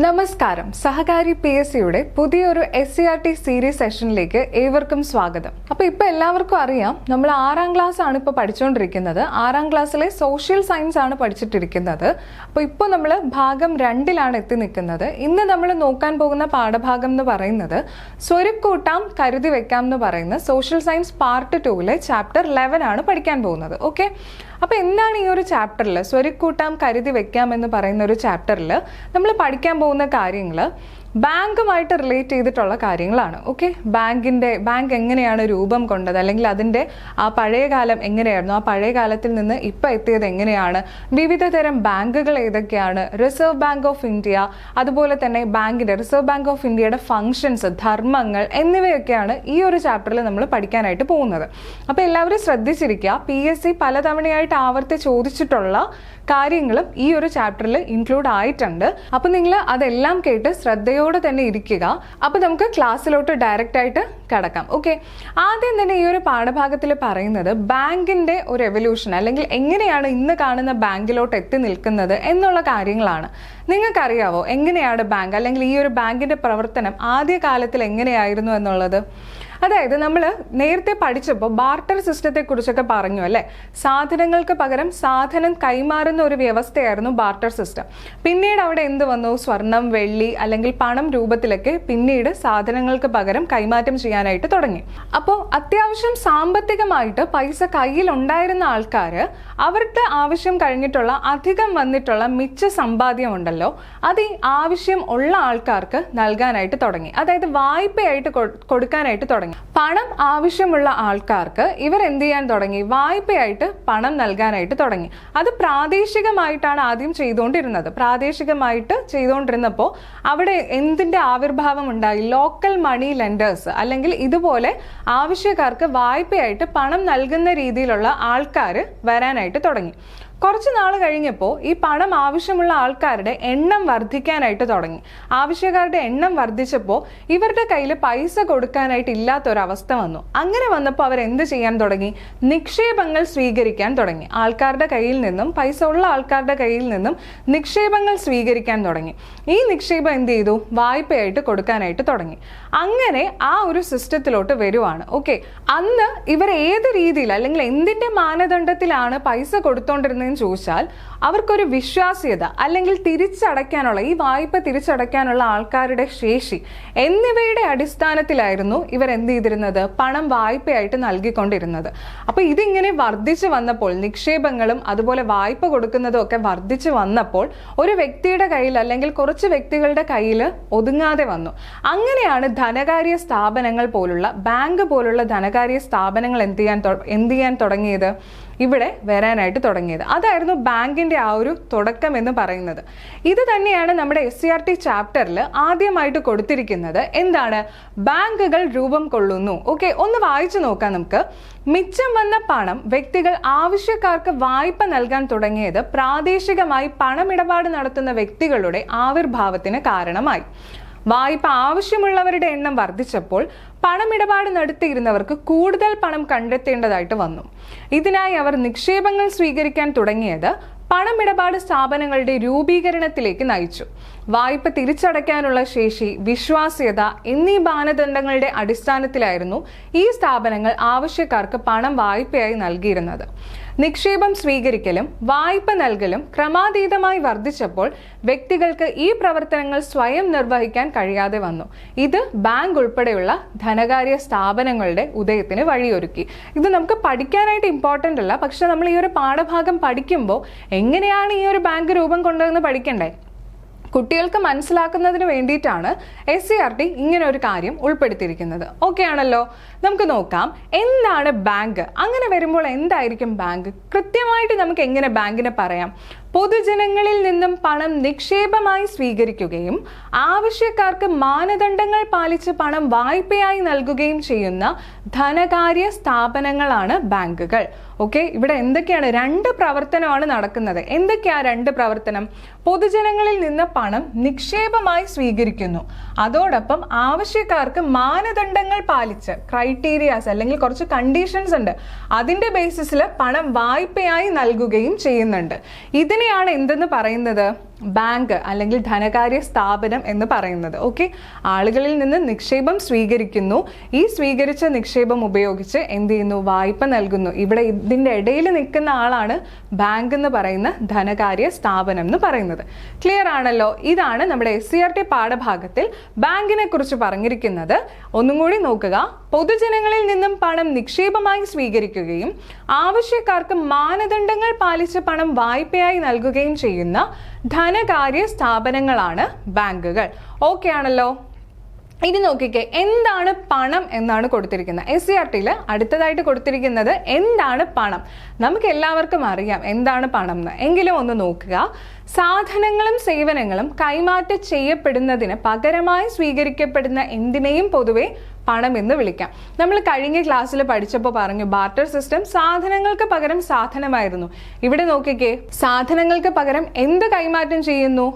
നമസ്കാരം. സഹകാരി PSCയുടെ പുതിയൊരു SCRT series സെഷനിലേക്ക് ഏവർക്കും സ്വാഗതം. അപ്പോൾ ഇപ്പോൾ എല്ലാവർക്കും അറിയാം, നമ്മൾ 6ാം ക്ലാസ് ആണ് ഇപ്പോൾ പഠിച്ചുകൊണ്ടിരിക്കുന്നത്. 6ാം ക്ലാസ്സിലെ സോഷ്യൽ സയൻസ് ആണ് പഠിച്ചിട്ടിരിക്കുന്നത്. അപ്പോൾ ഇപ്പോൾ നമ്മൾ ഭാഗം 2ലാണ് എത്തി നിൽക്കുന്നത്. ഇന്ന് നമ്മൾ നോക്കാൻ പോകുന്ന പാഠഭാഗം എന്ന് പറയുന്നത് സ്വരുക്കൂട്ടാം കരുതി വെക്കാം എന്ന് പറയുന്ന സോഷ്യൽ സയൻസ് പാർട്ട് 2ലെ ചാപ്റ്റർ 11 ആണ് പഠിക്കാൻ പോകുന്നത്. ഓക്കെ, അപ്പോൾ എന്താണ് ഈ ഒരു ചാപ്റ്ററിൽ സ്വരുക്കൂട്ടാം കരുതി വെക്കാം എന്ന് പറയുന്ന ഒരു ചാപ്റ്ററിൽ നമ്മൾ പഠിക്കാൻ പോകുന്ന കാര്യങ്ങൾ ബാങ്കുമായിട്ട് റിലേറ്റ് ചെയ്തിട്ടുള്ള കാര്യങ്ങളാണ്. ഓക്കെ, ബാങ്ക് എങ്ങനെയാണ് രൂപം കൊണ്ടത്, അല്ലെങ്കിൽ അതിൻ്റെ ആ പഴയ കാലം എങ്ങനെയായിരുന്നു, ആ പഴയ കാലത്തിൽ നിന്ന് ഇപ്പോൾ എത്തിയത് എങ്ങനെയാണ്, വിവിധ തരം ബാങ്കുകൾ ഏതൊക്കെയാണ്, റിസർവ് ബാങ്ക് ഓഫ് ഇന്ത്യ, അതുപോലെ തന്നെ റിസർവ് ബാങ്ക് ഓഫ് ഇന്ത്യയുടെ ഫങ്ഷൻസ്, ധർമ്മങ്ങൾ എന്നിവയൊക്കെയാണ് ഈ ഒരു ചാപ്റ്ററിൽ നമ്മൾ പഠിക്കാനായിട്ട് പോകുന്നത്. അപ്പോൾ എല്ലാവരും ശ്രദ്ധിച്ചിരിക്കുക, PSC പലതവണയായിട്ട് ആവർത്തി ചോദിച്ചിട്ടുള്ള കാര്യങ്ങളും ഈ ഒരു ചാപ്റ്ററിൽ ഇൻക്ലൂഡ് ആയിട്ടുണ്ട്. അപ്പോൾ നിങ്ങൾ അതെല്ലാം കേട്ട് ശ്രദ്ധയോടെ തന്നെ ഇരിക്കുക. അപ്പോൾ നമുക്ക് ക്ലാസ്സിലോട്ട് ഡയറക്റ്റ് ആയിട്ട് കടക്കാം. ഓക്കെ, ആദ്യം തന്നെ ഈ ഒരു പാഠഭാഗത്തിൽ പറയുന്നത് ബാങ്കിന്റെ ഒരു എവല്യൂഷൻ, അല്ലെങ്കിൽ എങ്ങനെയാണ് ഇന്ന് കാണുന്ന ബാങ്കിലോട്ട് എത്തി നിൽക്കുന്നത് എന്നുള്ള കാര്യങ്ങളാണ്. നിങ്ങൾക്കറിയാവോ എങ്ങനെയാണ് ബാങ്ക്, അല്ലെങ്കിൽ ഈ ഒരു ബാങ്കിന്റെ പ്രവർത്തനം ആദ്യ കാലത്തിൽ എങ്ങനെയായിരുന്നു എന്നുള്ളത്? അതായത് നമ്മൾ നേരത്തെ പഠിച്ചപ്പോൾ ബാർട്ടർ സിസ്റ്റത്തെ കുറിച്ചൊക്കെ പറഞ്ഞു അല്ലേ. സാധനങ്ങൾക്ക് പകരം സാധനം കൈമാറുന്ന ഒരു വ്യവസ്ഥയായിരുന്നു ബാർട്ടർ സിസ്റ്റം. പിന്നീട് അവിടെ എന്ത് വന്നു? സ്വർണം, വെള്ളി അല്ലെങ്കിൽ പണം രൂപത്തിലൊക്കെ പിന്നീട് സാധനങ്ങൾക്ക് പകരം കൈമാറ്റം ചെയ്യാനായിട്ട് തുടങ്ങി. അപ്പോൾ അത്യാവശ്യം സാമ്പത്തികമായിട്ട് പൈസ കയ്യിൽ ഉണ്ടായിരുന്ന ആൾക്കാർ അവർക്ക് ആവശ്യം കഴിഞ്ഞിട്ടുള്ള അധികം വന്നിട്ടുള്ള മിച്ച സമ്പാദ്യം ഉണ്ടല്ലോ, അത് ഈ ആവശ്യം ഉള്ള ആൾക്കാർക്ക് നൽകാനായിട്ട് തുടങ്ങി. അതായത് വായ്പയായിട്ട് കൊടുക്കാനായിട്ട് തുടങ്ങി. പണം ആവശ്യമുള്ള ആൾക്കാർക്ക് ഇവർ എന്ത് ചെയ്യാൻ തുടങ്ങി? വായ്പയായിട്ട് പണം നൽകാനായിട്ട് തുടങ്ങി. അത് പ്രാദേശികമായിട്ടാണ് ആദ്യം ചെയ്തുകൊണ്ടിരുന്നത്. പ്രാദേശികമായിട്ട് ചെയ്തുകൊണ്ടിരുന്നപ്പോൾ അവിടെ എന്തിന്റെ ആവിർഭാവം ഉണ്ടായി? ലോക്കൽ മണി ലെൻഡേഴ്സ്, അല്ലെങ്കിൽ ഇതുപോലെ ആവശ്യക്കാർക്ക് വായ്പയായിട്ട് പണം നൽകുന്ന രീതിയിലുള്ള ആൾക്കാർ വരാനായിട്ട് തുടങ്ങി. കുറച്ച് നാൾ കഴിഞ്ഞപ്പോൾ ഈ പണം ആവശ്യമുള്ള ആൾക്കാരുടെ എണ്ണം വർദ്ധിക്കാനായിട്ട് തുടങ്ങി. ആവശ്യക്കാരുടെ എണ്ണം വർദ്ധിച്ചപ്പോൾ ഇവരുടെ കയ്യിൽ പൈസ കൊടുക്കാനായിട്ട് ഇല്ലാത്തൊരവസ്ഥ വന്നു. അങ്ങനെ വന്നപ്പോൾ അവർ എന്ത് ചെയ്യാൻ തുടങ്ങി? നിക്ഷേപങ്ങൾ സ്വീകരിക്കാൻ തുടങ്ങി. ആൾക്കാരുടെ കയ്യിൽ നിന്നും, പൈസ ഉള്ള ആൾക്കാരുടെ കയ്യിൽ നിന്നും നിക്ഷേപങ്ങൾ സ്വീകരിക്കാൻ തുടങ്ങി. ഈ നിക്ഷേപം എന്ത് ചെയ്തു? വായ്പയായിട്ട് കൊടുക്കാനായിട്ട് തുടങ്ങി. അങ്ങനെ ആ ഒരു സിസ്റ്റത്തിലോട്ട് വരുവാണ്. ഓക്കെ, അന്ന് ഇവർ ഏത് രീതിയിൽ, അല്ലെങ്കിൽ എന്തിന്റെ മാനദണ്ഡത്തിലാണ് പൈസ കൊടുത്തോണ്ടിരുന്നത് ചോദിച്ചാൽ അവർക്കൊരു വിശ്വാസ്യത, അല്ലെങ്കിൽ തിരിച്ചടയ്ക്കാനുള്ള, ഈ വായ്പ തിരിച്ചടയ്ക്കാനുള്ള ആൾക്കാരുടെ ശേഷി എന്നിവയുടെ അടിസ്ഥാനത്തിലായിരുന്നു ഇവർ എന്ത് ചെയ്തിരുന്നത്? പണം വായ്പയായിട്ട് നൽകിക്കൊണ്ടിരുന്നത്. അപ്പൊ ഇതിങ്ങനെ വർദ്ധിച്ചു വന്നപ്പോൾ, നിക്ഷേപങ്ങളും അതുപോലെ വായ്പ കൊടുക്കുന്നതും ഒക്കെ വർദ്ധിച്ചു വന്നപ്പോൾ ഒരു വ്യക്തിയുടെ കയ്യിൽ, അല്ലെങ്കിൽ കുറച്ച് വ്യക്തികളുടെ കയ്യിൽ ഒതുങ്ങാതെ വന്നു. അങ്ങനെയാണ് ധനകാര്യ സ്ഥാപനങ്ങൾ പോലുള്ള, ബാങ്ക് പോലുള്ള ധനകാര്യ സ്ഥാപനങ്ങൾ എന്ത് ചെയ്യാൻ തുടങ്ങിയത്? ഇവിടെ വരാനായിട്ട് തുടങ്ങിയത്. അതായിരുന്നു ബാങ്കിന്റെ ആ ഒരു തുടക്കം എന്ന് പറയുന്നത്. ഇത് തന്നെയാണ് നമ്മുടെ SCRT ചാപ്റ്ററിൽ ആദ്യമായിട്ട് കൊടുത്തിരിക്കുന്നത്. എന്താണ്? ബാങ്കുകൾ രൂപം കൊള്ളുന്നു. ഓക്കെ, ഒന്ന് വായിച്ചു നോക്കാം നമുക്ക്. മിച്ചം വന്ന പണം വ്യക്തികൾ ആവശ്യക്കാർക്ക് വായ്പ നൽകാൻ തുടങ്ങിയത് പ്രാദേശികമായി പണമിടപാട് നടത്തുന്ന വ്യക്തികളുടെ ആവിർഭാവത്തിന് കാരണമായി. വായ്പ ആവശ്യമുള്ളവരുടെ എണ്ണം വർദ്ധിച്ചപ്പോൾ പണമിടപാട് നടത്തിയിരുന്നവർക്ക് കൂടുതൽ പണം കണ്ടെത്തേണ്ടതായിട്ട് വന്നു. ഇതിനായി അവർ നിക്ഷേപങ്ങൾ സ്വീകരിക്കാൻ തുടങ്ങിയത് പണമിടപാട് സ്ഥാപനങ്ങളുടെ രൂപീകരണത്തിലേക്ക് നയിച്ചു. വായ്പ തിരിച്ചടയ്ക്കാനുള്ള ശേഷി, വിശ്വാസ്യത എന്നീ മാനദണ്ഡങ്ങളുടെ അടിസ്ഥാനത്തിലായിരുന്നു ഈ സ്ഥാപനങ്ങൾ ആവശ്യക്കാർക്ക് പണം വായ്പയായി നൽകിയിരുന്നത്. നിക്ഷേപം സ്വീകരിക്കലും വായ്പ നൽകലും ക്രമാതീതമായി വർദ്ധിച്ചപ്പോൾ വ്യക്തികൾക്ക് ഈ പ്രവർത്തനങ്ങൾ സ്വയം നിർവഹിക്കാൻ കഴിയാതെ വന്നു. ഇത് ബാങ്ക് ഉൾപ്പെടെയുള്ള ധനകാര്യ സ്ഥാപനങ്ങളുടെ ഉദയത്തിന് വഴിയൊരുക്കി. ഇത് നമുക്ക് പഠിക്കാനായിട്ട് ഇമ്പോർട്ടൻ്റ് അല്ല, പക്ഷെ നമ്മൾ ഈ ഒരു പാഠഭാഗം പഠിക്കുമ്പോൾ എങ്ങനെയാണ് ഈ ഒരു ബാങ്ക് രൂപം കൊണ്ടതെന്ന് പഠിക്കണ്ടേ? കുട്ടികൾക്ക് മനസ്സിലാക്കുന്നതിന് വേണ്ടിയിട്ടാണ് SCRT ഇങ്ങനെ ഒരു കാര്യം ഉൾപ്പെടുത്തിയിരിക്കുന്നത്. ഓക്കെ ആണല്ലോ, നമുക്ക് നോക്കാം എന്താണ് ബാങ്ക്. അങ്ങനെ വരുമ്പോൾ എന്തായിരിക്കും ബാങ്ക്? കൃത്യമായിട്ട് നമുക്ക് എങ്ങനെ ബാങ്കിനെ പറയാം? പൊതുജനങ്ങളിൽ നിന്നും പണം നിക്ഷേപമായി സ്വീകരിക്കുകയും ആവശ്യക്കാർക്ക് മാനദണ്ഡങ്ങൾ പാലിച്ച് പണം വായ്പയായി നൽകുകയും ചെയ്യുന്ന ധനകാര്യ സ്ഥാപനങ്ങളാണ് ബാങ്കുകൾ. ഓക്കെ, ഇവിടെ എന്തൊക്കെയാണ്? 2 പ്രവർത്തനമാണ് നടക്കുന്നത്. എന്തൊക്കെയാ 2 പ്രവർത്തനം? പൊതുജനങ്ങളിൽ നിന്ന് പണം നിക്ഷേപമായി സ്വീകരിക്കുന്നു, അതോടൊപ്പം ആവശ്യക്കാർക്ക് മാനദണ്ഡങ്ങൾ പാലിച്ച്, ക്രൈറ്റീരിയാസ് അല്ലെങ്കിൽ കുറച്ച് കണ്ടീഷൻസ് ഉണ്ട്, അതിന്റെ ബേസിസിൽ പണം വായ്പയായി നൽകുകയും ചെയ്യുന്നുണ്ട്. ഇതിനെയാണ് എന്തെന്ന് പറയുന്നത്? ബാങ്ക് അല്ലെങ്കിൽ ധനകാര്യ സ്ഥാപനം എന്ന് പറയുന്നത്. ഓക്കെ, ആളുകളിൽ നിന്ന് നിക്ഷേപം സ്വീകരിക്കുന്നു. ഈ സ്വീകരിച്ച നിക്ഷേപം ഉപയോഗിച്ച് എന്ത് ചെയ്യുന്നു? വായ്പ നൽകുന്നു. ഇവിടെ ഇതിൻ്റെ ഇടയിൽ നിൽക്കുന്ന ആളാണ് ബാങ്ക് എന്ന് പറയുന്ന ധനകാര്യ സ്ഥാപനം എന്ന് പറയുന്നത്. ക്ലിയർ ആണല്ലോ? ഇതാണ് നമ്മുടെ SCERT പാഠഭാഗത്തിൽ ബാങ്കിനെ കുറിച്ച് പറഞ്ഞിരിക്കുന്നത്. ഒന്നും കൂടി നോക്കുക. പൊതുജനങ്ങളിൽ നിന്നും പണം നിക്ഷേപമായി സ്വീകരിക്കുകയും ആവശ്യക്കാർക്ക് മാനദണ്ഡങ്ങൾ പാലിച്ച് പണം വായ്പയായി നൽകുകയും ചെയ്യുന്ന ധനകാര്യ സ്ഥാപനങ്ങളാണ് ബാങ്കുകൾ. ഓക്കെ ആണല്ലോ? ഇനി നോക്കിക്കേ, എന്താണ് പണം എന്നാണ് കൊടുത്തിരിക്കുന്നത്. SCERTയിൽ അടുത്തതായിട്ട് കൊടുത്തിരിക്കുന്നത് എന്താണ് പണം. നമുക്ക് എല്ലാവർക്കും അറിയാം എന്താണ് പണം എന്ന്. എങ്കിലും ഒന്ന് നോക്കുക. സാധനങ്ങളും സേവനങ്ങളും കൈമാറ്റം ചെയ്യപ്പെടുന്നതിന് പകരമായി സ്വീകരിക്കപ്പെടുന്ന എന്തിനേയും പൊതുവെ പണം എന്ന് വിളിക്കാം. നമ്മൾ കഴിഞ്ഞ ക്ലാസ്സിൽ പഠിച്ചപ്പോൾ പറഞ്ഞു ബാർട്ടർ സിസ്റ്റം സാധനങ്ങൾക്ക് പകരം സാധനമായിരുന്നു. ഇവിടെ നോക്കിക്കേ, സാധനങ്ങൾക്ക് പകരം എന്ത് കൈമാറ്റം ചെയ്യുന്നു?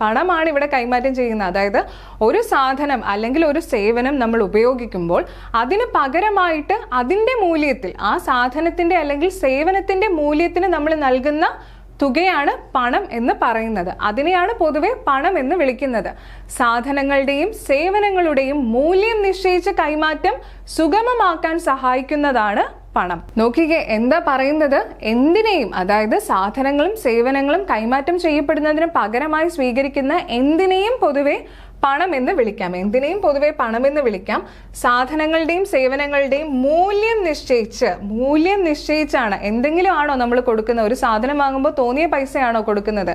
പണമാണ് ഇവിടെ കൈമാറ്റം ചെയ്യുന്നത്. അതായത് ഒരു സാധനം അല്ലെങ്കിൽ ഒരു സേവനം നമ്മൾ ഉപയോഗിക്കുമ്പോൾ അതിന് പകരമായിട്ട് അതിൻ്റെ മൂല്യത്തിൽ, ആ സാധനത്തിൻ്റെ അല്ലെങ്കിൽ സേവനത്തിൻ്റെ മൂല്യത്തിന് നമ്മൾ നൽകുന്ന തുകയാണ് പണം എന്ന് പറയുന്നത്. അതിനെയാണ് പൊതുവെ പണം എന്ന് വിളിക്കുന്നത്. സാധനങ്ങളുടെയും സേവനങ്ങളുടെയും മൂല്യം നിശ്ചയിച്ച കൈമാറ്റം സുഗമമാക്കാൻ സഹായിക്കുന്നതാണ് പണം. നോക്കിക്കേ, എന്താ പറയുന്നത്? എന്തിനേയും, അതായത് സാധനങ്ങളും സേവനങ്ങളും കൈമാറ്റം ചെയ്യപ്പെടുന്നതിന് പകരമായി സ്വീകരിക്കുന്ന എന്തിനേയും പൊതുവെ പണം എന്ന് വിളിക്കാം. എന്തിനേയും പൊതുവെ പണം എന്ന് വിളിക്കാം. സാധനങ്ങളുടെയും സേവനങ്ങളുടെയും മൂല്യം നിശ്ചയിച്ചാണ്. എന്തെങ്കിലും ആണോ നമ്മൾ കൊടുക്കുന്നത്? ഒരു സാധനം വാങ്ങുമ്പോൾ തോന്നിയ പൈസയാണോ കൊടുക്കുന്നത്?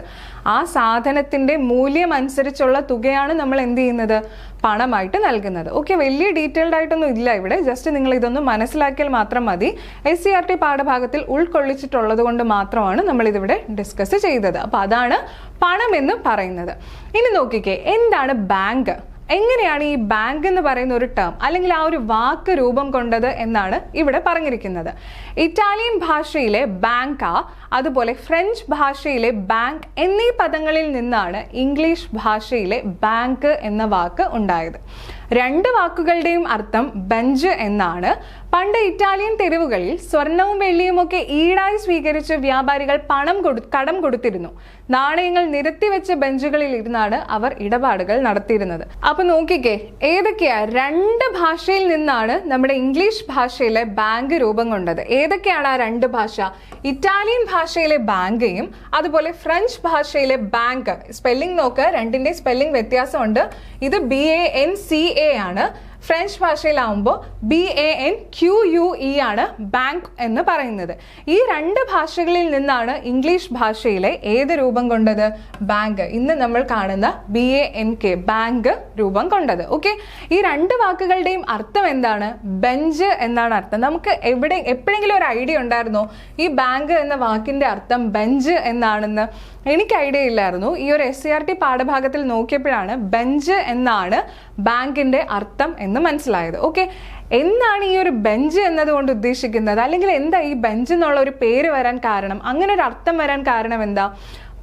ആ സാധനത്തിന്റെ മൂല്യം അനുസരിച്ചുള്ള തുകയാണ് നമ്മൾ എന്ത് ചെയ്യുന്നത്? പണമായിട്ട് നൽകുന്നത്. ഓക്കെ, വലിയ ഡീറ്റെയിൽഡ് ആയിട്ടൊന്നും ഇല്ല ഇവിടെ. ജസ്റ്റ് നിങ്ങൾ ഇതൊന്ന് മനസ്സിലാക്കിയാൽ മാത്രം മതി. SCERT പാഠഭാഗത്തിൽ ഉൾക്കൊള്ളിച്ചിട്ടുള്ളത് കൊണ്ട് മാത്രമാണ് നമ്മൾ ഇതിവിടെ ഡിസ്കസ് ചെയ്തത്. അപ്പൊ അതാണ് പണം എന്ന് പറയുന്നത്. ഇനി നോക്കിക്കേ, എന്താണ് ബാങ്ക്? എങ്ങനെയാണ് ഈ ബാങ്ക് എന്ന് പറയുന്ന ഒരു ടേം അല്ലെങ്കിൽ ആ ഒരു വാക്ക് രൂപം കൊണ്ടത് എന്നാണ് ഇവിടെ പറഞ്ഞിരിക്കുന്നത്. ഇറ്റാലിയൻ ഭാഷയിലെ ബാങ്ക, അതുപോലെ ഫ്രഞ്ച് ഭാഷയിലെ ബാങ്ക് എന്നീ പദങ്ങളിൽ നിന്നാണ് ഇംഗ്ലീഷ് ഭാഷയിലെ ബാങ്ക് എന്ന വാക്ക് ഉണ്ടായത്. രണ്ട് വാക്കുകളുടെയും അർത്ഥം ബെഞ്ച് എന്നാണ്. പണ്ട് ഇറ്റാലിയൻ തെരുവുകളിൽ സ്വർണവും വെള്ളിയും ഒക്കെ ഈടായി സ്വീകരിച്ച് വ്യാപാരികൾ കടം കൊടുത്തിരുന്നു. നാണയങ്ങൾ നിരത്തിവെച്ച ബെഞ്ചുകളിൽ ഇരുന്നാണ് അവർ ഇടപാടുകൾ നടത്തിയിരുന്നത്. അപ്പൊ നോക്കിക്കേ, ഏതൊക്കെയാ? രണ്ട് ഭാഷയിൽ നിന്നാണ് നമ്മുടെ ഇംഗ്ലീഷ് ഭാഷയിലെ ബാങ്ക് രൂപം കൊണ്ടത്. ഏതൊക്കെയാണ് ആ രണ്ട് ഭാഷ? ഇറ്റാലിയൻ ഭാഷയിലെ ബാങ്കയും അതുപോലെ ഫ്രഞ്ച് ഭാഷയിലെ ബാങ്ക്. സ്പെല്ലിംഗ് നോക്ക്, രണ്ടിന്റെ സ്പെല്ലിംഗ് വ്യത്യാസമുണ്ട്. ഇത് BANCA ആണ്. ഫ്രഞ്ച് ഭാഷയിലാവുമ്പോൾ BANQUE ആണ് ബാങ്ക് എന്ന് പറയുന്നത്. ഈ രണ്ട് ഭാഷകളിൽ നിന്നാണ് ഇംഗ്ലീഷ് ഭാഷയിലെ ഏത് രൂപം കൊണ്ടത്? ബാങ്ക്. ഇന്ന് നമ്മൾ കാണുന്ന BANK ബാങ്ക് രൂപം കൊണ്ടത്. ഓക്കെ, ഈ രണ്ട് വാക്കുകളുടെയും അർത്ഥം എന്താണ്? ബെഞ്ച് എന്നാണ് അർത്ഥം. നമുക്ക് എപ്പോഴെങ്കിലും ഒരു ഐഡിയ ഉണ്ടായിരുന്നോ ഈ ബാങ്ക് എന്ന വാക്കിന്റെ അർത്ഥം ബെഞ്ച് എന്നാണെന്ന്? എനിക്ക് ഐഡിയ ഇല്ലായിരുന്നു. ഈ ഒരു SCERT പാഠഭാഗത്തിൽ നോക്കിയപ്പോഴാണ് ബെഞ്ച് എന്നാണ് ബാങ്കിന്റെ അർത്ഥം എന്ന് മനസ്സിലായത്. ഓക്കെ, എന്താണ് ഈ ഒരു ബെഞ്ച് എന്നതുകൊണ്ട് ഉദ്ദേശിക്കുന്നത്? അല്ലെങ്കിൽ എന്താ ഈ ബെഞ്ച് എന്നുള്ള ഒരു പേര് വരാൻ കാരണം, അങ്ങനെ ഒരു അർത്ഥം വരാൻ കാരണം എന്താ?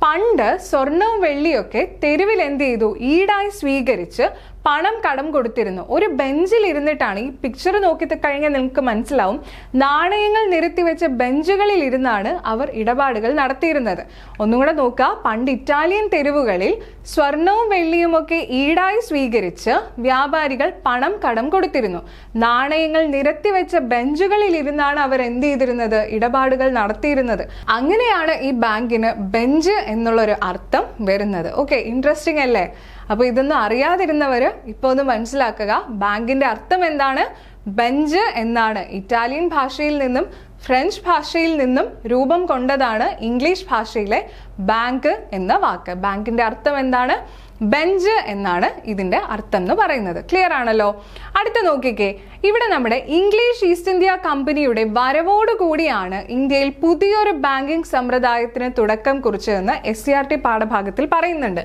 പണ്ട് സ്വർണവും വെള്ളിയൊക്കെ തെരുവിൽ എന്ത് ചെയ്തു? ഈടായി സ്വീകരിച്ച് പണം കടം കൊടുത്തിരുന്നു. ഒരു ബെഞ്ചിൽ ഇരുന്നിട്ടാണ്, ഈ പിക്ചർ നോക്കി കഴിഞ്ഞാൽ നിങ്ങൾക്ക് മനസ്സിലാവും, നാണയങ്ങൾ നിരത്തിവെച്ച ബെഞ്ചുകളിൽ ഇരുന്നാണ് അവർ ഇടപാടുകൾ നടത്തിയിരുന്നത്. ഒന്നും കൂടെ നോക്കുക, പണ്ട് ഇറ്റാലിയൻ തെരുവുകളിൽ സ്വർണവും വെള്ളിയും ഒക്കെ ഈടായി സ്വീകരിച്ച് വ്യാപാരികൾ പണം കടം കൊടുത്തിരുന്നു. നാണയങ്ങൾ നിരത്തിവെച്ച ബെഞ്ചുകളിൽ ഇരുന്നാണ് അവർ എന്ത് ചെയ്തിരുന്നത്? ഇടപാടുകൾ നടത്തിയിരുന്നത്. അങ്ങനെയാണ് ഈ ബാങ്കിന് ബെഞ്ച് എന്നുള്ളൊരു അർത്ഥം വരുന്നത്. ഓക്കെ, ഇൻട്രസ്റ്റിംഗ് അല്ലേ? അപ്പൊ ഇതൊന്നും അറിയാതിരുന്നവര് ഇപ്പൊ ഒന്ന് മനസ്സിലാക്കുക. ബാങ്കിന്റെ അർത്ഥം എന്താണ്? ബെഞ്ച് എന്നാണ്. ഇറ്റാലിയൻ ഭാഷയിൽ നിന്നും ഫ്രഞ്ച് ഭാഷയിൽ നിന്നും രൂപം കൊണ്ടതാണ് ഇംഗ്ലീഷ് ഭാഷയിലെ ബാങ്ക് എന്ന വാക്ക്. ബാങ്കിന്റെ അർത്ഥം എന്താണ്? ബെഞ്ച് എന്നാണ് ഇതിന്റെ അർത്ഥം എന്ന് പറയുന്നത്. ക്ലിയർ ആണല്ലോ? അടുത്ത നോക്കിക്കേ, ഇവിടെ നമ്മുടെ ഇംഗ്ലീഷ് ഈസ്റ്റ് ഇന്ത്യ കമ്പനിയുടെ വരവോടുകൂടിയാണ് ഇന്ത്യയിൽ പുതിയൊരു ബാങ്കിങ് സമ്പ്രദായത്തിന് തുടക്കം കുറിച്ചതെന്ന് SCERT പാഠഭാഗത്തിൽ പറയുന്നുണ്ട്.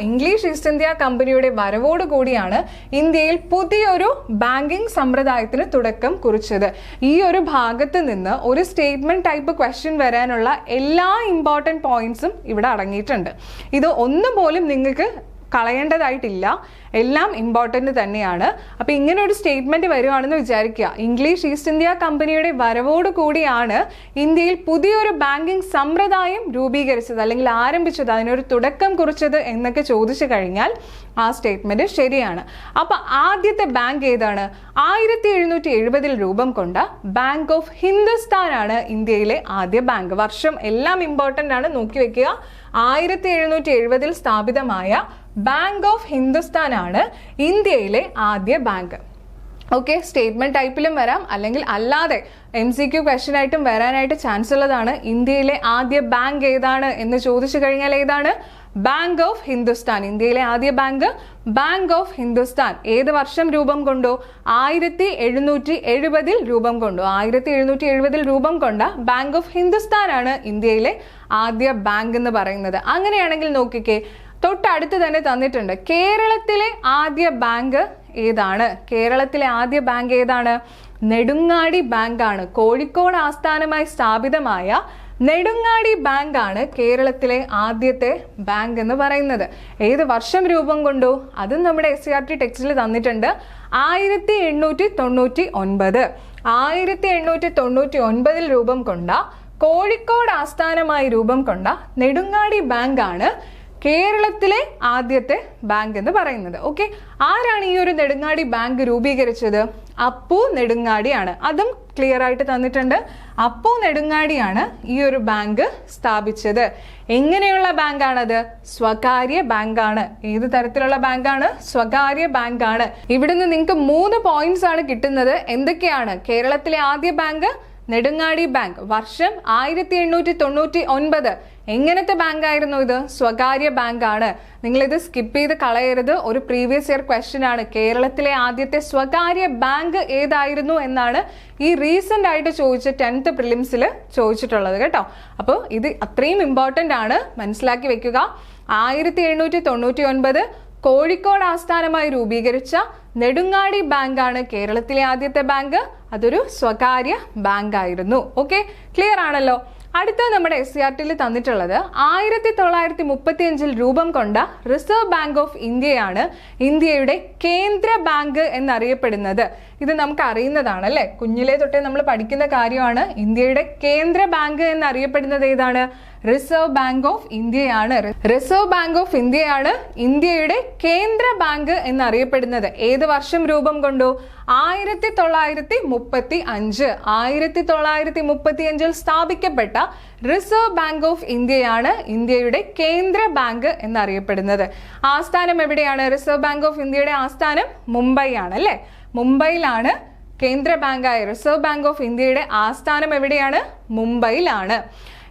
ഇംഗ്ലീഷ് ഈസ്റ്റ് ഇന്ത്യ കമ്പനിയുടെ വരവോടുകൂടിയാണ് ഇന്ത്യയിൽ പുതിയൊരു ബാങ്കിങ് സമ്പ്രദായത്തിന് തുടക്കം കുറിച്ചത്. ഈ ഒരു ഭാഗത്ത് നിന്ന് ഒരു സ്റ്റേറ്റ്മെന്റ് ടൈപ്പ് ക്വസ്റ്റ്യൻ വരാനുള്ള എല്ലാ ഇമ്പോർട്ടൻറ്റ് പോയിന്റ്സും ഇവിടെ അടങ്ങിയിട്ടുണ്ട്. ഇത് ഒന്നുപോലും നിങ്ങൾക്ക് കളയേണ്ടതായിട്ടില്ല, എല്ലാം ഇമ്പോർട്ടൻ്റ് തന്നെയാണ്. അപ്പോൾ ഇങ്ങനെ ഒരു സ്റ്റേറ്റ്മെൻറ്റ് വരുവാണെന്ന് വിചാരിക്കുക. ഇംഗ്ലീഷ് ഈസ്റ്റ് ഇന്ത്യ കമ്പനിയുടെ വരവോട് കൂടിയാണ് ഇന്ത്യയിൽ പുതിയൊരു ബാങ്കിങ് സമ്പ്രദായം രൂപീകരിച്ചത് അല്ലെങ്കിൽ ആരംഭിച്ചത്, അതിനൊരു തുടക്കം കുറിച്ചത് എന്നൊക്കെ ചോദിച്ചു കഴിഞ്ഞാൽ ആ സ്റ്റേറ്റ്മെൻറ്റ് ശരിയാണ്. അപ്പോൾ ആദ്യത്തെ ബാങ്ക് ഏതാണ്? 1770 രൂപം കൊണ്ട ബാങ്ക് ഓഫ് ഹിന്ദുസ്ഥാൻ ആണ് ഇന്ത്യയിലെ ആദ്യ ബാങ്ക്. വർഷം എല്ലാം ഇമ്പോർട്ടൻ്റ് ആണ്, നോക്കി വെക്കുക. 1770 സ്ഥാപിതമായ ബാങ്ക് ഓഫ് ഹിന്ദുസ്ഥാൻ ആണ് ഇന്ത്യയിലെ ആദ്യ ബാങ്ക്. ഓക്കെ, സ്റ്റേറ്റ്മെന്റ് ടൈപ്പിലും വരാം, അല്ലെങ്കിൽ അല്ലാതെ MCQ ക്വസ്റ്റ്യൻ ആയിട്ടും വരാനായിട്ട് ചാൻസ് ഉള്ളതാണ്. ഇന്ത്യയിലെ ആദ്യ ബാങ്ക് ഏതാണ് എന്ന് ചോദിച്ചു കഴിഞ്ഞാൽ ഏതാണ്? Bank of Hindustan. ഇന്ത്യയിലെ ആദ്യ ബാങ്ക് ബാങ്ക് ഓഫ് ഹിന്ദുസ്ഥാൻ. ഏത് വർഷം രൂപം കൊണ്ടു? 1770 രൂപം കൊണ്ടു. 1770 രൂപം കൊണ്ട ബാങ്ക് ഓഫ് ഹിന്ദുസ്ഥാൻ ആണ് ഇന്ത്യയിലെ ആദ്യ ബാങ്ക് എന്ന് പറയുന്നത്. അങ്ങനെയാണെങ്കിൽ നോക്കിക്കേ, തൊട്ടടുത്ത് തന്നെ തന്നിട്ടുണ്ട് കേരളത്തിലെ ആദ്യ ബാങ്ക് ഏതാണ്? കേരളത്തിലെ ആദ്യ ബാങ്ക് ഏതാണ്? നെടുങ്ങാടി ബാങ്ക് ആണ്. കോഴിക്കോട് ആസ്ഥാനമായി സ്ഥാപിതമായ നെടുങ്ങാടി ബാങ്ക് ആണ് കേരളത്തിലെ ആദ്യത്തെ ബാങ്ക് എന്ന് പറയുന്നത്. ഏത് വർഷം രൂപം കൊണ്ടു? അതും നമ്മുടെ SCERT ടെക്സ്റ്റിൽ തന്നിട്ടുണ്ട്. 1899. 1899 രൂപം കൊണ്ട, കോഴിക്കോട് ആസ്ഥാനമായി രൂപം കൊണ്ട നെടുങ്ങാടി ബാങ്ക് ആണ് കേരളത്തിലെ ആദ്യത്തെ ബാങ്ക് എന്ന് പറയുന്നത്. ഓക്കെ, ആരാണ് ഈ ഒരു നെടുങ്ങാടി ബാങ്ക് രൂപീകരിച്ചത്? അപ്പു നെടുങ്ങാടിയാണ്. അതും ക്ലിയർ ആയിട്ട് തന്നിട്ടുണ്ട്. അപ്പു നെടുങ്ങാടിയാണ് ഈ ഒരു ബാങ്ക് സ്ഥാപിച്ചത്. എങ്ങനെയുള്ള ബാങ്കാണത്? സ്വകാര്യ ബാങ്കാണ്. ഏത് തരത്തിലുള്ള ബാങ്കാണ്? സ്വകാര്യ ബാങ്കാണ്. ഇവിടുന്ന് നിങ്ങൾക്ക് 3 പോയിന്റ്സ് ആണ് കിട്ടുന്നത്. എന്തൊക്കെയാണ്? കേരളത്തിലെ ആദ്യ ബാങ്ക് നെടുങ്ങാടി ബാങ്ക്. വർഷം 1899. എങ്ങനത്തെ ബാങ്ക് ആയിരുന്നു ഇത്? സ്വകാര്യ ബാങ്ക് ആണ്. നിങ്ങൾ ഇത് സ്കിപ്പ് ചെയ്ത് കളയരുത്. ഒരു പ്രീവിയസ് ഇയർ ക്വസ്റ്റ്യൻ ആണ്. കേരളത്തിലെ ആദ്യത്തെ സ്വകാര്യ ബാങ്ക് ഏതായിരുന്നു എന്നാണ് ഈ റീസെന്റ് ആയിട്ട് ചോദിച്ച 10th പ്രിലിംസിൽ ചോദിച്ചിട്ടുള്ളത് കേട്ടോ. അപ്പോൾ ഇത് അത്രയും ഇമ്പോർട്ടൻ്റ് ആണ്, മനസ്സിലാക്കി വെക്കുക. 1799 കോഴിക്കോട് ആസ്ഥാനമായി രൂപീകരിച്ച നെടുങ്ങാടി ബാങ്ക് ആണ് കേരളത്തിലെ ആദ്യത്തെ ബാങ്ക്. അതൊരു സ്വകാര്യ ബാങ്ക് ആയിരുന്നു. ഓക്കെ, ക്ലിയർ ആണല്ലോ. അടുത്ത നമ്മുടെ SCERT തന്നിട്ടുള്ളത് 1935 രൂപം കൊണ്ട റിസർവ് ബാങ്ക് ഓഫ് ഇന്ത്യയാണ് ഇന്ത്യയുടെ കേന്ദ്ര ബാങ്ക് എന്നറിയപ്പെടുന്നത്. ഇത് നമുക്ക് അറിയുന്നതാണ് അല്ലേ, കുഞ്ഞിലേ തൊട്ടേ നമ്മൾ പഠിക്കുന്ന കാര്യമാണ്. ഇന്ത്യയുടെ കേന്ദ്ര ബാങ്ക് എന്നറിയപ്പെടുന്നത് ഏതാണ്? റിസർവ് ബാങ്ക് ഓഫ് ഇന്ത്യയാണ്. റിസർവ് ബാങ്ക് ഓഫ് ഇന്ത്യയാണ് ഇന്ത്യയുടെ കേന്ദ്ര ബാങ്ക് എന്നറിയപ്പെടുന്നത്. ഏത് വർഷം രൂപം കൊണ്ടു? 1935. 1935 സ്ഥാപിക്കപ്പെട്ട റിസർവ് ബാങ്ക് ഓഫ് ഇന്ത്യയാണ് ഇന്ത്യയുടെ കേന്ദ്ര ബാങ്ക് എന്നറിയപ്പെടുന്നത്. ആസ്ഥാനം എവിടെയാണ്? റിസർവ് ബാങ്ക് ഓഫ് ഇന്ത്യയുടെ ആസ്ഥാനം മുംബൈ ആണ് അല്ലേ. മുംബൈയിലാണ് കേന്ദ്ര ബാങ്കായ റിസർവ് ബാങ്ക് ഓഫ് ഇന്ത്യയുടെ ആസ്ഥാനം എവിടെയാണ്? മുംബൈയിലാണ്.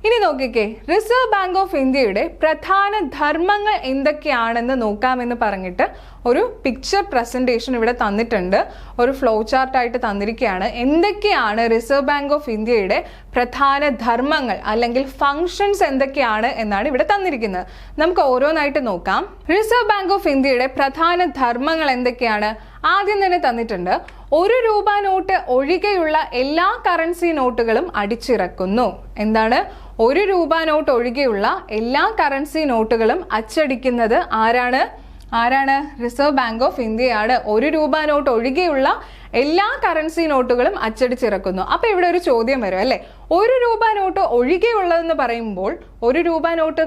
ഇനി നോക്കിക്കേ, റിസർവ് ബാങ്ക് ഓഫ് ഇന്ത്യയുടെ പ്രധാന ധർമ്മങ്ങൾ എന്തൊക്കെയാണെന്ന് നോക്കാമെന്ന് പറഞ്ഞിട്ട് ഒരു പിക്ചർ പ്രസന്റേഷൻ ഇവിടെ തന്നിട്ടുണ്ട്. ഒരു ഫ്ലോ ചാർട്ടായിട്ട് തന്നിരിക്കുകയാണ്. എന്തൊക്കെയാണ് റിസർവ് ബാങ്ക് ഓഫ് ഇന്ത്യയുടെ പ്രധാന ധർമ്മങ്ങൾ അല്ലെങ്കിൽ ഫങ്ഷൻസ് എന്തൊക്കെയാണ് എന്നാണ് ഇവിടെ തന്നിരിക്കുന്നത്. നമുക്ക് ഓരോന്നായിട്ട് നോക്കാം. റിസർവ് ബാങ്ക് ഓഫ് ഇന്ത്യയുടെ പ്രധാന ധർമ്മങ്ങൾ എന്തൊക്കെയാണ്? ആദ്യം തന്നെ തന്നിട്ടുണ്ട്, 1 രൂപ നോട്ട് ഒഴികെയുള്ള എല്ലാ കറൻസി നോട്ടുകളും അടിച്ചിറക്കുന്നു. എന്താണ്? 1 രൂപ നോട്ട് ഒഴികെയുള്ള എല്ലാ കറൻസി നോട്ടുകളും അച്ചടിക്കുന്നത് ആരാണ്? റിസർവ് ബാങ്ക് ഓഫ് ഇന്ത്യയാണ്. 1 രൂപ നോട്ട് ഒഴികെയുള്ള എല്ലാ കറൻസി നോട്ടുകളും അച്ചടിച്ചിറക്കുന്നു. അപ്പൊ ഇവിടെ ഒരു ചോദ്യം വരും അല്ലെ, 1 രൂപ നോട്ട് ഒഴികെയുള്ളതെന്ന് പറയുമ്പോൾ 1 രൂപ നോട്ട്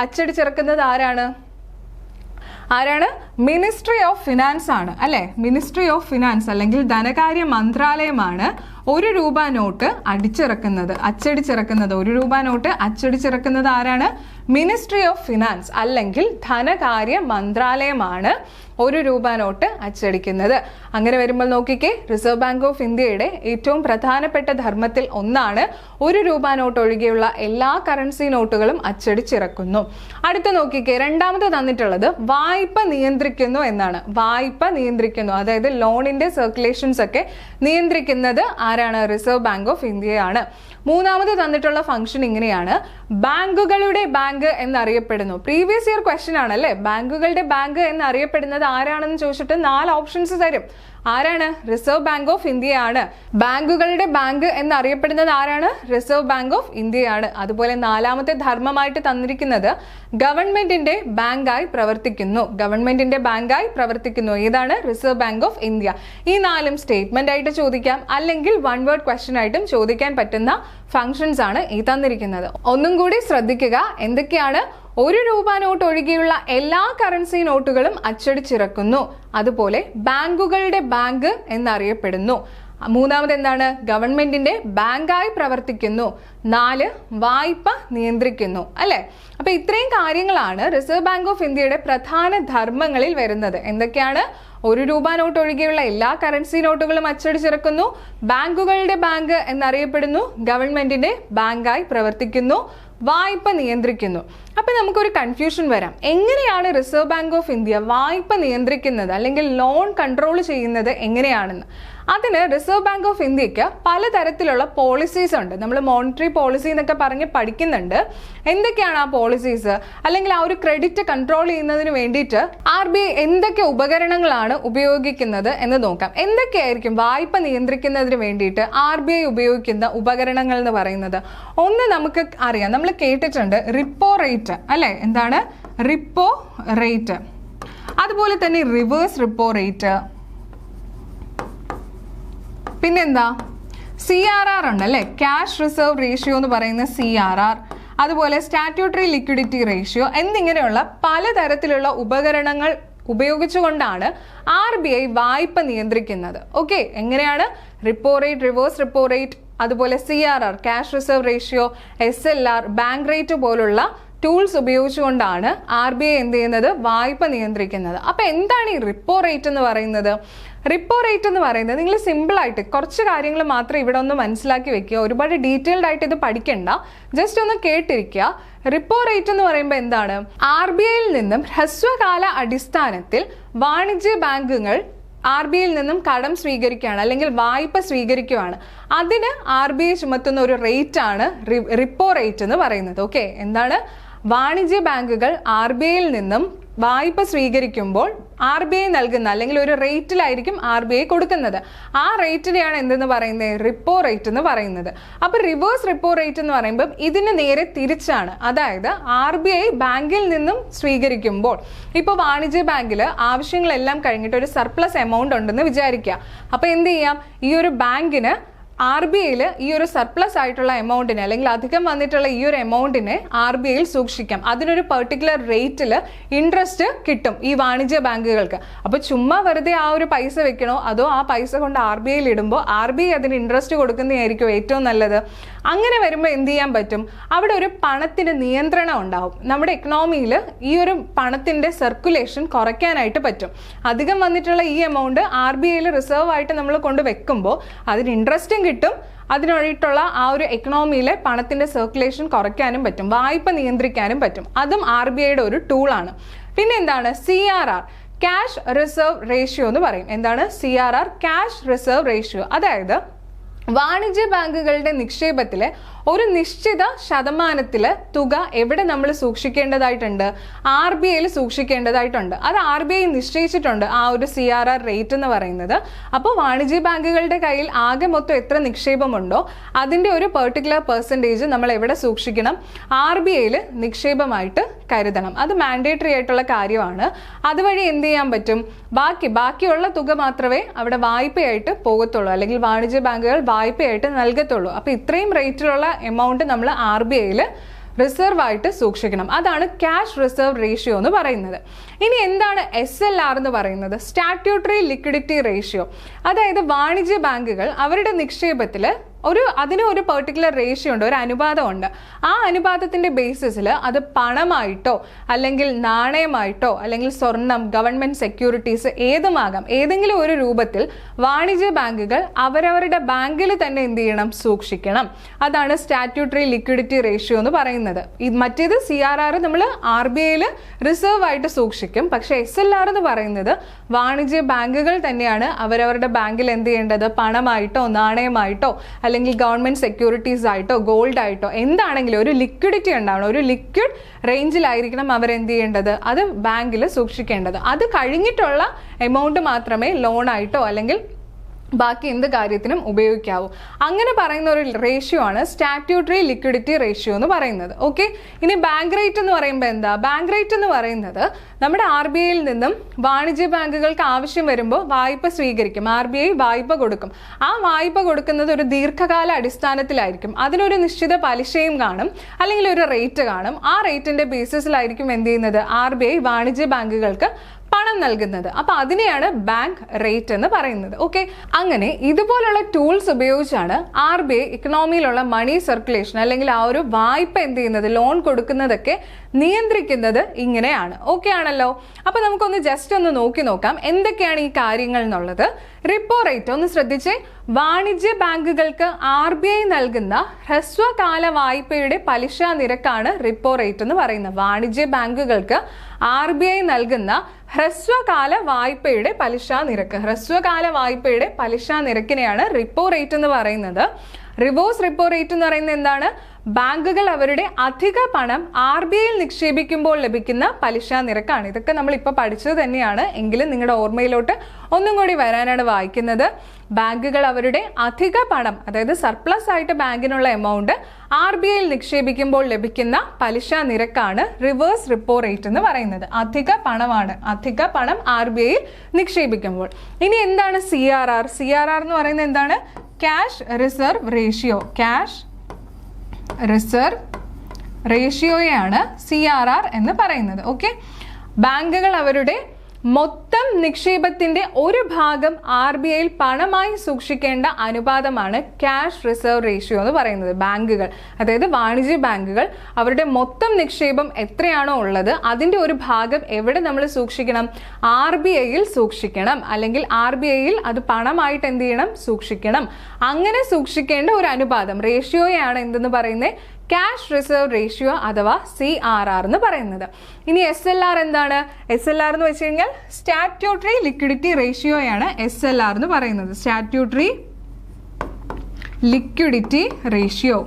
അച്ചടിച്ചിറക്കുന്നത് ആരാണ്? മിനിസ്ട്രി ഓഫ് ഫിനാൻസ് ആണ് അല്ലെ. മിനിസ്ട്രി ഓഫ് ഫിനാൻസ് അല്ലെങ്കിൽ ധനകാര്യ മന്ത്രാലയമാണ് 1 രൂപ നോട്ട് അച്ചടിച്ചിറക്കുന്നത്. 1 രൂപ നോട്ട് അച്ചടിച്ചിറക്കുന്നത് ആരാണ്? മിനിസ്ട്രി ഓഫ് ഫിനാൻസ് അല്ലെങ്കിൽ ധനകാര്യ മന്ത്രാലയമാണ് 1 രൂപ നോട്ട് അച്ചടിക്കുന്നത്. അങ്ങനെ വരുമ്പോൾ നോക്കിക്കേ, റിസർവ് ബാങ്ക് ഓഫ് ഇന്ത്യയുടെ ഏറ്റവും പ്രധാനപ്പെട്ട ധർമ്മത്തിൽ ഒന്നാണ് 1 രൂപ നോട്ട് ഒഴികെയുള്ള എല്ലാ കറൻസി നോട്ടുകളും അച്ചടിച്ചിറക്കുന്നു. അടുത്ത നോക്കിക്കേ, രണ്ടാമത് തന്നിട്ടുള്ളത് വായ്പ നിയന്ത്രിക്കുന്നു എന്നാണ്. വായ്പ നിയന്ത്രിക്കുന്നു, അതായത് ലോണിന്റെ സർക്കുലേഷൻസ് ഒക്കെ നിയന്ത്രിക്കുന്നത് ആരാണ്? റിസർവ് ബാങ്ക് ഓഫ് ഇന്ത്യയാണ്. മൂന്നാമത് തന്നിട്ടുള്ള ഫംഗ്ഷൻ ഇങ്ങനെയാണ്, ബാങ്കുകളുടെ ബാങ്ക് എന്നറിയപ്പെടുന്നു. പ്രീവിയസ് ഇയർ ക്വസ്റ്റ്യൻ ആണ് അല്ലേ. ബാങ്കുകളുടെ ബാങ്ക് എന്നറിയപ്പെടുന്നത് ആരാണെന്ന് ചോദിച്ചിട്ട് 4 ഓപ്ഷൻസ് തരും. ആരാണ്? റിസർവ് ബാങ്ക് ഓഫ് ഇന്ത്യയാണ്. ബാങ്കുകളുടെ ബാങ്ക് എന്നറിയപ്പെടുന്നത് ആരാണ്? റിസർവ് ബാങ്ക് ഓഫ് ഇന്ത്യയാണ്. അതുപോലെ നാലാമത്തെ ധർമ്മമായിട്ട് തന്നിരിക്കുന്നത് ഗവൺമെന്റിന്റെ ബാങ്കായി പ്രവർത്തിക്കുന്നു. ഗവൺമെന്റിന്റെ ബാങ്കായി പ്രവർത്തിക്കുന്നു. ഏതാണ്? Reserve bank of India. ഈ നാലും സ്റ്റേറ്റ്മെന്റ് ആയിട്ട് ചോദിക്കാം, അല്ലെങ്കിൽ വൺ വേർഡ് ക്വസ്റ്റ്യൻ ആയിട്ടും ചോദിക്കാൻ പറ്റുന്ന ഫങ്ഷൻസ് ആണ് ഈ തന്നിരിക്കുന്നത്. ഒന്നും കൂടി ശ്രദ്ധിക്കുക, എന്തൊക്കെയാണ്? 1 രൂപ നോട്ട് ഒഴികെയുള്ള എല്ലാ കറൻസി നോട്ടുകളും അച്ചടിച്ചിറക്കുന്നു. അതുപോലെ ബാങ്കുകളുടെ ബാങ്ക് എന്നറിയപ്പെടുന്നു. മൂന്നാമത് എന്താണ്? ഗവൺമെന്റിന്റെ ബാങ്കായി പ്രവർത്തിക്കുന്നു. 4 വായ്പ നിയന്ത്രിക്കുന്നു. അല്ലെ? അപ്പൊ ഇത്രയും കാര്യങ്ങളാണ് റിസർവ് ബാങ്ക് ഓഫ് ഇന്ത്യയുടെ പ്രധാന ധർമ്മങ്ങളിൽ വരുന്നത്. എന്തൊക്കെയാണ്? 1 രൂപ നോട്ട് ഒഴികെയുള്ള എല്ലാ കറൻസി നോട്ടുകളും അച്ചടിച്ചിറക്കുന്നു. ബാങ്കുകളുടെ ബാങ്ക് എന്നറിയപ്പെടുന്നു. ഗവൺമെന്റിന്റെ ബാങ്കായി പ്രവർത്തിക്കുന്നു. വായ്പ നിയന്ത്രിക്കുന്നു. അപ്പൊ നമുക്കൊരു കൺഫ്യൂഷൻ വരാം, എങ്ങനെയാണ് റിസർവ് ബാങ്ക് ഓഫ് ഇന്ത്യ വായ്പ നിയന്ത്രിക്കുന്നത് അല്ലെങ്കിൽ ലോൺ കൺട്രോൾ ചെയ്യുന്നത് എങ്ങനെയാണെന്ന്? അതിന് റിസർവ് ബാങ്ക് ഓഫ് ഇന്ത്യക്ക് പലതരത്തിലുള്ള പോളിസീസ് ഉണ്ട്. നമ്മൾ മോണിറ്ററി പോളിസി എന്നൊക്കെ പറഞ്ഞ് പഠിക്കുന്നുണ്ട്. എന്തൊക്കെയാണ് ആ പോളിസീസ്? അല്ലെങ്കിൽ ആ ഒരു ക്രെഡിറ്റ് കൺട്രോൾ ചെയ്യുന്നതിന് വേണ്ടിയിട്ട് RBI എന്തൊക്കെ ഉപകരണങ്ങളാണ് ഉപയോഗിക്കുന്നത് എന്ന് നോക്കാം. എന്തൊക്കെയായിരിക്കും വായ്പ നിയന്ത്രിക്കുന്നതിന് വേണ്ടിയിട്ട് RBI ഉപയോഗിക്കുന്ന ഉപകരണങ്ങൾ എന്ന് പറയുന്നത്? ഒന്ന് നമുക്ക് അറിയാം, നമ്മൾ കേട്ടിട്ടുണ്ട് റിപ്പോ റേറ്റ്. അല്ലെ? എന്താണ്? Repo rate. അതുപോലെ തന്നെ റിവേഴ്സ് റിപ്പോ റേറ്റ്. പിന്നെന്താ? CRR ഉണ്ട് അല്ലെ? ക്യാഷ് റിസർവ് റേഷ്യോ എന്ന് പറയുന്ന CRR. അതുപോലെ സ്റ്റാറ്റ്യൂട്ടറി ലിക്വിഡിറ്റി റേഷ്യോ എന്നിങ്ങനെയുള്ള പലതരത്തിലുള്ള ഉപകരണങ്ങൾ ഉപയോഗിച്ചുകൊണ്ടാണ് RBI വായ്പ നിയന്ത്രിക്കുന്നത്. ഓക്കെ, എങ്ങനെയാണ്? Repo rate, reverse repo rate, അതുപോലെ CRR cash reserve ratio, SLR bank rate പോലുള്ള ടൂൾസ് ഉപയോഗിച്ചുകൊണ്ടാണ് RBI എന്ത് ചെയ്യുന്നത്? വായ്പ നിയന്ത്രിക്കുന്നത്. അപ്പൊ എന്താണ് ഈ റിപ്പോ റേറ്റ് എന്ന് പറയുന്നത്? റിപ്പോ റേറ്റ് എന്ന് പറയുന്നത്, നിങ്ങൾ സിമ്പിൾ ആയിട്ട് കുറച്ച് കാര്യങ്ങൾ മാത്രം ഇവിടെ ഒന്ന് മനസ്സിലാക്കി വെക്കുക. ഒരുപാട് ഡീറ്റെയിൽഡ് ആയിട്ട് ഇത് പഠിക്കണ്ട, ജസ്റ്റ് ഒന്ന് കേട്ടിരിക്കുക. റിപ്പോ റേറ്റ് എന്ന് പറയുമ്പോൾ എന്താണ്? RBIയിൽ നിന്നും ഹ്രസ്വകാല അടിസ്ഥാനത്തിൽ വാണിജ്യ ബാങ്കുകൾ RBIയിൽ നിന്നും കടം സ്വീകരിക്കുകയാണ് അല്ലെങ്കിൽ വായ്പ സ്വീകരിക്കുകയാണ്. അതിന് RBI ചുമത്തുന്ന ഒരു റേറ്റ് ആണ് റിപ്പോ റേറ്റ് എന്ന് പറയുന്നത്. ഓക്കെ, എന്താണ്? വാണിജ്യ ബാങ്കുകൾ RBIയിൽ നിന്നും വായ്പ സ്വീകരിക്കുമ്പോൾ RBI നൽകുന്ന അല്ലെങ്കിൽ ഒരു റേറ്റിലായിരിക്കും RBI കൊടുക്കുന്നത്. ആ റേറ്റിനെയാണ് എന്തെന്ന് പറയുന്നത്? റിപ്പോ റേറ്റ് എന്ന് പറയുന്നത്. അപ്പൊ റിവേഴ്സ് റിപ്പോ റേറ്റ് എന്ന് പറയുമ്പോൾ ഇതിന് നേരെ തിരിച്ചാണ്. അതായത് RBI ബാങ്കിൽ നിന്നും സ്വീകരിക്കുമ്പോൾ, ഇപ്പൊ വാണിജ്യ ബാങ്കിൽ ആവശ്യങ്ങളെല്ലാം കഴിഞ്ഞിട്ട് ഒരു സർപ്ലസ് എമൗണ്ട് ഉണ്ടെന്ന് വിചാരിക്കുക. അപ്പൊ എന്ത് ചെയ്യാം? ഈ ഒരു ബാങ്കിന് RBIയിൽ ഈ ഒരു സർപ്ലസ് ആയിട്ടുള്ള എമൗണ്ടിനെ അല്ലെങ്കിൽ അധികം വന്നിട്ടുള്ള ഈ ഒരു എമൗണ്ടിനെ RBIയിൽ സൂക്ഷിക്കാം. അതിനൊരു പെർട്ടിക്കുലർ റേറ്റിൽ ഇൻട്രസ്റ്റ് കിട്ടും ഈ വാണിജ്യ ബാങ്കുകൾക്ക്. അപ്പൊ ചുമ്മാ വെറുതെ ആ ഒരു പൈസ വെക്കണോ, അതോ ആ പൈസ കൊണ്ട് RBIയിൽ ഇടുമ്പോൾ RBI അതിന് ഇൻട്രസ്റ്റ് കൊടുക്കുന്നതായിരിക്കും ഏറ്റവും നല്ലത്. അങ്ങനെ വരുമ്പോൾ എന്ത് ചെയ്യാൻ പറ്റും? അവിടെ ഒരു പണത്തിന് നിയന്ത്രണം ഉണ്ടാവും. നമ്മുടെ എക്കണോമിയിൽ ഈ ഒരു പണത്തിന്റെ സർക്കുലേഷൻ കുറയ്ക്കാനായിട്ട് പറ്റും. അധികം വന്നിട്ടുള്ള ഈ എമൗണ്ട് RBIയിൽ റിസർവ് ആയിട്ട് നമ്മൾ കൊണ്ട് വെക്കുമ്പോൾ അതിന് ഇൻട്രസ്റ്റും കിട്ടും, അതിനായിട്ടുള്ള ആ ഒരു എക്കണോമിയിലെ പണത്തിന്റെ സർക്കുലേഷൻ കുറയ്ക്കാനും പറ്റും, വായ്പ നിയന്ത്രിക്കാനും പറ്റും. അതും RBIയുടെ ഒരു ടൂളാണ്. പിന്നെ എന്താണ്? CRR ക്യാഷ് റിസർവ് റേഷ്യോ എന്ന് പറയും. എന്താണ്? CRR cash reserve ratio. അതായത് വാണിജ്യ ബാങ്കുകളുടെ നിക്ഷേപത്തിലെ ഒരു നിശ്ചിത ശതമാനത്തില് തുക എവിടെ നമ്മൾ സൂക്ഷിക്കേണ്ടതായിട്ടുണ്ട്? RBIയിൽ സൂക്ഷിക്കേണ്ടതായിട്ടുണ്ട്. അത് RBI നിശ്ചയിച്ചിട്ടുണ്ട് ആ ഒരു CRR റേറ്റ് എന്ന് പറയുന്നത്. അപ്പോൾ വാണിജ്യ ബാങ്കുകളുടെ കയ്യിൽ ആകെ മൊത്തം എത്ര നിക്ഷേപമുണ്ടോ അതിന്റെ ഒരു പെർട്ടിക്കുലർ പെർസെൻറ്റേജ് നമ്മൾ എവിടെ സൂക്ഷിക്കണം? RBIയിൽ നിക്ഷേപമായിട്ട് കരുതണം. അത് മാൻഡേറ്ററി ആയിട്ടുള്ള കാര്യമാണ്. അതുവഴി എന്ത് ചെയ്യാൻ പറ്റും? ബാക്കിയുള്ള തുക മാത്രമേ അവിടെ വായ്പയായിട്ട് പോകത്തുള്ളൂ, അല്ലെങ്കിൽ വാണിജ്യ ബാങ്കുകൾ വായ്പയായിട്ട് നൽകത്തുള്ളൂ. അപ്പൊ ഇത്രയും റേറ്റിലുള്ള എമൗണ്ട് നമ്മൾ RBIയിൽ റിസർവ് ആയിട്ട് സൂക്ഷിക്കണം. അതാണ് ക്യാഷ് റിസർവ് റേഷ്യോ എന്ന് പറയുന്നത്. ഇനി എന്താണ് SLR എന്ന് പറയുന്നത്? Statutory liquidity ratio. അതായത് വാണിജ്യ ബാങ്കുകൾ അവരുടെ നിക്ഷേപത്തിൽ അതിന് ഒരു പെർട്ടിക്കുലർ റേഷ്യോ ഉണ്ട്, ഒരു അനുപാതമുണ്ട്. ആ അനുപാതത്തിന്റെ ബേസിസിൽ അത് പണമായിട്ടോ അല്ലെങ്കിൽ നാണയമായിട്ടോ അല്ലെങ്കിൽ സ്വർണം, ഗവൺമെന്റ് സെക്യൂരിറ്റീസ് ഏതുമാകാം, ഏതെങ്കിലും ഒരു രൂപത്തിൽ വാണിജ്യ ബാങ്കുകൾ അവരവരുടെ ബാങ്കിൽ തന്നെ എന്ത് ചെയ്യണം? സൂക്ഷിക്കണം. അതാണ് സ്റ്റാറ്റ്യൂട്ടറി ലിക്വിഡിറ്റി റേഷ്യോ എന്ന് പറയുന്നത്. മറ്റേത് CRR നമ്മൾ RBIയിൽ റിസർവ് ആയിട്ട് സൂക്ഷിക്കും. പക്ഷെ SLR എന്ന് പറയുന്നത് വാണിജ്യ ബാങ്കുകൾ തന്നെയാണ് അവരവരുടെ ബാങ്കിൽ എന്ത് ചെയ്യേണ്ടത്? പണമായിട്ടോ നാണയമായിട്ടോ അല്ലെങ്കിൽ ഗവൺമെന്റ് സെക്യൂരിറ്റീസ് ആയിട്ടോ ഗോൾഡ് ആയിട്ടോ എന്താണെങ്കിലും ഒരു ലിക്വിഡിറ്റി ഉണ്ടാവണം, ഒരു ലിക്വിഡ് റേഞ്ചിലായിരിക്കണം അവരെന്ത് ചെയ്യേണ്ടത്, അത് ബാങ്കിൽ സൂക്ഷിക്കേണ്ടത്. അത് കഴിഞ്ഞിട്ടുള്ള എമൗണ്ട് മാത്രമേ ലോൺ ആയിട്ടോ അല്ലെങ്കിൽ ബാക്കി എന്ത് കാര്യത്തിനും ഉപയോഗിക്കാവൂ. അങ്ങനെ പറയുന്ന ഒരു റേഷ്യോ ആണ് സ്റ്റാറ്റ്യൂട്ടറി ലിക്വിഡിറ്റി റേഷ്യോ എന്ന് പറയുന്നത്. ഓക്കെ, ഇനി ബാങ്ക് റേറ്റ് എന്ന് പറയുമ്പോൾ എന്താ? ബാങ്ക് റേറ്റ് എന്ന് പറയുന്നത് നമ്മുടെ RBIയിൽ നിന്നും വാണിജ്യ ബാങ്കുകൾക്ക് ആവശ്യം വരുമ്പോൾ വായ്പ സ്വീകരിക്കും. RBI വായ്പ കൊടുക്കും. ആ വായ്പ കൊടുക്കുന്നത് ഒരു ദീർഘകാല അടിസ്ഥാനത്തിലായിരിക്കും. അതിനൊരു നിശ്ചിത പലിശയും കാണും, അല്ലെങ്കിൽ ഒരു റേറ്റ് കാണും. ആ റേറ്റിന്റെ ബേസിസിലായിരിക്കും എന്ത് ചെയ്യുന്നത്, RBI വാണിജ്യ ബാങ്കുകൾക്ക് പണം നൽകുന്നത്. അപ്പൊ അതിനെയാണ് ബാങ്ക് റേറ്റ് എന്ന് പറയുന്നത്. ഓക്കെ, അങ്ങനെ ഇതുപോലുള്ള ടൂൾസ് ഉപയോഗിച്ചാണ് RBI ഇക്കണോമിയിലുള്ള മണി സർക്കുലേഷൻ അല്ലെങ്കിൽ ആ ഒരു വായ്പ എന്ത് ചെയ്യുന്നത്, ലോൺ കൊടുക്കുന്നതൊക്കെ നിയന്ത്രിക്കുന്നത് ഇങ്ങനെയാണ്. ഓക്കെ ആണല്ലോ. അപ്പൊ നമുക്കൊന്ന് ജസ്റ്റ് ഒന്ന് നോക്കി നോക്കാം എന്തൊക്കെയാണ് ഈ കാര്യങ്ങൾ എന്നുള്ളത്. റിപ്പോ റേറ്റ് ഒന്ന് ശ്രദ്ധിച്ചേ. വാണിജ്യ ബാങ്കുകൾക്ക് RBI നൽകുന്ന ഹ്രസ്വകാല വായ്പയുടെ പലിശ നിരക്കാണ് റിപ്പോ റേറ്റ് എന്ന് പറയുന്നത്. വാണിജ്യ ബാങ്കുകൾക്ക് RBI നൽകുന്ന ഹ്രസ്വകാല വായ്പയുടെ പലിശ നിരക്ക്, ഹ്രസ്വകാല വായ്പയുടെ പലിശ നിരക്കിനെയാണ് റിപ്പോ റേറ്റ് എന്ന് പറയുന്നത്. റിവേഴ്സ് റിപ്പോ റേറ്റ് എന്ന് പറയുന്നത് എന്താണ്? ബാങ്കുകൾ അവരുടെ അധിക പണം RBIയിൽ നിക്ഷേപിക്കുമ്പോൾ ലഭിക്കുന്ന പലിശ നിരക്കാണ്. ഇതൊക്കെ നമ്മൾ ഇപ്പോൾ പഠിച്ചത് തന്നെയാണ്, എങ്കിലും നിങ്ങളുടെ ഓർമ്മയിലോട്ട് ഒന്നും കൂടി വരാനാണ് വായിക്കുന്നത്. ബാങ്കുകൾ അവരുടെ അധിക പണം, അതായത് സർപ്ലസ് ആയിട്ട് ബാങ്കിനുള്ള എമൗണ്ട് RBIയിൽ നിക്ഷേപിക്കുമ്പോൾ ലഭിക്കുന്ന പലിശ നിരക്കാണ് റിവേഴ്സ് റിപ്പോ റേറ്റ് എന്ന് പറയുന്നത്. അധിക പണമാണ്, അധിക പണം RBIയിൽ നിക്ഷേപിക്കുമ്പോൾ. ഇനി എന്താണ് CRR? CRR എന്ന് പറയുന്നത് എന്താണ്? Cash reserve ratio. Cash reserve റേഷ്യോയാണ് CRR എന്ന് പറയുന്നത്. ഓക്കെ, ബാങ്കുകൾ അവരുടെ മൊത്തം നിക്ഷേപത്തിന്റെ ഒരു ഭാഗം RBIയിൽ പണമായി സൂക്ഷിക്കേണ്ട അനുപാതമാണ് ക്യാഷ് റിസർവ് റേഷ്യോ എന്ന് പറയുന്നത്. ബാങ്കുകൾ, അതായത് വാണിജ്യ ബാങ്കുകൾ അവരുടെ മൊത്തം നിക്ഷേപം എത്രയാണോ ഉള്ളത് അതിന്റെ ഒരു ഭാഗം എവിടെ നമ്മൾ സൂക്ഷിക്കണം? RBIയിൽ സൂക്ഷിക്കണം, അല്ലെങ്കിൽ RBIയിൽ അത് പണമായിട്ട് എന്ത് ചെയ്യണം? സൂക്ഷിക്കണം. അങ്ങനെ സൂക്ഷിക്കേണ്ട ഒരു അനുപാതം, റേഷ്യോയാണ് എന്തെന്ന് പറയുന്നത്? ക്യാഷ് റിസർവ് റേഷ്യോ അഥവാ CRR എന്ന് പറയുന്നത്. ഇനി SLR എന്താണ്? SLR എന്ന് വെച്ച് കഴിഞ്ഞാൽ സ്റ്റാറ്റ്യൂട്ടറി ലിക്വിഡിറ്റി റേഷ്യോയാണ് SLR എന്ന് പറയുന്നത്. Statutory liquidity ratio,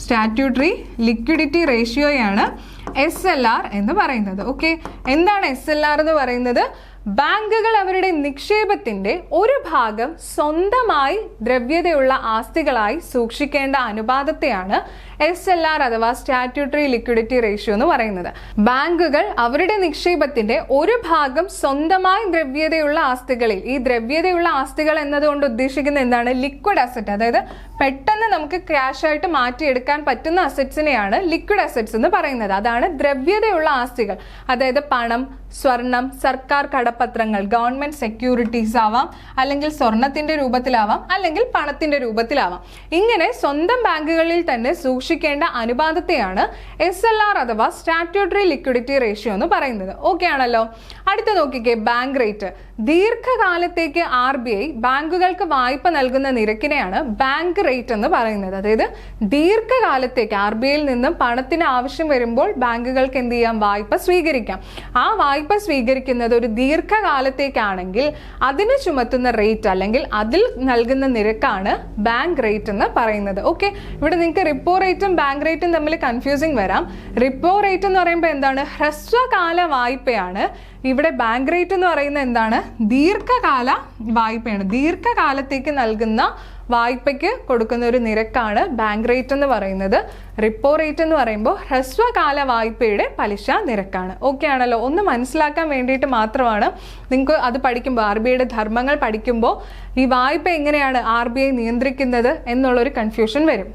statutory liquidity റേഷ്യോയാണ് SLR എന്ന് പറയുന്നത്. ഓക്കെ, എന്താണ് SLR എന്ന് പറയുന്നത്? ബാങ്കുകൾ അവരുടെ നിക്ഷേപത്തിന്റെ ഒരു ഭാഗം സ്വന്തമായി ദ്രവ്യതയുള്ള ആസ്തികളായി സൂക്ഷിക്കേണ്ട അനുപാതത്തെയാണ് SLR അഥവാ സ്റ്റാറ്റ്യൂട്ടറി ലിക്വിഡിറ്റി റേഷ്യോ എന്ന് പറയുന്നത്. ബാങ്കുകൾ അവരുടെ നിക്ഷേപത്തിന്റെ ഒരു ഭാഗം സ്വന്തമായി ദ്രവ്യതയുള്ള ആസ്തികളിൽ, ഈ ദ്രവ്യതയുള്ള ആസ്തികൾ എന്നതുകൊണ്ട് ഉദ്ദേശിക്കുന്നത് എന്താണ്? ലിക്വിഡ് അസറ്റ്, അതായത് പെട്ടെന്ന് നമുക്ക് ക്യാഷ് ആയിട്ട് മാറ്റിയെടുക്കാൻ പറ്റുന്ന അസറ്റ്സിനെയാണ് ലിക്വിഡ് അസറ്റ്സ് എന്ന് പറയുന്നത്. അതാണ് ദ്രവ്യതയുള്ള ആസ്തികൾ. അതായത് പണം, സ്വർണം, സർക്കാർ കടപ്പത്രങ്ങൾ, ഗവൺമെന്റ് സെക്യൂരിറ്റീസ് ആവാം, അല്ലെങ്കിൽ സ്വർണത്തിന്റെ രൂപത്തിലാവാം, അല്ലെങ്കിൽ പണത്തിന്റെ രൂപത്തിലാവാം. ഇങ്ങനെ സ്വന്തം ബാങ്കുകളിൽ തന്നെ സൂക്ഷിക്കേണ്ട അനുപാതത്തെയാണ് SLR അഥവാ സ്റ്റാറ്റ്യൂട്ടറി ലിക്വിഡിറ്റി റേഷ്യോ എന്ന് പറയുന്നത്. ഓക്കെ ആണല്ലോ. അടുത്ത നോക്കിക്കേ, ബാങ്ക് റേറ്റ്. ദീർഘകാലത്തേക്ക് RBI ബാങ്കുകൾക്ക് വായ്പ നൽകുന്ന നിരക്കിനെയാണ് ബാങ്ക് റേറ്റ് എന്ന് പറയുന്നത്. അതായത് ദീർഘകാലത്തേക്ക് RBIയിൽ നിന്നും പണത്തിന് ആവശ്യം വരുമ്പോൾ ബാങ്കുകൾക്ക് എന്ത് ചെയ്യാം? വായ്പ സ്വീകരിക്കാം. ആ വായ്പ സ്വീകരിക്കുന്നത് ഒരു ദീർഘകാലത്തേക്കാണെങ്കിൽ അതിന് ചുമത്തുന്ന റേറ്റ് അല്ലെങ്കിൽ അതിൽ നൽകുന്ന നിരക്കാണ് ബാങ്ക് റേറ്റ് എന്ന് പറയുന്നത്. ഓക്കെ, ഇവിടെ നിങ്ങൾക്ക് റിപ്പോ റേറ്റും ബാങ്ക് റേറ്റും തമ്മിൽ കൺഫ്യൂസിങ് വരാം. റിപ്പോ റേറ്റ് എന്ന് പറയുമ്പോൾ എന്താണ്? ഹ്രസ്വകാല വായ്പയാണ്. ഇവിടെ ബാങ്ക് റേറ്റ് എന്ന് പറയുന്നത് എന്താണ്? ദീർഘകാല വായ്പയാണ്. ദീർഘകാലത്തേക്ക് നൽകുന്ന വായ്പയ്ക്ക് കൊടുക്കുന്ന ഒരു നിരക്കാണ് ബാങ്ക് റേറ്റ് എന്ന് പറയുന്നത്. റിപ്പോ റേറ്റ് എന്ന് പറയുമ്പോൾ ഹ്രസ്വകാല വായ്പയുടെ പലിശ നിരക്കാണ്. ഓക്കെ ആണല്ലോ. ഒന്ന് മനസ്സിലാക്കാൻ വേണ്ടിയിട്ട് മാത്രമാണ്. നിങ്ങൾക്ക് അത് പഠിക്കുമ്പോൾ, RBIയുടെ ധർമ്മങ്ങൾ പഠിക്കുമ്പോൾ ഈ വായ്പ എങ്ങനെയാണ് RBI നിയന്ത്രിക്കുന്നത് എന്നുള്ളൊരു കൺഫ്യൂഷൻ വരും.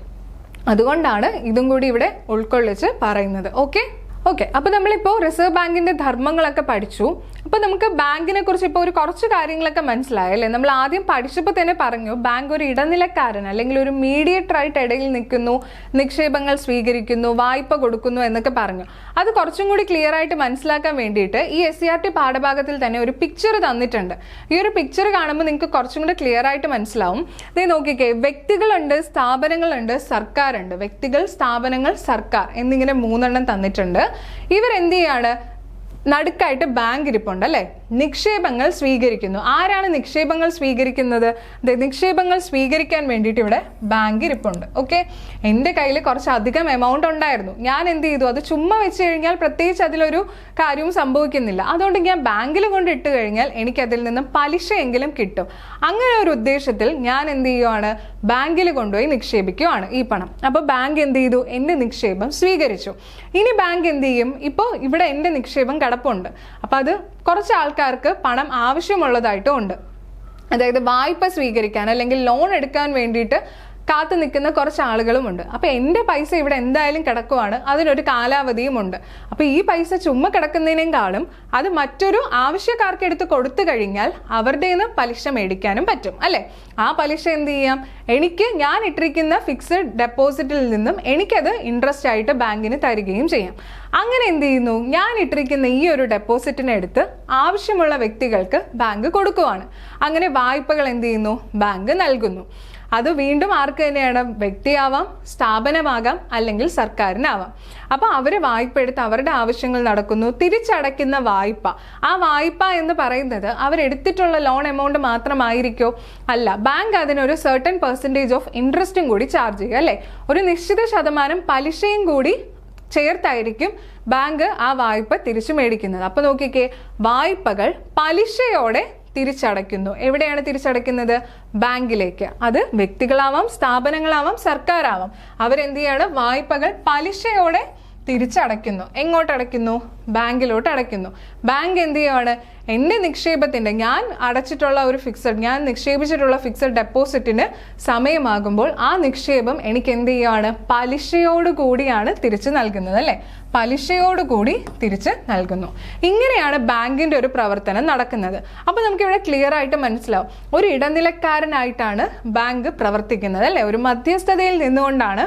അതുകൊണ്ടാണ് ഇതും കൂടി ഇവിടെ ഉൾക്കൊള്ളിച്ച് പറയുന്നത്. ഓക്കെ, അപ്പോൾ നമ്മളിപ്പോൾ റിസർവ് ബാങ്കിന്റെ ധർമ്മങ്ങളൊക്കെ പഠിച്ചു. അപ്പോൾ നമുക്ക് ബാങ്കിനെ കുറിച്ച് ഇപ്പോൾ കുറച്ച് കാര്യങ്ങളൊക്കെ മനസ്സിലായി അല്ലേ? നമ്മൾ ആദ്യം പഠിച്ചപ്പോൾ തന്നെ പറഞ്ഞു, ബാങ്ക് ഒരു ഇടനിലക്കാരൻ അല്ലെങ്കിൽ ഒരു മീഡിയേറ്റർ ആയിട്ട് ഇടയിൽ നിൽക്കുന്നു, നിക്ഷേപങ്ങൾ സ്വീകരിക്കുന്നു, വായ്പ കൊടുക്കുന്നു എന്നൊക്കെ പറഞ്ഞു. അത് കുറച്ചും കൂടി ക്ലിയർ ആയിട്ട് മനസ്സിലാക്കാൻ വേണ്ടിയിട്ട് ഈ SCERT പാഠഭാഗത്തിൽ തന്നെ ഒരു പിക്ചർ തന്നിട്ടുണ്ട്. ഈ ഒരു പിക്ചർ കാണുമ്പോൾ നിങ്ങൾക്ക് കുറച്ചും കൂടി ക്ലിയർ ആയിട്ട് മനസ്സിലാവും. ഇത് നോക്കിക്കേ, വ്യക്തികളുണ്ട്, സ്ഥാപനങ്ങളുണ്ട്, സർക്കാരുണ്ട്. വ്യക്തികൾ, സ്ഥാപനങ്ങൾ, സർക്കാർ എന്നിങ്ങനെ 3 തന്നിട്ടുണ്ട്. ഇവരെന്ത് ചെയ്യാണ്? നടുക്കായിട്ട് ബാങ്ക് ഇരിപ്പുണ്ട് അല്ലേ. നിക്ഷേപങ്ങൾ സ്വീകരിക്കുന്നു. ആരാണ് നിക്ഷേപങ്ങൾ സ്വീകരിക്കുന്നത്? നിക്ഷേപങ്ങൾ സ്വീകരിക്കാൻ വേണ്ടിയിട്ട് ഇവിടെ ബാങ്ക് ഇരിപ്പുണ്ട്. ഓക്കെ, എൻ്റെ കയ്യിൽ കുറച്ച് അധികം എമൗണ്ട് ഉണ്ടായിരുന്നു. ഞാൻ എന്ത് ചെയ്തു? അത് ചുമ്മാ വെച്ച് കഴിഞ്ഞാൽ പ്രത്യേകിച്ച് അതിലൊരു കാര്യവും സംഭവിക്കുന്നില്ല. അതുകൊണ്ട് ഞാൻ ബാങ്കിൽ കൊണ്ട് ഇട്ട് കഴിഞ്ഞാൽ എനിക്കതിൽ നിന്നും പലിശയെങ്കിലും കിട്ടും. അങ്ങനെ ഒരു ഉദ്ദേശത്തിൽ ഞാൻ എന്ത് ചെയ്യുവാണ്? ബാങ്കിൽ കൊണ്ടുപോയി നിക്ഷേപിക്കുകയാണ് ഈ പണം. അപ്പോൾ ബാങ്ക് എന്ത് ചെയ്തു? എൻ്റെ നിക്ഷേപം സ്വീകരിച്ചു. ഇനി ബാങ്ക് എന്ത് ചെയ്യും? ഇപ്പോൾ ഇവിടെ എൻ്റെ നിക്ഷേപം കിടപ്പുണ്ട്. അപ്പം അത് കുറച്ച് ആൾക്കാർക്ക് പണം ആവശ്യമുള്ളതായിട്ടും ഉണ്ട്. അതായത് വായ്പ സ്വീകരിക്കാൻ അല്ലെങ്കിൽ ലോൺ എടുക്കാൻ വേണ്ടിയിട്ട് കാത്തു നിൽക്കുന്ന കുറച്ച് ആളുകളുമുണ്ട്. അപ്പോൾ എൻ്റെ പൈസ ഇവിടെ എന്തായാലും കിടക്കുവാണ്, അതിനൊരു കാലാവധിയും ഉണ്ട്. അപ്പോൾ ഈ പൈസ ചുമ്മാ കിടക്കുന്നതിനേക്കാളും അത് മറ്റൊരു ആവശ്യക്കാർക്ക് എടുത്ത് കൊടുത്തു കഴിഞ്ഞാൽ അവരുടെ നിന്ന് പലിശ മേടിക്കാനും പറ്റും അല്ലേ. ആ പലിശ എന്ത് ചെയ്യാം? ഞാൻ ഇട്ടിരിക്കുന്ന ഫിക്സഡ് ഡെപ്പോസിറ്റിൽ നിന്നും എനിക്കത് ഇൻട്രസ്റ്റ് ആയിട്ട് ബാങ്കിന് തരികയും ചെയ്യാം. അങ്ങനെ എന്ത് ചെയ്യുന്നു? ഞാൻ ഇട്ടിരിക്കുന്ന ഈ ഒരു ഡെപ്പോസിറ്റിനെ എടുത്ത് ആവശ്യമുള്ള വ്യക്തികൾക്ക് ബാങ്ക് കൊടുക്കുവാണ്. അങ്ങനെ വായ്പകൾ എന്ത് ചെയ്യുന്നു? ബാങ്ക് നൽകുന്നു. അത് വീണ്ടും ആർക്ക് തന്നെയാണ്? വ്യക്തിയാവാം, സ്ഥാപനമാകാം, അല്ലെങ്കിൽ സർക്കാരിനാവാം. അപ്പോൾ അവർ വായ്പ എടുത്ത് അവരുടെ ആവശ്യങ്ങൾ നടക്കുന്നു. തിരിച്ചടയ്ക്കുന്ന വായ്പ, ആ വായ്പ എന്ന് പറയുന്നത് അവരെടുത്തിട്ടുള്ള ലോൺ എമൗണ്ട് മാത്രമായിരിക്കോ? അല്ല, ബാങ്ക് അതിനൊരു സർട്ടൻ പെർസെൻറ്റേജ് ഓഫ് ഇൻട്രസ്റ്റും കൂടി ചാർജ് ചെയ്യുക അല്ലേ. ഒരു നിശ്ചിത ശതമാനം പലിശയും കൂടി ചേർത്തായിരിക്കും ബാങ്ക് ആ വായ്പ തിരിച്ചു മേടിക്കുന്നത്. അപ്പോൾ നോക്കിക്കേ, വായ്പകൾ പലിശയോടെ തിരിച്ചടയ്ക്കുന്നു. എവിടെയാണ് തിരിച്ചടയ്ക്കുന്നത്? ബാങ്കിലേക്ക്. അത് വ്യക്തികളാവാം, സ്ഥാപനങ്ങളാവാം, സർക്കാരാവാം. അവരെന്ത് ചെയ്യാണ്? വായ്പകൾ പലിശയോടെ തിരിച്ചടയ്ക്കുന്നു. എങ്ങോട്ടടയ്ക്കുന്നു? ബാങ്കിലോട്ട് അടയ്ക്കുന്നു. ബാങ്ക് എന്ത് ചെയ്യുകയാണ്? എൻ്റെ നിക്ഷേപത്തിൻ്റെ ഞാൻ നിക്ഷേപിച്ചിട്ടുള്ള ഫിക്സഡ് ഡെപ്പോസിറ്റിന് സമയമാകുമ്പോൾ ആ നിക്ഷേപം എനിക്ക് എന്ത് ചെയ്യുകയാണ്? പലിശയോടുകൂടിയാണ് തിരിച്ചു നൽകുന്നത് അല്ലേ. പലിശയോടുകൂടി തിരിച്ച് നൽകുന്നു. ഇങ്ങനെയാണ് ബാങ്കിൻ്റെ ഒരു പ്രവർത്തനം നടക്കുന്നത്. അപ്പോൾ നമുക്കിവിടെ ക്ലിയർ ആയിട്ട് മനസ്സിലാവും, ഒരു ഇടനിലക്കാരനായിട്ടാണ് ബാങ്ക് പ്രവർത്തിക്കുന്നത് അല്ലേ. ഒരു മധ്യസ്ഥതയിൽ നിന്നുകൊണ്ടാണ്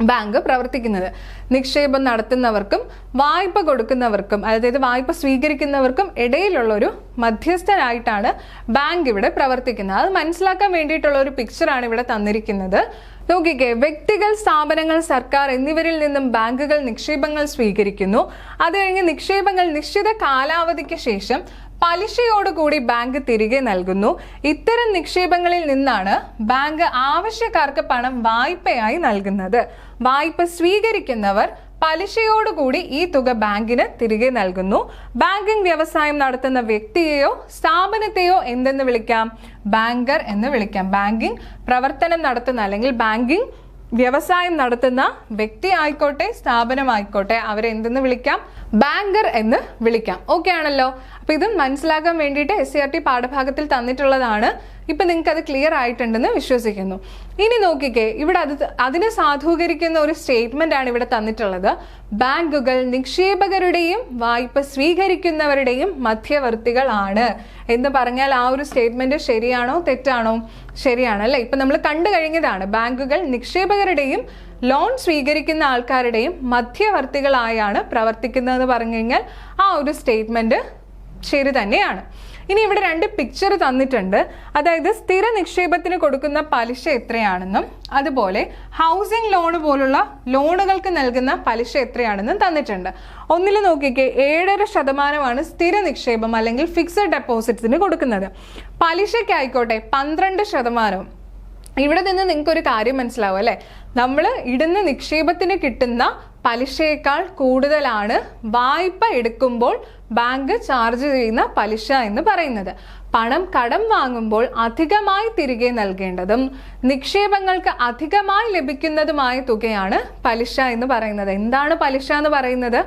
ബാങ്ക് പ്രവർത്തിക്കുന്നത്. നിക്ഷേപം നടത്തുന്നവർക്കും വായ്പ കൊടുക്കുന്നവർക്കും, അതായത് വായ്പ സ്വീകരിക്കുന്നവർക്കും ഇടയിലുള്ളൊരു മധ്യസ്ഥനായിട്ടാണ് ബാങ്ക് ഇവിടെ പ്രവർത്തിക്കുന്നത്. അത് മനസ്സിലാക്കാൻ വേണ്ടിയിട്ടുള്ള ഒരു പിക്ചറാണ് ഇവിടെ തന്നിരിക്കുന്നത്. നോക്കിക്കേ, വ്യക്തികൾ, സ്ഥാപനങ്ങൾ, സർക്കാർ എന്നിവരിൽ നിന്നും ബാങ്കുകൾ നിക്ഷേപങ്ങൾ സ്വീകരിക്കുന്നു. അത് കഴിഞ്ഞ് നിക്ഷേപങ്ങൾ നിശ്ചിത കാലാവധിക്ക് ശേഷം പലിശയോടുകൂടി ബാങ്ക് തിരികെ നൽകുന്നു. ഇത്തരം നിക്ഷേപങ്ങളിൽ നിന്നാണ് ബാങ്ക് ആവശ്യക്കാർക്ക് പണം വായ്പയായി നൽകുന്നത്. വായ്പ സ്വീകരിക്കുന്നവർ പലിശയോടുകൂടി ഈ തുക ബാങ്കിന് തിരികെ നൽകുന്നു. ബാങ്കിംഗ് വ്യവസായം നടത്തുന്ന വ്യക്തിയെയോ സ്ഥാപനത്തെയോ എന്തെന്ന് വിളിക്കാം? ബാങ്കർ എന്ന് വിളിക്കാം. ബാങ്കിംഗ് പ്രവർത്തനം നടത്തുന്ന അല്ലെങ്കിൽ ബാങ്കിംഗ് വ്യവസായം നടത്തുന്ന വ്യക്തി ആയിക്കോട്ടെ, സ്ഥാപനമായിക്കോട്ടെ, അവരെ എന്തെന്ന് വിളിക്കാം? ബാങ്കർ എന്ന് വിളിക്കാം. ഓക്കെ ആണല്ലോ. അപ്പൊ ഇതും മനസ്സിലാക്കാൻ വേണ്ടിയിട്ട് SCERT പാഠഭാഗത്തിൽ തന്നിട്ടുള്ളതാണ്. ഇപ്പൊ നിങ്ങൾക്ക് അത് ക്ലിയർ ആയിട്ടുണ്ടെന്ന് വിശ്വസിക്കുന്നു. ഇനി നോക്കിക്കേ, ഇവിടെ അതിനെ സാധൂകരിക്കുന്ന ഒരു സ്റ്റേറ്റ്മെന്റ് ആണ് ഇവിടെ തന്നിട്ടുള്ളത്. ബാങ്കുകൾ നിക്ഷേപകരുടെയും വായ്പ സ്വീകരിക്കുന്നവരുടെയും മധ്യവർത്തികളാണ് എന്ന് പറഞ്ഞാൽ ആ ഒരു സ്റ്റേറ്റ്മെന്റ് ശരിയാണോ തെറ്റാണോ? ശരിയാണ് അല്ലേ. ഇപ്പൊ നമ്മൾ കണ്ടു കഴിഞ്ഞതാണ്, ബാങ്കുകൾ നിക്ഷേപകരുടെയും ലോൺ സ്വീകരിക്കുന്ന ആൾക്കാരുടെയും മധ്യവർത്തികളായാണ് പ്രവർത്തിക്കുന്നതെന്ന് പറഞ്ഞു കഴിഞ്ഞാൽ ആ ഒരു സ്റ്റേറ്റ്മെന്റ് ശരി തന്നെയാണ്. ഇനി ഇവിടെ രണ്ട് പിക്ചർ തന്നിട്ടുണ്ട്. അതായത് സ്ഥിര നിക്ഷേപത്തിന് കൊടുക്കുന്ന പലിശ എത്രയാണെന്നും അതുപോലെ ഹൗസിംഗ് ലോൺ പോലുള്ള ലോണുകൾക്ക് നൽകുന്ന പലിശ എത്രയാണെന്നും തന്നിട്ടുണ്ട്. ഒന്നിൽ നോക്കിക്കേ, 7.5% സ്ഥിര നിക്ഷേപം അല്ലെങ്കിൽ ഫിക്സഡ് ഡെപ്പോസിറ്റ്സിന് കൊടുക്കുന്നത്. പലിശയ്ക്കായിക്കോട്ടെ 12%. ഇവിടെ നിന്ന് നിങ്ങൾക്കൊരു കാര്യം മനസ്സിലാവും അല്ലേ. നമ്മൾ ഇടുന്ന നിക്ഷേപത്തിന് കിട്ടുന്ന പലിശയേക്കാൾ കൂടുതലാണ് വായ്പ എടുക്കുമ്പോൾ ബാങ്ക് ചാർജ് ചെയ്യുന്ന പലിശ എന്ന് പറയുന്നത്. പണം കടം വാങ്ങുമ്പോൾ അധികമായി തിരികെ നൽകേണ്ടതും നിക്ഷേപങ്ങൾക്ക് അധികമായി ലഭിക്കുന്നതുമായ തുകയാണ് പലിശ എന്ന് പറയുന്നത്. എന്താണ് പലിശ എന്ന് പറയുന്നത്?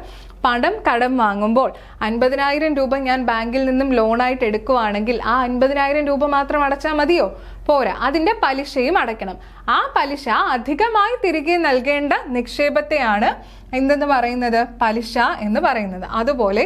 പണം കടം വാങ്ങുമ്പോൾ 50,000 രൂപ ഞാൻ ബാങ്കിൽ നിന്നും ലോണായിട്ട് എടുക്കുവാണെങ്കിൽ ആ 50,000 രൂപ മാത്രം അടച്ചാൽ മതിയോ? പോരാ, അതിൻ്റെ പലിശയും അടയ്ക്കണം. ആ പലിശ അധികമായി തിരികെ നൽകേണ്ട നിക്ഷേപത്തെയാണ് എന്തെന്ന് പറയുന്നത്? പലിശ എന്ന് പറയുന്നത്. അതുപോലെ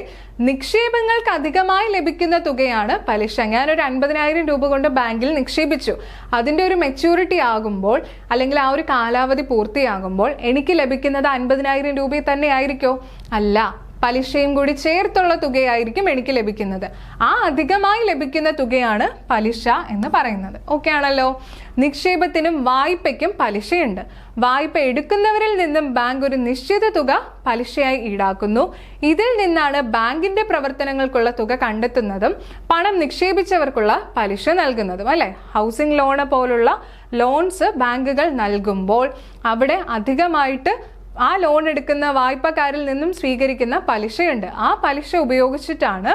നിക്ഷേപങ്ങൾക്ക് അധികമായി ലഭിക്കുന്ന തുകയാണ് പലിശ. ഞാനൊരു 50,000 രൂപ കൊണ്ട് ബാങ്കിൽ നിക്ഷേപിച്ചു. അതിൻ്റെ ഒരു മെച്യൂരിറ്റി ആകുമ്പോൾ അല്ലെങ്കിൽ ആ ഒരു കാലാവധി പൂർത്തിയാകുമ്പോൾ എനിക്ക് ലഭിക്കുന്നത് 50,000 രൂപ തന്നെ ആയിരിക്കോ? അല്ല, പലിശയും കൂടി ചേർത്തുള്ള തുകയായിരിക്കും എനിക്ക് ലഭിക്കുന്നത്. ആ അധികമായി ലഭിക്കുന്ന തുകയാണ് പലിശ എന്ന് പറയുന്നത്. ഓക്കെ ആണല്ലോ. നിക്ഷേപത്തിനും വായ്പയ്ക്കും പലിശയുണ്ട്. വായ്പ എടുക്കുന്നവരിൽ നിന്നും ബാങ്ക് ഒരു നിശ്ചിത തുക പലിശയായി ഈടാക്കുന്നു. ഇതിൽ നിന്നാണ് ബാങ്കിന്റെ പ്രവർത്തനങ്ങൾക്കുള്ള തുക കണ്ടെത്തുന്നതും പണം നിക്ഷേപിച്ചവർക്കുള്ള പലിശ നൽകുന്നതും. അല്ലെ, ഹൗസിംഗ് ലോണ് പോലുള്ള ലോൺസ് ബാങ്കുകൾ നൽകുമ്പോൾ അവിടെ അധികമായിട്ട് ആ ലോൺ എടുക്കുന്ന വായ്പക്കാരിൽ നിന്നും സ്വീകരിക്കുന്ന പലിശയുണ്ട്. ആ പലിശ ഉപയോഗിച്ചിട്ടാണ്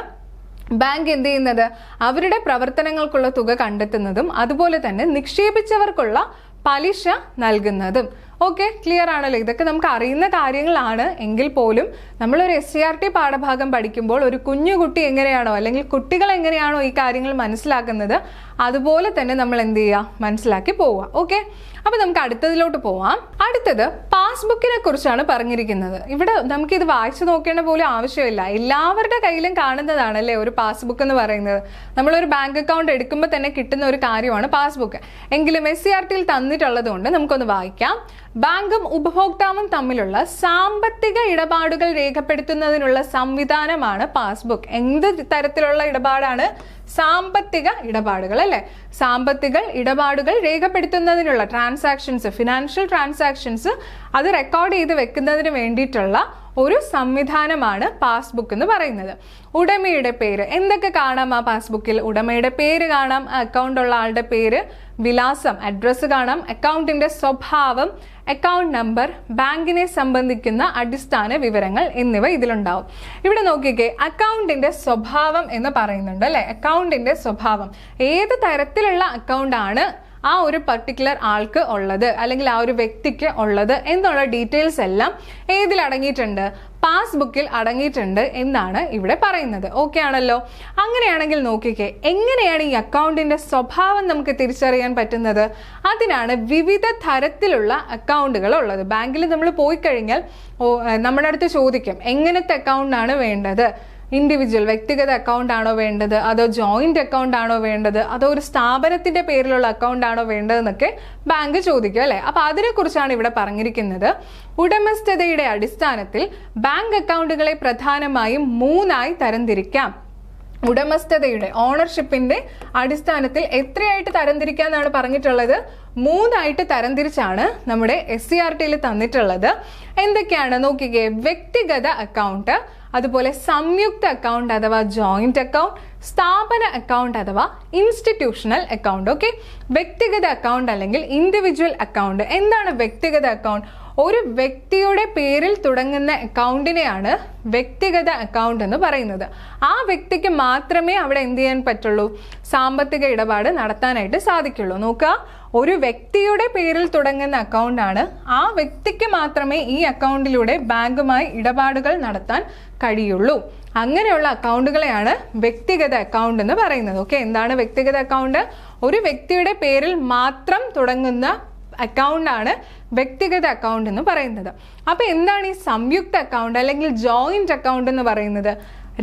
ബാങ്ക് എന്ത് ചെയ്യുന്നത്? അവരുടെ പ്രവർത്തനങ്ങൾക്കുള്ള തുക കണ്ടെത്തുന്നതും അതുപോലെ തന്നെ നിക്ഷേപിച്ചവർക്കുള്ള പലിശ നൽകുന്നതും. ഓക്കെ, ക്ലിയർ ആണല്ലോ. ഇതൊക്കെ നമുക്ക് അറിയുന്ന കാര്യങ്ങളാണ്. എങ്കിൽ പോലും നമ്മളൊരു SCERT പാഠഭാഗം പഠിക്കുമ്പോൾ ഒരു കുഞ്ഞുകുട്ടി എങ്ങനെയാണോ അല്ലെങ്കിൽ കുട്ടികൾ എങ്ങനെയാണോ ഈ കാര്യങ്ങൾ മനസ്സിലാക്കുന്നത് അതുപോലെ തന്നെ നമ്മൾ എന്ത് ചെയ്യുക? മനസ്സിലാക്കി പോവുക. ഓക്കെ, അപ്പൊ നമുക്ക് അടുത്തതിലോട്ട് പോവാം. അടുത്തത് പാസ്ബുക്കിനെ കുറിച്ചാണ് പറഞ്ഞിരിക്കുന്നത്. ഇവിടെ നമുക്കിത് വായിച്ചു നോക്കേണ്ട പോലും ആവശ്യമില്ല. എല്ലാവരുടെ കയ്യിലും കാണുന്നതാണല്ലേ ഒരു പാസ്ബുക്ക് എന്ന് പറയുന്നത്. നമ്മളൊരു ബാങ്ക് അക്കൗണ്ട് എടുക്കുമ്പോൾ തന്നെ കിട്ടുന്ന ഒരു കാര്യമാണ് പാസ്ബുക്ക്. എങ്കിലും SCERTയിൽ തന്നിട്ടുള്ളത് കൊണ്ട് നമുക്കൊന്ന് വായിക്കാം. ബാങ്കും ഉപഭോക്താവും തമ്മിലുള്ള സാമ്പത്തിക ഇടപാടുകൾ രേഖപ്പെടുത്തുന്നതിനുള്ള സംവിധാനമാണ് പാസ്ബുക്ക്. എന്ത് തരത്തിലുള്ള ഇടപാടാണ്? സാമ്പത്തിക ഇടപാടുകൾ, അല്ലെ? സാമ്പത്തിക ഇടപാടുകൾ രേഖപ്പെടുത്തുന്നതിനുള്ള ട്രാൻസാക്ഷൻസ്, ഫിനാൻഷ്യൽ ട്രാൻസാക്ഷൻസ് അത് റെക്കോർഡ് ചെയ്ത് വെക്കുന്നതിന് വേണ്ടിയിട്ടുള്ള ഒരു സംവിധാനമാണ് പാസ്ബുക്ക് എന്ന് പറയുന്നത്. ഉടമയുടെ പേര് എന്തൊക്കെ കാണാം ആ പാസ്ബുക്കിൽ? ഉടമയുടെ പേര് കാണാം, അക്കൗണ്ട് ഉള്ള ആളുടെ പേര്, വിലാസം, അഡ്രസ്സ് കാണാം, അക്കൗണ്ടിന്റെ സ്വഭാവം, അക്കൗണ്ട് നമ്പർ, ബാങ്കിനെ സംബന്ധിക്കുന്ന അടിസ്ഥാന വിവരങ്ങൾ എന്നിവ ഇതിലുണ്ടാവും. ഇവിടെ നോക്കിക്കേ, അക്കൗണ്ടിന്റെ സ്വഭാവം എന്ന് പറയുന്നുണ്ട്, അല്ലെ? അക്കൗണ്ടിന്റെ സ്വഭാവം ഏത് തരത്തിലുള്ള അക്കൗണ്ട് ആണ് ആ ഒരു പർട്ടിക്കുലർ ആൾക്ക് ഉള്ളത് അല്ലെങ്കിൽ ആ ഒരു വ്യക്തിക്ക് ഉള്ളത് എന്നുള്ള ഡീറ്റെയിൽസ് എല്ലാം ഏതിൽ അടങ്ങിയിട്ടുണ്ട്? പാസ്ബുക്കിൽ അടങ്ങിയിട്ടുണ്ട് എന്നാണ് ഇവിടെ പറയുന്നത്. ഓക്കെ ആണല്ലോ. അങ്ങനെയാണെങ്കിൽ നോക്കിക്കേ, എങ്ങനെയാണ് ഈ അക്കൗണ്ടിന്റെ സ്വഭാവം നമുക്ക് തിരിച്ചറിയാൻ പറ്റുന്നത്? അതിനാണ് വിവിധ തരത്തിലുള്ള അക്കൗണ്ടുകൾ ഉള്ളത്. ബാങ്കിൽ നമ്മൾ പോയി കഴിഞ്ഞാൽ നമ്മുടെ അടുത്ത് ചോദിക്കും എങ്ങനത്തെ അക്കൗണ്ടാണ് വേണ്ടത്? ഇൻഡിവിജ്വൽ വ്യക്തിഗത അക്കൗണ്ട് ആണോ വേണ്ടത്, അതോ ജോയിന്റ് അക്കൗണ്ട് ആണോ വേണ്ടത്, അതോ ഒരു സ്ഥാപനത്തിന്റെ പേരിലുള്ള അക്കൗണ്ട് ആണോ വേണ്ടതെന്നൊക്കെ ബാങ്ക് ചോദിക്കും, അല്ലെ? അപ്പൊ അതിനെ കുറിച്ചാണ് ഇവിടെ പറഞ്ഞിരിക്കുന്നത്. ഉടമസ്ഥതയുടെ അടിസ്ഥാനത്തിൽ ബാങ്ക് അക്കൗണ്ടുകളെ പ്രധാനമായും 3ആയി തരംതിരിക്കാം. ഉടമസ്ഥതയുടെ, ഓണർഷിപ്പിന്റെ അടിസ്ഥാനത്തിൽ എത്രയായിട്ട് തരംതിരിക്കാന്നാണ് പറഞ്ഞിട്ടുള്ളത്? 3ആയിട്ട് തരംതിരിച്ചാണ് നമ്മുടെ SCERTയിൽ തന്നിട്ടുള്ളത്. എന്തൊക്കെയാണ് നോക്കിക്കേ? വ്യക്തിഗത അക്കൗണ്ട്, അതുപോലെ സംയുക്ത അക്കൗണ്ട് അഥവാ ജോയിന്റ് അക്കൗണ്ട്, സ്ഥാപന അക്കൗണ്ട് അഥവാ ഇൻസ്റ്റിറ്റ്യൂഷണൽ അക്കൗണ്ട്. ഓക്കെ, വ്യക്തിഗത അക്കൗണ്ട് അല്ലെങ്കിൽ ഇൻഡിവിജ്വൽ അക്കൗണ്ട്. എന്താണ് വ്യക്തിഗത അക്കൗണ്ട്? ഒരു വ്യക്തിയുടെ പേരിൽ തുടങ്ങുന്ന അക്കൗണ്ടിനെയാണ് വ്യക്തിഗത അക്കൗണ്ട് എന്ന് പറയുന്നത്. ആ വ്യക്തിക്ക് മാത്രമേ അവിടെ എന്ത് ചെയ്യാൻ പറ്റുള്ളൂ? സാമ്പത്തിക ഇടപാട് നടത്താനായിട്ട് സാധിക്കുള്ളൂ. നോക്കുക, ഒരു വ്യക്തിയുടെ പേരിൽ തുടങ്ങുന്ന അക്കൗണ്ട് ആണ്. ആ വ്യക്തിക്ക് മാത്രമേ ഈ അക്കൗണ്ടിലൂടെ ബാങ്കുമായി ഇടപാടുകൾ നടത്താൻ കഴിയുള്ളൂ. അങ്ങനെയുള്ള അക്കൗണ്ടുകളെയാണ് വ്യക്തിഗത അക്കൗണ്ട് എന്ന് പറയുന്നത്. ഓക്കെ, എന്താണ് വ്യക്തിഗത അക്കൗണ്ട്? ഒരു വ്യക്തിയുടെ പേരിൽ മാത്രം തുടങ്ങുന്ന അക്കൗണ്ട് ആണ് വ്യക്തിഗത അക്കൗണ്ട് എന്ന് പറയുന്നത്. അപ്പൊ എന്താണ് ഈ സംയുക്ത അക്കൗണ്ട് അല്ലെങ്കിൽ ജോയിന്റ് അക്കൗണ്ട് എന്ന് പറയുന്നത്?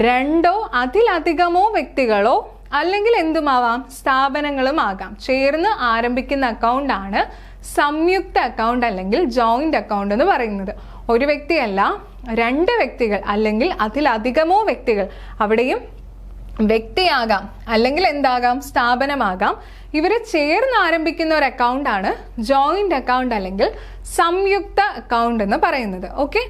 2ഓ അതിലധികമോ വ്യക്തികളോ അല്ലെങ്കിൽ എന്തുമാവാം, സ്ഥാപനങ്ങളും ആകാം, ചേർന്ന് ആരംഭിക്കുന്ന അക്കൗണ്ട് ആണ് സംയുക്ത അക്കൗണ്ട് അല്ലെങ്കിൽ ജോയിന്റ് അക്കൗണ്ട് എന്ന് പറയുന്നത്. ഒരു വ്യക്തിയല്ല, 2 വ്യക്തികൾ അല്ലെങ്കിൽ അതിലധികമോ വ്യക്തികൾ, അവിടെയും വ്യക്തിയാകാം അല്ലെങ്കിൽ എന്താകാം, സ്ഥാപനമാകാം, ഇവരെ ചേർന്ന് ആരംഭിക്കുന്ന ഒരു അക്കൗണ്ട് ആണ് ജോയിന്റ് അക്കൗണ്ട് അല്ലെങ്കിൽ സംയുക്ത അക്കൗണ്ട് എന്ന് പറയുന്നത്. ഓക്കെ,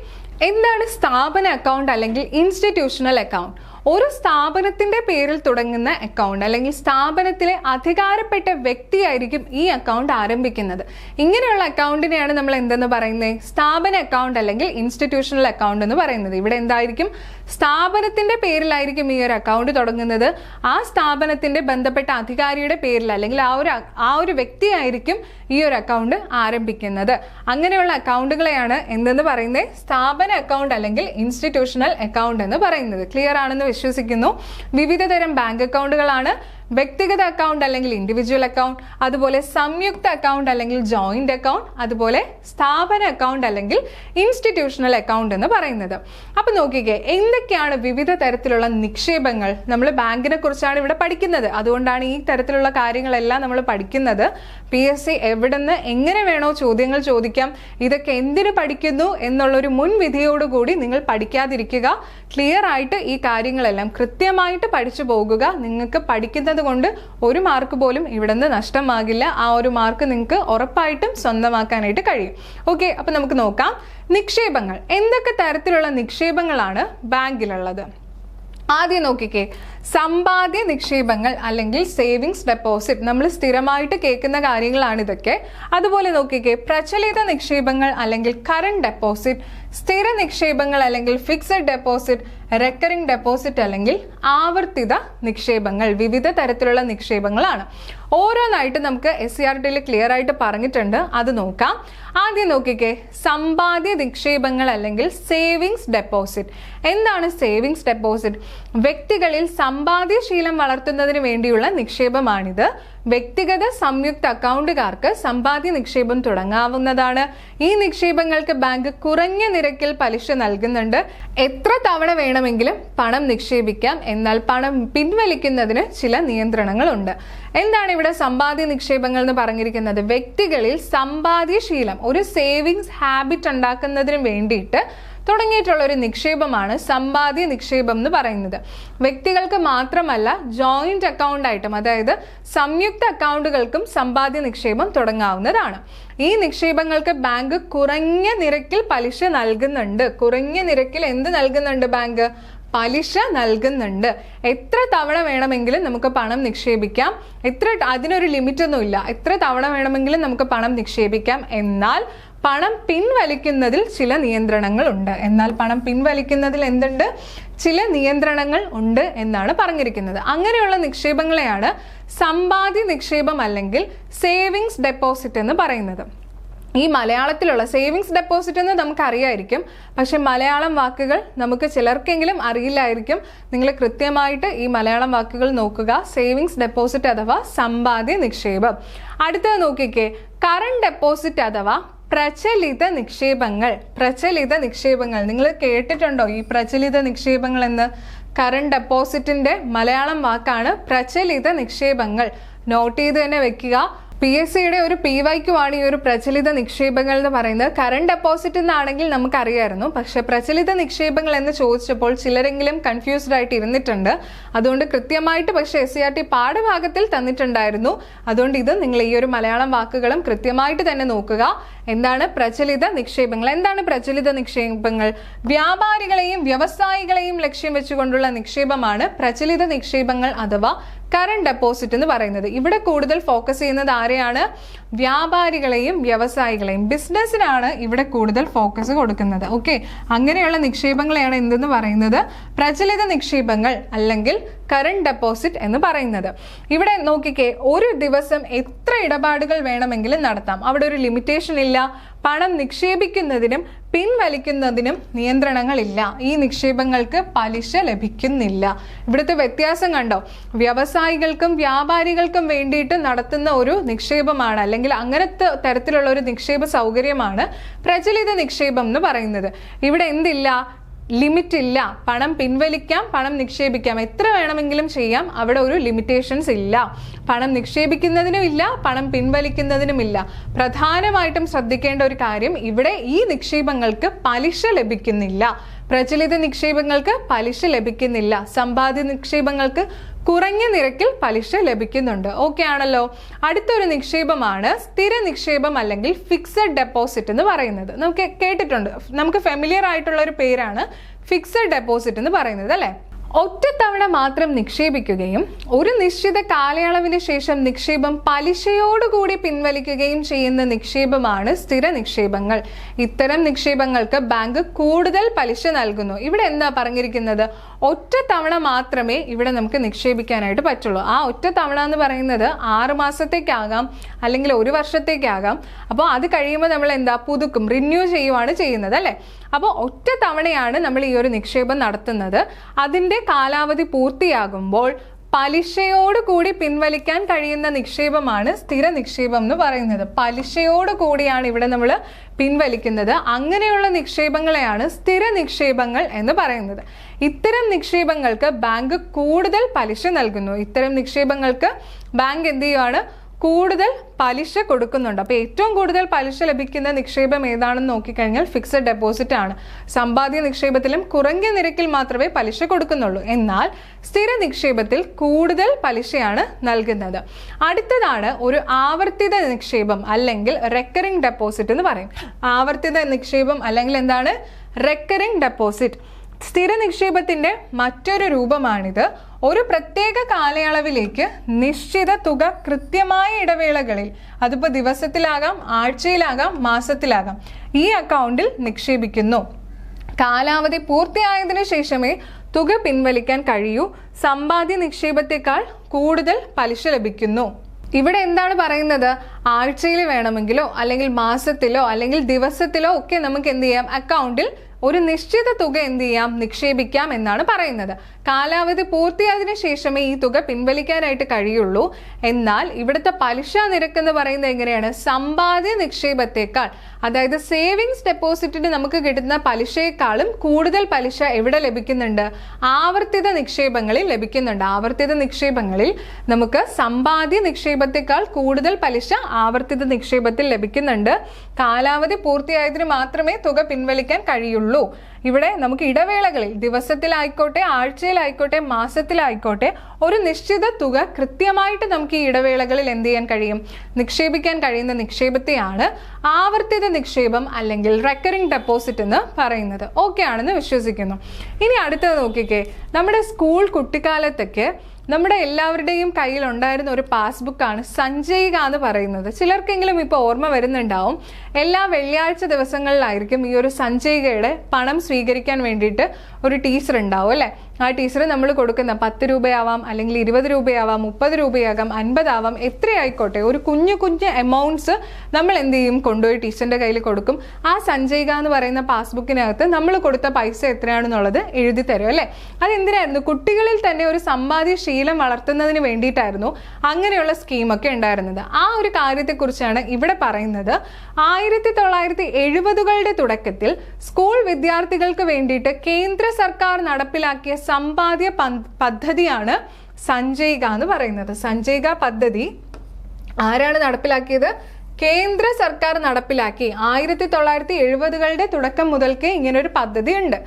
എന്താണ് സ്ഥാപന അക്കൗണ്ട് അല്ലെങ്കിൽ ഇൻസ്റ്റിറ്റ്യൂഷണൽ അക്കൗണ്ട്? ഒരു സ്ഥാപനത്തിന്റെ പേരിൽ തുടങ്ങുന്ന അക്കൗണ്ട് അല്ലെങ്കിൽ സ്ഥാപനത്തിലെ അധികാരപ്പെട്ട വ്യക്തിയായിരിക്കും ഈ അക്കൗണ്ട് ആരംഭിക്കുന്നത്. ഇങ്ങനെയുള്ള അക്കൗണ്ടിനെയാണ് നമ്മൾ എന്തെന്ന് പറയുന്നത്? സ്ഥാപന അക്കൗണ്ട് അല്ലെങ്കിൽ ഇൻസ്റ്റിറ്റ്യൂഷണൽ അക്കൗണ്ട് എന്ന് പറയുന്നത്. ഇവിടെ എന്തായിരിക്കും? സ്ഥാപനത്തിന്റെ പേരിലായിരിക്കും ഈ ഒരു അക്കൗണ്ട് തുടങ്ങുന്നത്. ആ സ്ഥാപനത്തിന്റെ ബന്ധപ്പെട്ട അധികാരിയുടെ പേരിൽ അല്ലെങ്കിൽ ആ ഒരു വ്യക്തിയായിരിക്കും ഈ ഒരു അക്കൗണ്ട് ആരംഭിക്കുന്നത്. അങ്ങനെയുള്ള അക്കൗണ്ടുകളെയാണ് എന്തെന്ന് പറയുന്നത്? സ്ഥാപന അക്കൗണ്ട് അല്ലെങ്കിൽ ഇൻസ്റ്റിറ്റ്യൂഷണൽ അക്കൗണ്ട് എന്ന് പറയുന്നത്. ക്ലിയർ ആണെന്ന് വിശ്വസിക്കുന്നു. വിവിധ തരം ബാങ്ക് അക്കൗണ്ടുകളാണ്. വ്യക്തിഗത അക്കൗണ്ട് അല്ലെങ്കിൽ ഇൻഡിവിജ്വൽ അക്കൗണ്ട്, അതുപോലെ സംയുക്ത അക്കൗണ്ട് അല്ലെങ്കിൽ ജോയിന്റ് അക്കൗണ്ട്, അതുപോലെ സ്ഥാപന അക്കൗണ്ട് അല്ലെങ്കിൽ ഇൻസ്റ്റിറ്റ്യൂഷണൽ അക്കൗണ്ട് എന്ന് പറയുന്നത്. അപ്പൊ നോക്കിക്കേ, എന്തൊക്കെയാണ് വിവിധ തരത്തിലുള്ള നിക്ഷേപങ്ങൾ? നമ്മൾ ബാങ്കിനെ കുറിച്ചാണ് ഇവിടെ പഠിക്കുന്നത്, അതുകൊണ്ടാണ് ഈ തരത്തിലുള്ള കാര്യങ്ങളെല്ലാം നമ്മൾ പഠിക്കുന്നത്. PSC എവിടുന്ന് എങ്ങനെ വേണോ ചോദ്യങ്ങൾ ചോദിക്കാം, ഇതൊക്കെ എന്തിനു പഠിക്കുന്നു എന്നുള്ളൊരു മുൻവിധിയോടുകൂടി നിങ്ങൾ പഠിക്കാതിരിക്കുക. ക്ലിയർ ആയിട്ട് ഈ കാര്യങ്ങളെല്ലാം കൃത്യമായിട്ട് പഠിച്ചു പോകുക. നിങ്ങൾക്ക് പഠിക്കുന്നത് കൊണ്ട് ഒരു മാർക്ക് പോലും ഇവിടുന്ന് നഷ്ടമാകില്ല. ആ ഒരു മാർക്ക് നിങ്ങൾക്ക് ഉറപ്പായിട്ടും സ്വന്തമാക്കാനായിട്ട് കഴിയും. ഓക്കെ, അപ്പൊ നമുക്ക് നോക്കാം. നിക്ഷേപങ്ങൾ, എന്തൊക്കെ തരത്തിലുള്ള നിക്ഷേപങ്ങളാണ് ബാങ്കിലുള്ളത്? ആദ്യം നോക്കിക്കേ, സമ്പാദ്യ നിക്ഷേപങ്ങൾ അല്ലെങ്കിൽ സേവിങ്സ് ഡെപ്പോസിറ്റ്. നമ്മൾ സ്ഥിരമായിട്ട് കേൾക്കുന്ന കാര്യങ്ങളാണ് ഇതൊക്കെ. അതുപോലെ നോക്കിക്കേ, പ്രചലിത നിക്ഷേപങ്ങൾ അല്ലെങ്കിൽ കറണ്ട് ഡെപ്പോസിറ്റ്, സ്ഥിര നിക്ഷേപങ്ങൾ അല്ലെങ്കിൽ ഫിക്സഡ് ഡെപ്പോസിറ്റ്, റെക്കറിംഗ് ഡെപ്പോസിറ്റ് അല്ലെങ്കിൽ ആവർത്തിത നിക്ഷേപങ്ങൾ. വിവിധ തരത്തിലുള്ള നിക്ഷേപങ്ങളാണ്. ഓരോന്നായിട്ട് നമുക്ക് SCRT ക്ലിയർ ആയിട്ട് പറഞ്ഞിട്ടുണ്ട്, അത് നോക്കാം. ആദ്യം നോക്കിക്കേ, സമ്പാദ്യ നിക്ഷേപങ്ങൾ അല്ലെങ്കിൽ സേവിങ്സ് ഡെപ്പോസിറ്റ്. എന്താണ് സേവിങ്സ് ഡെപ്പോസിറ്റ്? വ്യക്തികളിൽ സമ്പാദ്യശീലം വളർത്തുന്നതിന് വേണ്ടിയുള്ള നിക്ഷേപമാണിത്. വ്യക്തിഗത സംയുക്ത അക്കൗണ്ടുകാർക്ക് സമ്പാദ്യ നിക്ഷേപം തുടങ്ങാവുന്നതാണ്. ഈ നിക്ഷേപങ്ങൾക്ക് ബാങ്ക് കുറഞ്ഞ നിരക്കിൽ പലിശ നൽകുന്നുണ്ട്. എത്ര തവണ വേണമെങ്കിലും പണം നിക്ഷേപിക്കാം, എന്നാൽ പണം പിൻവലിക്കുന്നതിന് ചില നിയന്ത്രണങ്ങളുണ്ട്. എന്താണ് ഇവിടെ സമ്പാദ്യ നിക്ഷേപങ്ങൾ എന്ന് പറഞ്ഞിരിക്കുന്നത്? വ്യക്തികളിൽ സമ്പാദ്യശീലം, ഒരു സേവിങ്സ് ഹാബിറ്റ് ഉണ്ടാക്കുന്നതിന് വേണ്ടിയിട്ട് തുടങ്ങിയിട്ടുള്ള ഒരു നിക്ഷേപമാണ് സമ്പാദ്യ നിക്ഷേപം എന്ന് പറയുന്നത്. വ്യക്തികൾക്ക് മാത്രമല്ല, ജോയിന്റ് അക്കൗണ്ട് ആയിട്ടും, അതായത് സംയുക്ത അക്കൗണ്ടുകൾക്കും സമ്പാദ്യ നിക്ഷേപം തുടങ്ങാവുന്നതാണ്. ഈ നിക്ഷേപങ്ങൾക്ക് ബാങ്ക് കുറഞ്ഞ നിരക്കിൽ പലിശ നൽകുന്നുണ്ട്. കുറഞ്ഞ നിരക്കിൽ എന്ത് നൽകുന്നുണ്ട് ബാങ്ക്? പലിശ നൽകുന്നുണ്ട്. എത്ര തവണ വേണമെങ്കിലും നമുക്ക് പണം നിക്ഷേപിക്കാം. അതിനൊരു ലിമിറ്റ് ഒന്നുമില്ല. എത്ര തവണ വേണമെങ്കിലും നമുക്ക് പണം നിക്ഷേപിക്കാം. എന്നാൽ പണം പിൻവലിക്കുന്നതിൽ ചില നിയന്ത്രണങ്ങൾ ഉണ്ട്. എന്തുണ്ട്? ചില നിയന്ത്രണങ്ങൾ ഉണ്ട് എന്നാണ് പറഞ്ഞിരിക്കുന്നത്. അങ്ങനെയുള്ള നിക്ഷേപങ്ങളെയാണ് സമ്പാദ്യ നിക്ഷേപം അല്ലെങ്കിൽ സേവിങ്സ് ഡെപ്പോസിറ്റ് എന്ന് പറയുന്നത്. ഈ മലയാളത്തിലുള്ള സേവിങ്സ് ഡെപ്പോസിറ്റ് എന്ന് നമുക്കറിയായിരിക്കും, പക്ഷെ മലയാളം വാക്കുകൾ നമുക്ക് ചിലർക്കെങ്കിലും അറിയില്ലായിരിക്കും. നിങ്ങൾ കൃത്യമായിട്ട് ഈ മലയാളം വാക്കുകൾ നോക്കുക. സേവിങ്സ് ഡെപ്പോസിറ്റ് അഥവാ സമ്പാദ്യ നിക്ഷേപം. അടുത്തത് നോക്കിക്കേ, കറണ്ട് ഡെപ്പോസിറ്റ് അഥവാ പ്രചലിത നിക്ഷേപങ്ങൾ. നിങ്ങൾ കേട്ടിട്ടുണ്ടോ ഈ പ്രചലിത നിക്ഷേപങ്ങൾ എന്ന്? കറണ്ട് ഡെപ്പോസിറ്റിന്റെ മലയാളം വാക്കാണ് പ്രചലിത നിക്ഷേപങ്ങൾ. നോട്ട് ചെയ്ത് തന്നെ വെക്കുക. PSCയുടെ ഒരു PYQ ആണ് ഈ ഒരു പ്രചലിത നിക്ഷേപങ്ങൾ എന്ന് പറയുന്നത്. കറണ്ട് ഡെപ്പോസിറ്റ് എന്നാണെങ്കിൽ നമുക്കറിയായിരുന്നു, പക്ഷെ പ്രചലിത നിക്ഷേപങ്ങൾ എന്ന് ചോദിച്ചപ്പോൾ ചിലരെങ്കിലും കൺഫ്യൂസ്ഡ് ആയിട്ട് ഇരുന്നിട്ടുണ്ട്. അതുകൊണ്ട് കൃത്യമായിട്ട് പക്ഷെ SCRT പാഠഭാഗത്തിൽ തന്നിട്ടുണ്ടായിരുന്നു. അതുകൊണ്ട് ഇത് നിങ്ങൾ ഈ ഒരു മലയാളം വാക്കുകളും കൃത്യമായിട്ട് തന്നെ നോക്കുക. എന്താണ് പ്രചലിത നിക്ഷേപങ്ങൾ? എന്താണ് പ്രചലിത നിക്ഷേപങ്ങൾ? വ്യാപാരികളെയും വ്യവസായികളെയും ലക്ഷ്യം വെച്ചുകൊണ്ടുള്ള നിക്ഷേപമാണ് പ്രചലിത നിക്ഷേപങ്ങൾ അഥവാ കറണ്ട് ഡെപ്പോസിറ്റ് എന്ന് പറയുന്നത്. ഇവിടെ കൂടുതൽ ഫോക്കസ് ചെയ്യുന്നത് ആരെയാണ്? വ്യാപാരികളെയും വ്യവസായികളെയും. ബിസിനസ്സിനാണ് ഇവിടെ കൂടുതൽ ഫോക്കസ് കൊടുക്കുന്നത്. ഓക്കെ, അങ്ങനെയുള്ള നിക്ഷേപങ്ങളെയാണ് എന്തെന്ന് പറയുന്നത്? പ്രചലിത നിക്ഷേപങ്ങൾ അല്ലെങ്കിൽ കറണ്ട് ഡെപ്പോസിറ്റ് എന്ന് പറയുന്നത്. ഇവിടെ നോക്കിക്കേ, ഒരു ദിവസം എത്ര ഇടപാടുകൾ വേണമെങ്കിലും നടത്താം. അവിടെ ഒരു ലിമിറ്റേഷൻ ഇല്ല. പണം നിക്ഷേപിക്കുന്നതിനും പിൻവലിക്കുന്നതിനും നിയന്ത്രണങ്ങളില്ല. ഈ നിക്ഷേപങ്ങൾക്ക് പലിശ ലഭിക്കുന്നില്ല. ഇവിടുത്തെ വ്യത്യാസം കണ്ടോ? വ്യവസായികൾക്കും വ്യാപാരികൾക്കും വേണ്ടിയിട്ട് നടത്തുന്ന ഒരു നിക്ഷേപമാണ്, അല്ലെങ്കിൽ അങ്ങനത്തെ തരത്തിലുള്ള ഒരു നിക്ഷേപ സൗകര്യമാണ് പ്രചലിത നിക്ഷേപം എന്ന് പറയുന്നത്. ഇവിടെ എന്തില്ല? ലിമിറ്റ് ഇല്ല. പണം പിൻവലിക്കാം, പണം നിക്ഷേപിക്കാം, എത്ര വേണമെങ്കിലും ചെയ്യാം. അവിടെ ഒരു ലിമിറ്റേഷൻസ് ഇല്ല. പണം നിക്ഷേപിക്കുന്നതിനും ഇല്ല, പണം പിൻവലിക്കുന്നതിനും ഇല്ല. പ്രധാനമായിട്ടും ശ്രദ്ധിക്കേണ്ട ഒരു കാര്യം, ഇവിടെ ഈ നിക്ഷേപങ്ങൾക്ക് പലിശ ലഭിക്കുന്നില്ല. പ്രചലിത നിക്ഷേപങ്ങൾക്ക് പലിശ ലഭിക്കുന്നില്ല. സമ്പാദ്യ നിക്ഷേപങ്ങൾക്ക് കുറഞ്ഞ നിരക്കിൽ പലിശ ലഭിക്കുന്നുണ്ട്. ഓക്കെ ആണല്ലോ. അടുത്തൊരു നിക്ഷേപമാണ് സ്ഥിര നിക്ഷേപം അല്ലെങ്കിൽ ഫിക്സഡ് ഡെപ്പോസിറ്റ് എന്ന് പറയുന്നത്. നമുക്ക് കേട്ടിട്ടുണ്ട്, നമുക്ക് ഫെമിലിയർ ആയിട്ടുള്ള ഒരു പേരാണ് ഫിക്സഡ് ഡെപ്പോസിറ്റ് എന്ന് പറയുന്നത്, അല്ലേ? ഒറ്റത്തവണ മാത്രം നിക്ഷേപിക്കുകയും ഒരു നിശ്ചിത കാലയളവിന് ശേഷം നിക്ഷേപം പലിശയോടുകൂടി പിൻവലിക്കുകയും ചെയ്യുന്ന നിക്ഷേപമാണ് സ്ഥിര നിക്ഷേപങ്ങൾ. ഇത്തരം നിക്ഷേപങ്ങൾക്ക് ബാങ്ക് കൂടുതൽ പലിശ നൽകുന്നു. ഇവിടെ എന്താ പറഞ്ഞിരിക്കുന്നത്? ഒറ്റ തവണ മാത്രമേ ഇവിടെ നമുക്ക് നിക്ഷേപിക്കാനായിട്ട് പറ്റുള്ളൂ. ആ ഒറ്റ തവണ എന്ന് പറയുന്നത് 6 മാസത്തേക്കാകാം, അല്ലെങ്കിൽ 1 വർഷത്തേക്കാകാം. അപ്പോൾ അത് കഴിയുമ്പോൾ നമ്മൾ എന്താ പുതുക്കും, റിന്യൂ ചെയ്യുവാണ് ചെയ്യുന്നത്, അല്ലേ? അപ്പോൾ ഒറ്റ തവണയാണ് നമ്മൾ ഈ ഒരു നിക്ഷേപം നടത്തുന്നത്. അതിൻ്റെ കാലാവധി പൂർത്തിയാകുമ്പോൾ പലിശയോട് കൂടി പിൻവലിക്കാൻ കഴിയുന്ന നിക്ഷേപമാണ് സ്ഥിര നിക്ഷേപം എന്ന് പറയുന്നത്. പലിശയോട് കൂടിയാണ് ഇവിടെ നമ്മൾ പിൻവലിക്കുന്നത്. അങ്ങനെയുള്ള നിക്ഷേപങ്ങളെയാണ് സ്ഥിര നിക്ഷേപങ്ങൾ എന്ന് പറയുന്നത്. ഇത്തരം നിക്ഷേപങ്ങൾക്ക് ബാങ്ക് കൂടുതൽ പലിശ നൽകുന്നു. ഇത്തരം നിക്ഷേപങ്ങൾക്ക് ബാങ്ക് എന്ത് ചെയ്യുവാണ്? കൂടുതൽ പലിശ കൊടുക്കുന്നുണ്ട്. അപ്പോൾ ഏറ്റവും കൂടുതൽ പലിശ ലഭിക്കുന്ന നിക്ഷേപം ഏതാണെന്ന് നോക്കിക്കഴിഞ്ഞാൽ ഫിക്സഡ് ഡെപ്പോസിറ്റ് ആണ്. സമ്പാദ്യ നിക്ഷേപത്തിലും കുറഞ്ഞ നിരക്കിൽ മാത്രമേ പലിശ കൊടുക്കുന്നുള്ളൂ. എന്നാൽ സ്ഥിര നിക്ഷേപത്തിൽ കൂടുതൽ പലിശയാണ് നൽകുന്നത്. അടുത്തതാണ് ഒരു ആവർത്തിത നിക്ഷേപം അല്ലെങ്കിൽ റെക്കറിംഗ് ഡെപ്പോസിറ്റ് എന്ന് പറയും. ആവർത്തിത നിക്ഷേപം അല്ലെങ്കിൽ എന്താണ്? Recurring deposit. സ്ഥിര നിക്ഷേപത്തിന്റെ മറ്റൊരു രൂപമാണിത്. ഒരു പ്രത്യേക കാലയളവിലേക്ക് നിശ്ചിത തുക കൃത്യമായ ഇടവേളകളിൽ, അതിപ്പോൾ ദിവസത്തിലാകാം, ആഴ്ചയിലാകാം, മാസത്തിലാകാം, ഈ അക്കൗണ്ടിൽ നിക്ഷേപിക്കുന്നു. കാലാവധി പൂർത്തിയായതിനു ശേഷമേ തുക പിൻവലിക്കാൻ കഴിയൂ. സമ്പാദ്യ നിക്ഷേപത്തെക്കാൾ കൂടുതൽ പലിശ ലഭിക്കുന്നു. ഇവിടെ എന്താണ് പറയുന്നത്? ആഴ്ചയിൽ വേണമെങ്കിലോ അല്ലെങ്കിൽ മാസത്തിലോ അല്ലെങ്കിൽ ദിവസത്തിലോ ഒക്കെ നമുക്ക് എന്ത് ചെയ്യാം? അക്കൗണ്ടിൽ ഒരു നിശ്ചിത തുക എന്ത് ചെയ്യാം? നിക്ഷേപിക്കാം എന്നാണ് പറയുന്നത്. കാലാവധി പൂർത്തിയായതിനു ശേഷമേ ഈ തുക പിൻവലിക്കാനായിട്ട് കഴിയുള്ളൂ. എന്നാൽ ഇവിടുത്തെ പലിശ നിരക്ക് എന്ന് പറയുന്നത് എങ്ങനെയാണ്? സമ്പാദ്യ നിക്ഷേപത്തെക്കാൾ, അതായത് സേവിങ്സ് ഡെപ്പോസിറ്റിന് നമുക്ക് കിട്ടുന്ന പലിശയെക്കാളും കൂടുതൽ പലിശ എവിടെ ലഭിക്കുന്നുണ്ട്? ആവർത്തിത നിക്ഷേപങ്ങളിൽ ലഭിക്കുന്നുണ്ട്. ആവർത്തിത നിക്ഷേപങ്ങളിൽ നമുക്ക് സമ്പാദ്യ നിക്ഷേപത്തെക്കാൾ കൂടുതൽ പലിശ ആവർത്തിത നിക്ഷേപത്തിൽ ലഭിക്കുന്നുണ്ട്. കാലാവധി പൂർത്തിയായതിന് മാത്രമേ തുക പിൻവലിക്കാൻ കഴിയുള്ളൂ. ഇവിടെ നമുക്ക് ഇടവേളകളിൽ, ദിവസത്തിലായിക്കോട്ടെ, ആഴ്ചയിലായിക്കോട്ടെ, മാസത്തിലായിക്കോട്ടെ, ഒരു നിശ്ചിത തുക കൃത്യമായിട്ട് നമുക്ക് ഈ ഇടവേളകളിൽ എന്ത് ചെയ്യാൻ കഴിയും? നിക്ഷേപിക്കാൻ കഴിയുന്ന നിക്ഷേപത്തെയാണ് ആവർത്തിത നിക്ഷേപം അല്ലെങ്കിൽ റെക്കറിംഗ് ഡെപ്പോസിറ്റ് എന്ന് പറയുന്നത്. ഓക്കെ ആണെന്ന് വിശ്വസിക്കുന്നു. ഇനി അടുത്തത് നോക്കിക്കേ. നമ്മുടെ സ്കൂൾ കുട്ടിക്കാലത്തൊക്കെ നമ്മുടെ എല്ലാവരുടെയും കയ്യിൽ ഉണ്ടായിരുന്ന ഒരു പാസ്ബുക്കാണ് സഞ്ചയിക എന്ന് പറയുന്നത്. ചിലർക്കെങ്കിലും ഇപ്പോൾ ഓർമ്മ വരുന്നുണ്ടാവും. എല്ലാ വെള്ളിയാഴ്ച ദിവസങ്ങളിലായിരിക്കും ഈ ഒരു സഞ്ചയികയുടെ പണം സ്വീകരിക്കാൻ വേണ്ടിയിട്ട് ഒരു ടീച്ചർ ഉണ്ടാവും അല്ലേ? ആ ടീച്ചർ നമ്മൾ കൊടുക്കുന്ന 10 രൂപയാവാം, അല്ലെങ്കിൽ 20 രൂപയാവാം, 30 രൂപയാകാം, 50 ആവാം, എത്രയായിക്കോട്ടെ, ഒരു കുഞ്ഞു കുഞ്ഞു എമൗണ്ട്സ് നമ്മൾ എന്ത് ചെയ്യും? കൊണ്ടുപോയി ടീച്ചറിൻ്റെ കയ്യിൽ കൊടുക്കും. ആ സഞ്ചയിക എന്ന് പറയുന്ന പാസ്ബുക്കിനകത്ത് നമ്മൾ കൊടുത്ത പൈസ എത്രയാണെന്നുള്ളത് എഴുതി തരും അല്ലേ? അതെന്തിനായിരുന്നു? കുട്ടികളിൽ തന്നെ ഒരു സമ്പാദ്യ ശീലം വളർത്തുന്നതിന് വേണ്ടിയിട്ടായിരുന്നു അങ്ങനെയുള്ള സ്കീമൊക്കെ ഉണ്ടായിരുന്നത്. ആ ഒരു കാര്യത്തെക്കുറിച്ചാണ് ഇവിടെ പറയുന്നത്. 1970കളുടെ തുടക്കത്തിൽ സ്കൂൾ വിദ്യാർത്ഥികൾക്ക് വേണ്ടിയിട്ട് കേന്ദ്ര സർക്കാർ നടപ്പിലാക്കിയ സമ്പാദ്യ പദ്ധതിയാണ് സഞ്ചയിക എന്ന് പറയുന്നത്. സഞ്ചയിക പദ്ധതി ആരാണ് നടപ്പിലാക്കിയത്? കേന്ദ്ര സർക്കാർ നടപ്പിലാക്കി. 1970കളുടെ തുടക്കം മുതൽക്കേ ഇങ്ങനൊരു പദ്ധതി ഉണ്ട്.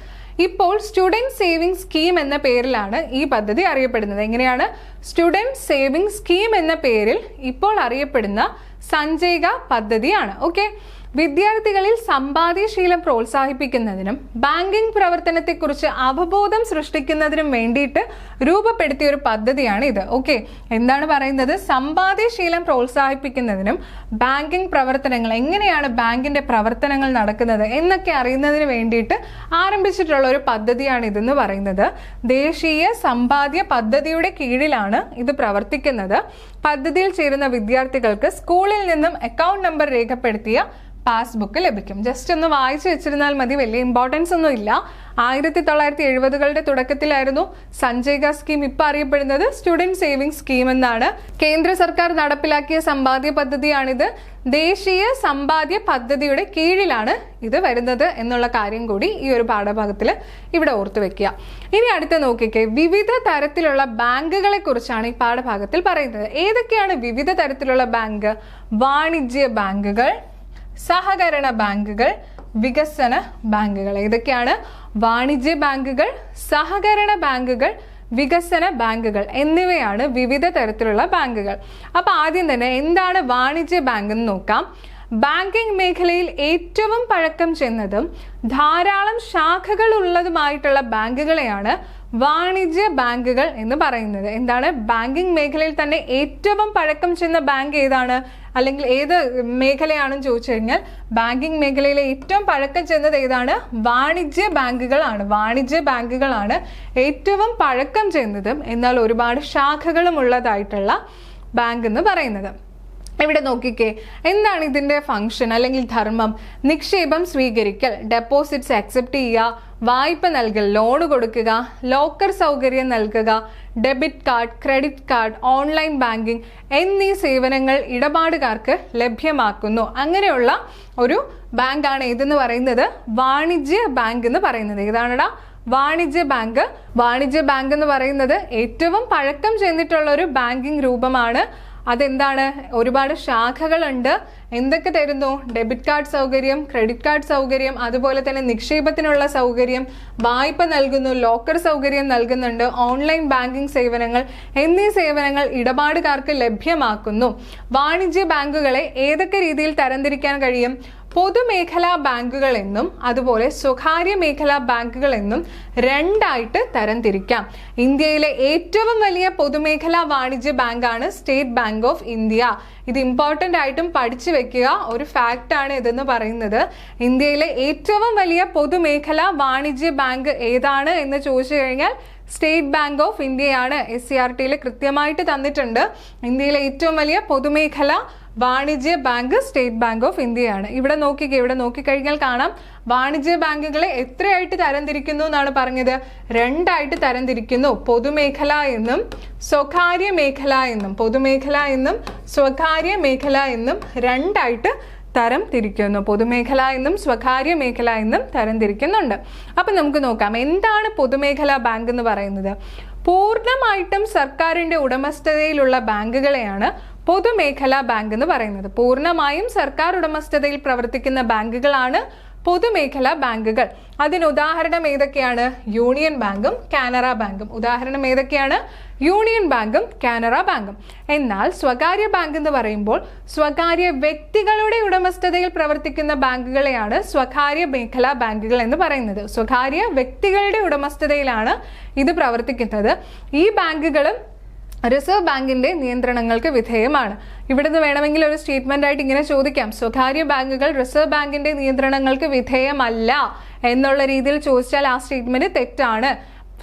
ഇപ്പോൾ സ്റ്റുഡൻറ് സേവിംഗ് സ്കീം എന്ന പേരിലാണ് ഈ പദ്ധതി അറിയപ്പെടുന്നത്. എങ്ങനെയാണ്? സ്റ്റുഡൻറ് സേവിംഗ് സ്കീം എന്ന പേരിൽ ഇപ്പോൾ അറിയപ്പെടുന്ന സഞ്ചയിക പദ്ധതിയാണ്. ഓക്കെ. വിദ്യാർത്ഥികളിൽ സമ്പാദ്യശീലം പ്രോത്സാഹിപ്പിക്കുന്നതിനും ബാങ്കിംഗ് പ്രവർത്തനത്തെക്കുറിച്ച് അവബോധം സൃഷ്ടിക്കുന്നതിനും വേണ്ടിയിട്ട് രൂപപ്പെടുത്തിയ ഒരു പദ്ധതിയാണ് ഇത്. ഓക്കെ, എന്താണ് പറയുന്നത്? സമ്പാദ്യശീലം പ്രോത്സാഹിപ്പിക്കുന്നതിനും ബാങ്കിംഗ് പ്രവർത്തനങ്ങൾ, എങ്ങനെയാണ് ബാങ്കിന്റെ പ്രവർത്തനങ്ങൾ നടക്കുന്നത് എന്നൊക്കെ അറിയുന്നതിന് വേണ്ടിയിട്ട് ആരംഭിച്ചിട്ടുള്ള ഒരു പദ്ധതിയാണ് ഇതെന്ന് പറയുന്നത്. ദേശീയ സമ്പാദ്യ പദ്ധതിയുടെ കീഴിലാണ് ഇത് പ്രവർത്തിക്കുന്നത്. പദ്ധതിയിൽ ചേരുന്ന വിദ്യാർത്ഥികൾക്ക് സ്കൂളിൽ നിന്നും അക്കൗണ്ട് നമ്പർ രേഖപ്പെടുത്തിയ പാസ്ബുക്ക് ലഭിക്കും. ജസ്റ്റ് ഒന്ന് വായിച്ചു വെച്ചിരുന്നാൽ മതി, വലിയ ഇമ്പോർട്ടൻസ് ഒന്നും ഇല്ല. 1970കളുടെ തുടക്കത്തിലായിരുന്നു സഞ്ചയിക സ്കീം ഇപ്പം അറിയപ്പെടുന്നത് സ്റ്റുഡൻറ് സേവിംഗ് സ്കീം എന്നാണ്. കേന്ദ്ര സർക്കാർ നടപ്പിലാക്കിയ സമ്പാദ്യ പദ്ധതിയാണിത്. ദേശീയ സമ്പാദ്യ പദ്ധതിയുടെ കീഴിലാണ് ഇത് വരുന്നത് എന്നുള്ള കാര്യം കൂടി ഈ ഒരു പാഠഭാഗത്തിൽ ഇവിടെ ഓർത്തു വെക്കുക. ഇനി അടുത്ത നോക്കിക്കേ, വിവിധ തരത്തിലുള്ള ബാങ്കുകളെ കുറിച്ചാണ് ഈ പാഠഭാഗത്തിൽ പറയുന്നത്. ഏതൊക്കെയാണ് വിവിധ തരത്തിലുള്ള ബാങ്ക്? വാണിജ്യ ബാങ്കുകൾ, സഹകരണ ബാങ്കുകൾ, വികസന ബാങ്കുകൾ. ഏതൊക്കെയാണ്? വാണിജ്യ ബാങ്കുകൾ, സഹകരണ ബാങ്കുകൾ, വികസന ബാങ്കുകൾ എന്നിവയാണ് വിവിധ തരത്തിലുള്ള ബാങ്കുകൾ. അപ്പൊ ആദ്യം തന്നെ എന്താണ് വാണിജ്യ ബാങ്ക് എന്ന് നോക്കാം. ബാങ്കിംഗ് മേഖലയിൽ ഏറ്റവും പഴക്കം ചെന്നതും ധാരാളം ശാഖകൾ ഉള്ളതുമായിട്ടുള്ള ബാങ്കുകളെയാണ് വാണിജ്യ ബാങ്കുകൾ എന്ന് പറയുന്നത്. എന്താണ്? ബാങ്കിംഗ് മേഖലയിൽ തന്നെ ഏറ്റവും പഴക്കം ചെന്ന ബാങ്ക് ഏതാണ്, അല്ലെങ്കിൽ ഏത് മേഖലയാണെന്ന് ചോദിച്ചു കഴിഞ്ഞാൽ ബാങ്കിംഗ് മേഖലയിലെ ഏറ്റവും പഴക്കം ചെന്നത് ഏതാണ്? വാണിജ്യ ബാങ്കുകളാണ്. വാണിജ്യ ബാങ്കുകളാണ് ഏറ്റവും പഴക്കം ചെന്നതും എന്നാൽ ഒരുപാട് ശാഖകളും ഉള്ളതായിട്ടുള്ള ബാങ്ക് എന്ന് പറയുന്നത്. ഇവിടെ നോക്കിക്കേ, എന്താണ് ഇതിന്റെ ഫംഗ്ഷൻ അല്ലെങ്കിൽ ധർമ്മം? നിക്ഷേപം സ്വീകരിക്കൽ, ഡെപ്പോസിറ്റ്സ് അക്സെപ്റ്റ് ചെയ്യുക, വായ്പ നൽകൽ, ലോൺ കൊടുക്കുക, ലോക്കർ സൗകര്യം നൽകുക, debit card, credit card, online banking എന്നീ സേവനങ്ങൾ ഇടപാടുകാർക്ക് ലഭ്യമാക്കുന്നു. അങ്ങനെയുള്ള ഒരു ബാങ്കാണ് ഏതെന്ന് പറയുന്നത്? വാണിജ്യ ബാങ്ക് എന്ന് പറയുന്നത്. ഏതാണെടാ? വാണിജ്യ ബാങ്ക്. വാണിജ്യ ബാങ്ക് എന്ന് പറയുന്നത് ഏറ്റവും പഴക്കം ചെന്നിട്ടുള്ള ഒരു ബാങ്കിങ് രൂപമാണ്. അതെന്താണ്? ഒരുപാട് ശാഖകളുണ്ട്. എന്തൊക്കെ തരുന്നു? ഡെബിറ്റ് കാർഡ് സൗകര്യം, ക്രെഡിറ്റ് കാർഡ് സൗകര്യം, അതുപോലെ തന്നെ നിക്ഷേപത്തിനുള്ള സൗകര്യം, വായ്പ നൽകുന്നു, ലോക്കർ സൗകര്യം നൽകുന്നുണ്ട്, ഓൺലൈൻ ബാങ്കിങ് സേവനങ്ങൾ എന്നീ സേവനങ്ങൾ ഇടപാടുകാർക്ക് ലഭ്യമാക്കുന്നു. വാണിജ്യ ബാങ്കുകളെ ഏതൊക്കെ രീതിയിൽ തരംതിരിക്കാൻ കഴിയും? പൊതുമേഖലാ ബാങ്കുകൾ എന്നും അതുപോലെ സ്വകാര്യ മേഖലാ ബാങ്കുകൾ എന്നും രണ്ടായിട്ട് തരംതിരിക്കാം. ഇന്ത്യയിലെ ഏറ്റവും വലിയ പൊതുമേഖലാ വാണിജ്യ ബാങ്കാണ് സ്റ്റേറ്റ് ബാങ്ക് ഓഫ് ഇന്ത്യ. ഇത് ഇമ്പോർട്ടൻ്റ് ആയിട്ടും പഠിച്ചു വെക്കുക. ഒരു ഫാക്റ്റ് ആണ് ഇതെന്ന് പറയുന്നത്. ഇന്ത്യയിലെ ഏറ്റവും വലിയ പൊതുമേഖലാ വാണിജ്യ ബാങ്ക് ഏതാണ് എന്ന് ചോദിച്ചു കഴിഞ്ഞാൽ സ്റ്റേറ്റ് ബാങ്ക് ഓഫ് ഇന്ത്യയാണ്. SCERT കൃത്യമായിട്ട് തന്നിട്ടുണ്ട്. ഇന്ത്യയിലെ ഏറ്റവും വലിയ പൊതുമേഖല വാണിജ്യ ബാങ്ക് സ്റ്റേറ്റ് ബാങ്ക് ഓഫ് ഇന്ത്യയാണ്. ഇവിടെ നോക്കിക്കഴിഞ്ഞാൽ കാണാം വാണിജ്യ ബാങ്കുകളെ എത്രയായിട്ട് തരംതിരിക്കുന്നു എന്നാണ് പറഞ്ഞത്? രണ്ടായിട്ട് തരംതിരിക്കുന്നു. പൊതുമേഖല എന്നും സ്വകാര്യ മേഖല എന്നും. പൊതുമേഖല എന്നും സ്വകാര്യ മേഖല എന്നും രണ്ടായിട്ട് തരം തിരിക്കുന്നു. പൊതുമേഖല എന്നും സ്വകാര്യ മേഖല എന്നും തരംതിരിക്കുന്നുണ്ട്. അപ്പം നമുക്ക് നോക്കാം, എന്താണ് പൊതുമേഖലാ ബാങ്ക് എന്ന് പറയുന്നത്? പൂർണ്ണമായിട്ടും സർക്കാരിന്റെ ഉടമസ്ഥതയിലുള്ള ബാങ്കുകളെയാണ് പൊതുമേഖലാ ബാങ്ക് എന്ന് പറയുന്നത്. പൂർണ്ണമായും സർക്കാർ ഉടമസ്ഥതയിൽ പ്രവർത്തിക്കുന്ന ബാങ്കുകളാണ് പൊതുമേഖലാ ബാങ്കുകൾ. അതിന് ഉദാഹരണം ഏതൊക്കെയാണ്? യൂണിയൻ ബാങ്കും കാനറ ബാങ്കും. ഉദാഹരണം ഏതൊക്കെയാണ്? യൂണിയൻ ബാങ്കും കാനറ ബാങ്കും. എന്നാൽ സ്വകാര്യ ബാങ്ക് എന്ന് പറയുമ്പോൾ സ്വകാര്യ വ്യക്തികളുടെ ഉടമസ്ഥതയിൽ പ്രവർത്തിക്കുന്ന ബാങ്കുകളെയാണ് സ്വകാര്യ മേഖലാ ബാങ്കുകൾ എന്ന് പറയുന്നത്. സ്വകാര്യ വ്യക്തികളുടെ ഉടമസ്ഥതയിലാണ് ഇത് പ്രവർത്തിക്കുന്നത്. ഈ ബാങ്കുകളും റിസർവ് ബാങ്കിന്റെ നിയന്ത്രണങ്ങൾക്ക് വിധേയമാണ്. ഇവിടുന്ന് വേണമെങ്കിൽ ഒരു സ്റ്റേറ്റ്മെന്റ് ആയിട്ട് ഇങ്ങനെ ചോദിക്കാം, സ്വകാര്യ ബാങ്കുകൾ റിസർവ് ബാങ്കിന്റെ നിയന്ത്രണങ്ങൾക്ക് വിധേയമല്ല എന്നുള്ള രീതിയിൽ ചോദിച്ചാൽ ആ സ്റ്റേറ്റ്മെന്റ് തെറ്റാണ്.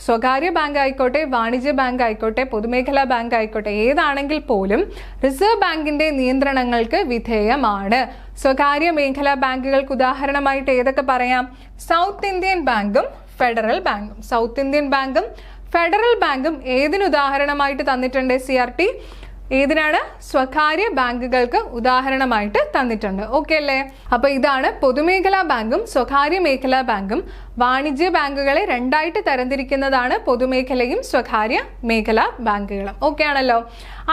സ്വകാര്യ ബാങ്ക് ആയിക്കോട്ടെ, വാണിജ്യ ബാങ്ക് ആയിക്കോട്ടെ, പൊതുമേഖലാ ബാങ്ക് ആയിക്കോട്ടെ, ഏതാണെങ്കിൽ പോലും റിസർവ് ബാങ്കിന്റെ നിയന്ത്രണങ്ങൾക്ക് വിധേയമാണ്. സ്വകാര്യ മേഖലാ ബാങ്കുകൾക്ക് ഉദാഹരണമായിട്ട് ഏതൊക്കെ പറയാം? സൗത്ത് ഇന്ത്യൻ ബാങ്കും ഫെഡറൽ ബാങ്കും. സൗത്ത് ഇന്ത്യൻ ബാങ്കും ഫെഡറൽ ബാങ്കും ഏതിന് ഉദാഹരണമായിട്ട് തന്നിട്ടുണ്ട്? SCERT ഏതിനാണ്? സ്വകാര്യ ബാങ്കുകൾക്ക് ഉദാഹരണമായിട്ട് തന്നിട്ടുണ്ട്. ഓക്കെ അല്ലേ? അപ്പൊ ഇതാണ് പൊതുമേഖലാ ബാങ്കും സ്വകാര്യ മേഖലാ ബാങ്കും. വാണിജ്യ ബാങ്കുകളെ രണ്ടായിട്ട് തരംതിരിക്കുന്നതാണ് പൊതുമേഖലയും സ്വകാര്യ മേഖലാ ബാങ്കുകളും. ഓക്കെ ആണല്ലോ?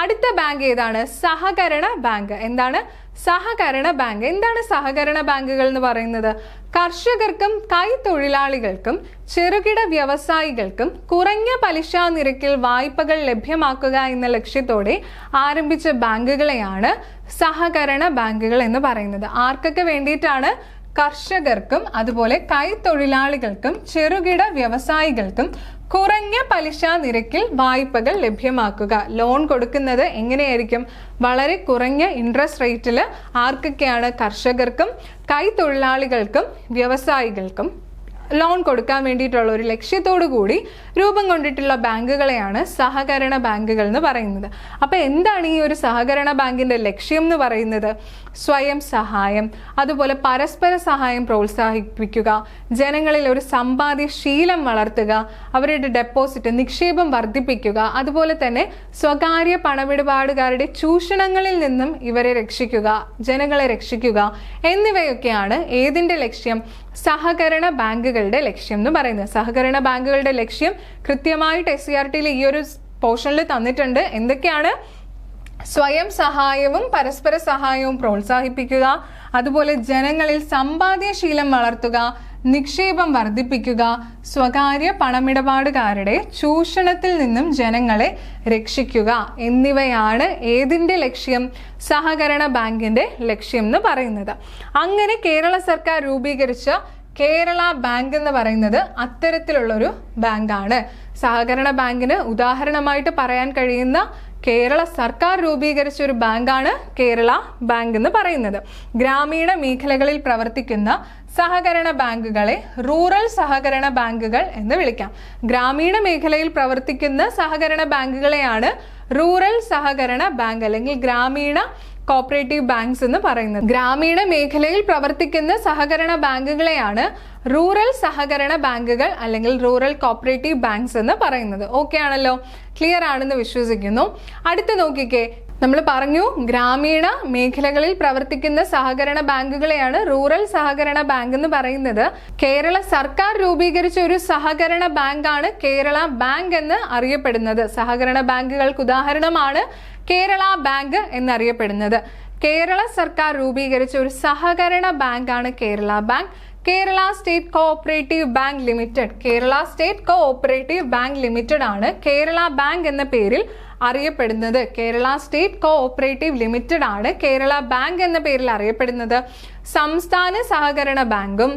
അടുത്ത ബാങ്ക് ഏതാണ്? സഹകരണ ബാങ്ക്. എന്താണ്? സഹകരണ ബാങ്ക്. എന്താണ് സഹകരണ ബാങ്കുകൾ എന്ന് പറയുന്നത്? കർഷകർക്കും കൈത്തൊഴിലാളികൾക്കും ചെറുകിട വ്യവസായികൾക്കും കുറഞ്ഞ പലിശ നിരക്കിൽ വായ്പകൾ ലഭ്യമാക്കുക എന്ന ലക്ഷ്യത്തോടെ ആരംഭിച്ച ബാങ്കുകളെയാണ് സഹകരണ ബാങ്കുകൾ എന്ന് പറയുന്നത്. ആർക്കൊക്കെ വേണ്ടിയിട്ടാണ്? കർഷകർക്കും അതുപോലെ കൈത്തൊഴിലാളികൾക്കും ചെറുകിട വ്യവസായികൾക്കും കുറഞ്ഞ പലിശ നിരക്കിൽ വായ്പകൾ ലഭ്യമാക്കുക. ലോൺ കൊടുക്കുന്നത് എങ്ങനെയായിരിക്കും? വളരെ കുറഞ്ഞ ഇൻട്രസ്റ്റ് റേറ്റിൽ. ആർക്കൊക്കെയാണ്? കർഷകർക്കും കൈത്തൊഴിലാളികൾക്കും വ്യവസായികൾക്കും ലോൺ കൊടുക്കാൻ വേണ്ടിയിട്ടുള്ള ഒരു ലക്ഷ്യത്തോടു കൂടി രൂപം കൊണ്ടിട്ടുള്ള ബാങ്കുകളെയാണ് സഹകരണ ബാങ്കുകൾ എന്ന് പറയുന്നത്. അപ്പോൾ എന്താണ് ഈ ഒരു സഹകരണ ബാങ്കിന്റെ ലക്ഷ്യം എന്ന് പറയുന്നത്? സ്വയം സഹായം, അതുപോലെ പരസ്പര സഹായം പ്രോത്സാഹിപ്പിക്കുക, ജനങ്ങളിൽ ഒരു സമ്പാദ്യ ശീലം വളർത്തുക, അവരുടെ ഡെപ്പോസിറ്റ് നിക്ഷേപം വർദ്ധിപ്പിക്കുക, അതുപോലെ തന്നെ സ്വകാര്യ പണമിടപാടുകാരുടെ ചൂഷണങ്ങളിൽ നിന്നും ഇവരെ രക്ഷിക്കുക, ജനങ്ങളെ രക്ഷിക്കുക എന്നിവയൊക്കെയാണ് ഏതിന്റെ ലക്ഷ്യം? സഹകരണ ബാങ്കുകളുടെ ലക്ഷ്യം എന്ന് പറയുന്നത്. സഹകരണ ബാങ്കുകളുടെ ലക്ഷ്യം കൃത്യമായിട്ട് SCERT ഈ ഒരു പോർഷനിൽ തന്നിട്ടുണ്ട്. എന്തൊക്കെയാണ്? സ്വയം സഹായവും പരസ്പര സഹായവും പ്രോത്സാഹിപ്പിക്കുക, അതുപോലെ ജനങ്ങളിൽ സമ്പാദ്യശീലം വളർത്തുക, നിക്ഷേപം വർദ്ധിപ്പിക്കുക, സ്വകാര്യ പണമിടപാടുകാരുടെ ചൂഷണത്തിൽ നിന്നും ജനങ്ങളെ രക്ഷിക്കുക എന്നിവയാണ് ഏതിന്റെ ലക്ഷ്യം? സഹകരണ ബാങ്കിന്റെ ലക്ഷ്യം എന്ന് പറയുന്നത്. അങ്ങനെ കേരള സർക്കാർ രൂപീകരിച്ച കേരള ബാങ്ക് എന്ന് പറയുന്നത് അത്തരത്തിലുള്ളൊരു ബാങ്കാണ്. സഹകരണ ബാങ്കിന് ഉദാഹരണമായിട്ട് പറയാൻ കഴിയുന്ന കേരള സർക്കാർ രൂപീകരിച്ച ഒരു ബാങ്കാണ് കേരള ബാങ്ക് എന്ന് പറയുന്നത്. ഗ്രാമീണ മേഖലകളിൽ പ്രവർത്തിക്കുന്ന സഹകരണ ബാങ്കുകളെ റൂറൽ സഹകരണ ബാങ്കുകൾ എന്ന് വിളിക്കാം. ഗ്രാമീണ മേഖലയിൽ പ്രവർത്തിക്കുന്ന സഹകരണ ബാങ്കുകളെയാണ് റൂറൽ സഹകരണ ബാങ്ക് അല്ലെങ്കിൽ ഗ്രാമീണ കോപ്പറേറ്റീവ് ബാങ്ക്സ് എന്ന് പറയുന്നത്. ഗ്രാമീണ മേഖലയിൽ പ്രവർത്തിക്കുന്ന സഹകരണ ബാങ്കുകളെയാണ് റൂറൽ സഹകരണ ബാങ്കുകൾ അല്ലെങ്കിൽ റൂറൽ കോപ്പറേറ്റീവ് ബാങ്ക്സ് എന്ന് പറയുന്നത്. ഓക്കെ ആണല്ലോ, ക്ലിയർ ആണെന്ന് വിശ്വസിക്കുന്നു. അടുത്ത് നോക്കിക്കേ, നമ്മൾ പറഞ്ഞു ഗ്രാമീണ മേഖലകളിൽ പ്രവർത്തിക്കുന്ന സഹകരണ ബാങ്കുകളെയാണ് റൂറൽ സഹകരണ ബാങ്ക് എന്ന് പറയുന്നത്. കേരള സർക്കാർ രൂപീകരിച്ച ഒരു സഹകരണ ബാങ്കാണ് കേരള ബാങ്ക് എന്ന് അറിയപ്പെടുന്നത്. സഹകരണ ബാങ്കുകൾക്ക് ഉദാഹരണമാണ് കേരള ബാങ്ക് എന്നറിയപ്പെടുന്നത്. കേരള സർക്കാർ രൂപീകരിച്ച ഒരു സഹകരണ ബാങ്കാണ് Kerala bank. Kerala state cooperative bank limited, Kerala state cooperative bank limited ആണ് കേരള ബാങ്ക് എന്ന പേരിൽ അറിയപ്പെടുന്നത്. കേരള സ്റ്റേറ്റ് കോഓപ്പറേറ്റീവ് ലിമിറ്റഡ് ആണ് കേരള ബാങ്ക് എന്ന പേരിൽ അറിയപ്പെടുന്നത്. സംസ്ഥാന സഹകരണ ബാങ്കും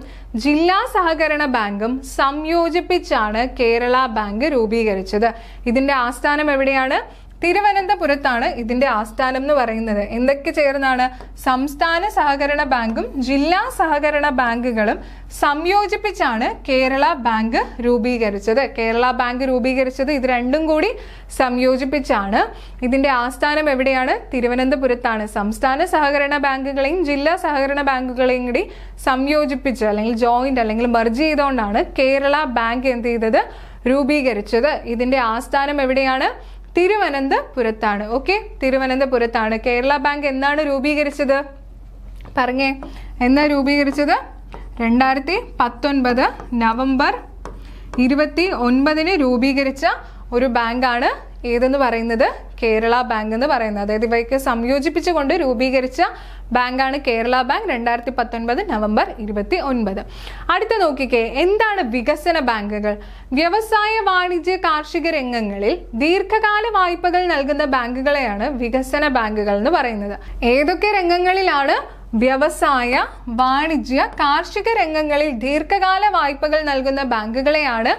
ജില്ലാ സഹകരണ ബാങ്കും സംയോജിപ്പിച്ചാണ് കേരള ബാങ്ക് രൂപീകരിച്ചത്. ഇതിന്റെ ആസ്ഥാനം എവിടെയാണ്? തിരുവനന്തപുരത്താണ് ഇതിന്റെ ആസ്ഥാനം എന്ന് പറയുന്നത്. എന്തൊക്കെ ചേർന്നാണ്? സംസ്ഥാന സഹകരണ ബാങ്കും ജില്ലാ സഹകരണ ബാങ്കുകളും സംയോജിപ്പിച്ചാണ് കേരള ബാങ്ക് രൂപീകരിച്ചത്. കേരള ബാങ്ക് രൂപീകരിച്ചത് ഇത് രണ്ടും കൂടി സംയോജിപ്പിച്ചാണ്. ഇതിന്റെ ആസ്ഥാനം എവിടെയാണ്? തിരുവനന്തപുരത്താണ്. സംസ്ഥാന സഹകരണ ബാങ്കുകളെയും ജില്ലാ സഹകരണ ബാങ്കുകളെയും കൂടി സംയോജിപ്പിച്ച് അല്ലെങ്കിൽ ജോയിന്റ് അല്ലെങ്കിൽ മെർജ് ചെയ്തുകൊണ്ടാണ് കേരള ബാങ്ക് എന്ത് ചെയ്തത്? രൂപീകരിച്ചത്. ഇതിന്റെ ആസ്ഥാനം എവിടെയാണ്? തിരുവനന്തപുരത്താണ്. ഓക്കെ, തിരുവനന്തപുരത്താണ്. കേരള ബാങ്ക് എന്നാണ് രൂപീകരിച്ചത്? പറഞ്ഞേ, എന്നാ രൂപീകരിച്ചത്? 2019 നവംബർ 29 രൂപീകരിച്ച ഒരു ബാങ്കാണ് ഏതെന്ന് പറയുന്നത്? കേരള ബാങ്ക് എന്ന് പറയുന്നത്. അതായത് ഇവയ്ക്ക് സംയോജിപ്പിച്ചുകൊണ്ട് രൂപീകരിച്ച ബാങ്കാണ് കേരള ബാങ്ക്. 2019 നവംബർ 29. അടുത്ത നോക്കിക്കേ, എന്താണ് വികസന ബാങ്കുകൾ? വ്യവസായ വാണിജ്യ കാർഷിക രംഗങ്ങളിൽ ദീർഘകാല വായ്പകൾ നൽകുന്ന ബാങ്കുകളെയാണ് വികസന ബാങ്കുകൾ എന്ന് പറയുന്നത്. ഏതൊക്കെ രംഗങ്ങളിലാണ്? വ്യവസായ വാണിജ്യ കാർഷിക രംഗങ്ങളിൽ ദീർഘകാല വായ്പകൾ നൽകുന്ന ബാങ്കുകളെയാണ്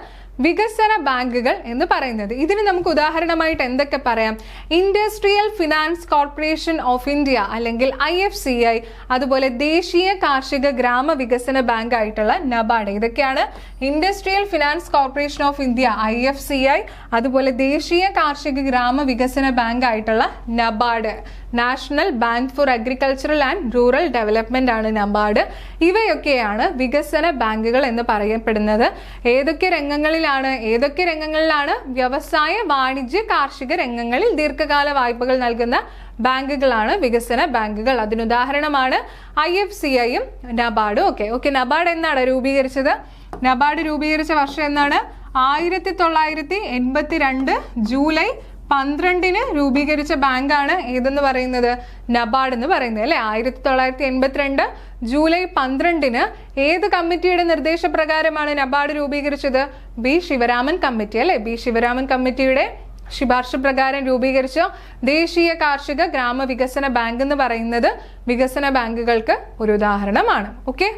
വികസന ബാങ്കുകൾ എന്ന് പറയുന്നത്. ഇതിന് നമുക്ക് ഉദാഹരണമായിട്ട് എന്തൊക്കെ പറയാം? Industrial finance corporation of India അല്ലെങ്കിൽ IFCI, അതുപോലെ ദേശീയ കാർഷിക ഗ്രാമ വികസന ബാങ്ക് ആയിട്ടുള്ള നബാർഡ്. ഇതൊക്കെയാണ് industrial finance corporation of India IFCI, അതുപോലെ ദേശീയ കാർഷിക ഗ്രാമ വികസന ബാങ്ക് ആയിട്ടുള്ള NABARD. National bank for agricultural and rural development ആണ് നബാർഡ്. ഇവയൊക്കെയാണ് വികസന ബാങ്കുകൾ എന്ന് പറയപ്പെടുന്നത്. ഏതൊക്കെ രംഗങ്ങളിലാണ്? വ്യവസായ വാണിജ്യ കാർഷിക രംഗങ്ങളിൽ ദീർഘകാല വായ്പകൾ നൽകുന്ന ബാങ്കുകളാണ് വികസന ബാങ്കുകൾ. അതിനുദാഹരണമാണ് IFCIയും നബാർഡും. ഓക്കെ, നബാർഡ് എന്നാണ് രൂപീകരിച്ചത്? നബാർഡ് രൂപീകരിച്ച വർഷം എന്നാണ്? 1982 ജൂലൈ 12 രൂപീകരിച്ച ബാങ്കാണ് ഏതെന്ന് പറയുന്നത്? നബാർഡ് എന്ന് പറയുന്നത് അല്ലെ. 1982 ജൂലൈ 12 ഏത് കമ്മിറ്റിയുടെ നിർദ്ദേശപ്രകാരമാണ് നബാർഡ് രൂപീകരിച്ചത്? ബി ശിവരാമൻ കമ്മിറ്റി അല്ലെ. ബി ശിവരാമൻ കമ്മിറ്റിയുടെ ശുപാർശ പ്രകാരം രൂപീകരിച്ച ദേശീയ കാർഷിക ഗ്രാമ വികസന ബാങ്ക് എന്ന് പറയുന്നത് വികസന ബാങ്കുകൾക്ക് ഒരു ഉദാഹരണമാണ്. ഓക്കെ,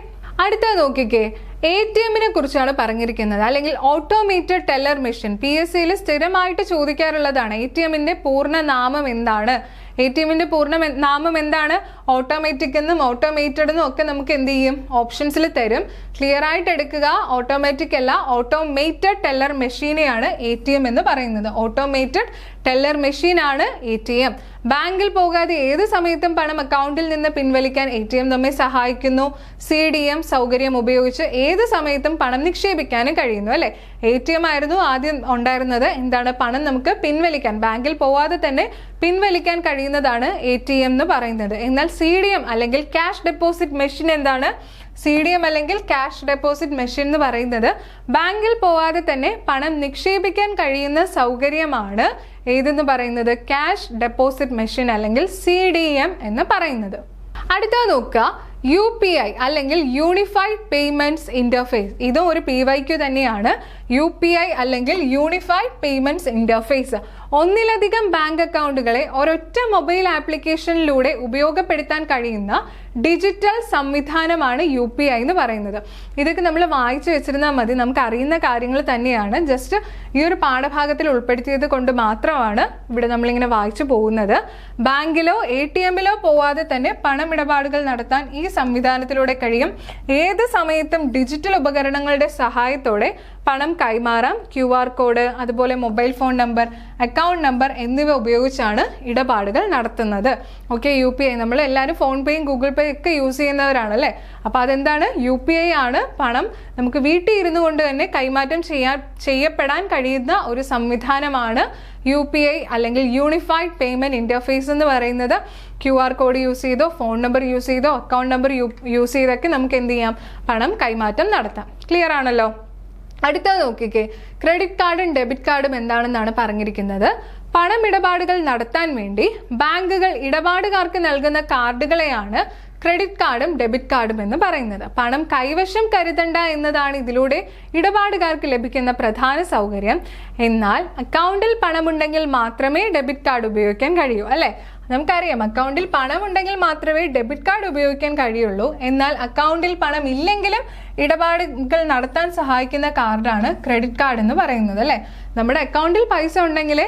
അടുത്ത നോക്കിക്കേ, ATMനെ കുറിച്ചാണ് പറഞ്ഞിരിക്കുന്നത്, അല്ലെങ്കിൽ ഓട്ടോമേറ്റഡ് ടെല്ലർ മെഷീൻ. PSCയിൽ സ്ഥിരമായിട്ട് ചോദിക്കാറുള്ളതാണ്. ATMന്റെ പൂർണ്ണ നാമം എന്താണ്? ATMന്റെ പൂർണ്ണ നാമം എന്താണ്? ഓട്ടോമാറ്റിക് എന്നും ഓട്ടോമേറ്റഡ് എന്നും ഒക്കെ നമുക്ക് എന്ത് ചെയ്യും? ഓപ്ഷൻസിൽ തരും. ക്ലിയർ ആയിട്ട് എടുക്കുക. ഓട്ടോമാറ്റിക് അല്ല, ഓട്ടോമേറ്റഡ് ടെല്ലർ മെഷീനെയാണ് ATM എന്ന് പറയുന്നത്. ഓട്ടോമേറ്റഡ് ടെല്ലർ മെഷീൻ ആണ് ATM. ബാങ്കിൽ പോകാതെ ഏത് സമയത്തും പണം അക്കൗണ്ടിൽ നിന്ന് പിൻവലിക്കാൻ ATM നമ്മെ സഹായിക്കുന്നു. CDM സൗകര്യം ഉപയോഗിച്ച് ഏത് സമയത്തും പണം നിക്ഷേപിക്കാനും കഴിയുന്നു അല്ലെ. ATM ആയിരുന്നു ആദ്യം ഉണ്ടായിരുന്നത്. എന്താണ്? പണം നമുക്ക് പിൻവലിക്കാൻ, ബാങ്കിൽ പോവാതെ തന്നെ പിൻവലിക്കാൻ കഴിയുന്നതാണ് ATM എന്ന് പറയുന്നത്. എന്നാൽ CDM അല്ലെങ്കിൽ ക്യാഷ് ഡെപ്പോസിറ്റ് മെഷീൻ എന്താണ്? CDM അല്ലെങ്കിൽ ക്യാഷ് ഡെപ്പോസിറ്റ് മെഷീൻ എന്ന് പറയുന്നത് ബാങ്കിൽ പോവാതെ തന്നെ പണം നിക്ഷേപിക്കാൻ കഴിയുന്ന സൗകര്യമാണ് ഏതെന്ന് പറയുന്നത്? ക്യാഷ് ഡെപ്പോസിറ്റ് മെഷീൻ അല്ലെങ്കിൽ CDM എന്ന് പറയുന്നത്. അടുത്ത നോക്കുക, UPI അല്ലെങ്കിൽ യൂണിഫൈഡ് പേയ്മെന്റ്സ് ഇന്റർഫേസ്. ഇതും ഒരു PYQ തന്നെയാണ്. UPI അല്ലെങ്കിൽ യൂണിഫൈഡ് പേയ്മെന്റ്സ് ഇന്റർഫേസ് ഒന്നിലധികം ബാങ്ക് അക്കൗണ്ടുകളെ ഒരൊറ്റ മൊബൈൽ ആപ്ലിക്കേഷനിലൂടെ ഉപയോഗപ്പെടുത്താൻ കഴിയുന്ന ഡിജിറ്റൽ സംവിധാനമാണ് UPI എന്ന് പറയുന്നത്. ഇതൊക്കെ നമ്മൾ വായിച്ചു വെച്ചിരുന്നാൽ മതി, നമുക്ക് അറിയുന്ന കാര്യങ്ങൾ തന്നെയാണ്. ജസ്റ്റ് ഈ ഒരു പാഠഭാഗത്തിൽ ഉൾപ്പെടുത്തിയത് കൊണ്ട് മാത്രമാണ് ഇവിടെ നമ്മളിങ്ങനെ വായിച്ചു പോകുന്നത്. ബാങ്കിലോ ATMലോ പോവാതെ തന്നെ പണമിടപാടുകൾ നടത്താൻ ഈ സംവിധാനത്തിലൂടെ കഴിയും. ഏത് സമയത്തും ഡിജിറ്റൽ ഉപകരണങ്ങളുടെ സഹായത്തോടെ പണം കൈമാറാം. QR കോഡ്, അതുപോലെ mobile phone number, account number എന്നിവ ഉപയോഗിച്ചാണ് ഇടപാടുകൾ നടത്തുന്നത്. ഓക്കെ, UPI നമ്മൾ എല്ലാവരും ഫോൺ പേയും ഗൂഗിൾ പേ ഒക്കെ യൂസ് ചെയ്യുന്നവരാണ് അല്ലേ. അപ്പോൾ അതെന്താണ്, UPI ആണ്. പണം നമുക്ക് വീട്ടിൽ ഇരുന്നു കൊണ്ട് തന്നെ കൈമാറ്റം ചെയ്യപ്പെടാൻ കഴിയുന്ന ഒരു സംവിധാനമാണ് UPI അല്ലെങ്കിൽ യൂണിഫൈഡ് പേയ്മെന്റ് ഇന്റർഫേസ് എന്ന് പറയുന്നത്. QR കോഡ് യൂസ് ചെയ്തോ, ഫോൺ നമ്പർ യൂസ് ചെയ്തോ, അക്കൗണ്ട് നമ്പർ യൂസ് ചെയ്തൊക്കെ നമുക്ക് എന്ത് ചെയ്യാം, പണം കൈമാറ്റം നടത്താം. ക്ലിയർ ആണല്ലോ. അടുത്തത് നോക്കിക്കേ, ക്രെഡിറ്റ് കാർഡും ഡെബിറ്റ് കാർഡും എന്താണെന്നാണ് പറഞ്ഞിരിക്കുന്നത്. പണമിടപാടുകൾ നടത്താൻ വേണ്ടി ബാങ്കുകൾ ഇടപാടുകാർക്ക് നൽകുന്ന കാർഡുകളെയാണ് ക്രെഡിറ്റ് കാർഡും ഡെബിറ്റ് കാർഡും എന്ന് പറയുന്നത്. പണം കൈവശം കരുതണ്ട എന്നതാണ് ഇതിലൂടെ ഇടപാടുകാർക്ക് ലഭിക്കുന്ന പ്രധാന സൗകര്യം. എന്നാൽ അക്കൗണ്ടിൽ പണമുണ്ടെങ്കിൽ മാത്രമേ ഡെബിറ്റ് കാർഡ് ഉപയോഗിക്കാൻ കഴിയൂ അല്ലേ. നമുക്കറിയാം, അക്കൗണ്ടിൽ പണം ഉണ്ടെങ്കിൽ മാത്രമേ ഡെബിറ്റ് കാർഡ് ഉപയോഗിക്കാൻ കഴിയുള്ളൂ. എന്നാൽ അക്കൗണ്ടിൽ പണം ഇല്ലെങ്കിലും ഇടപാടുകൾ നടത്താൻ സഹായിക്കുന്ന കാർഡാണ് ക്രെഡിറ്റ് കാർഡ് എന്ന് പറയുന്നത് അല്ലേ. നമ്മുടെ അക്കൗണ്ടിൽ പൈസ ഉണ്ടെങ്കിൽ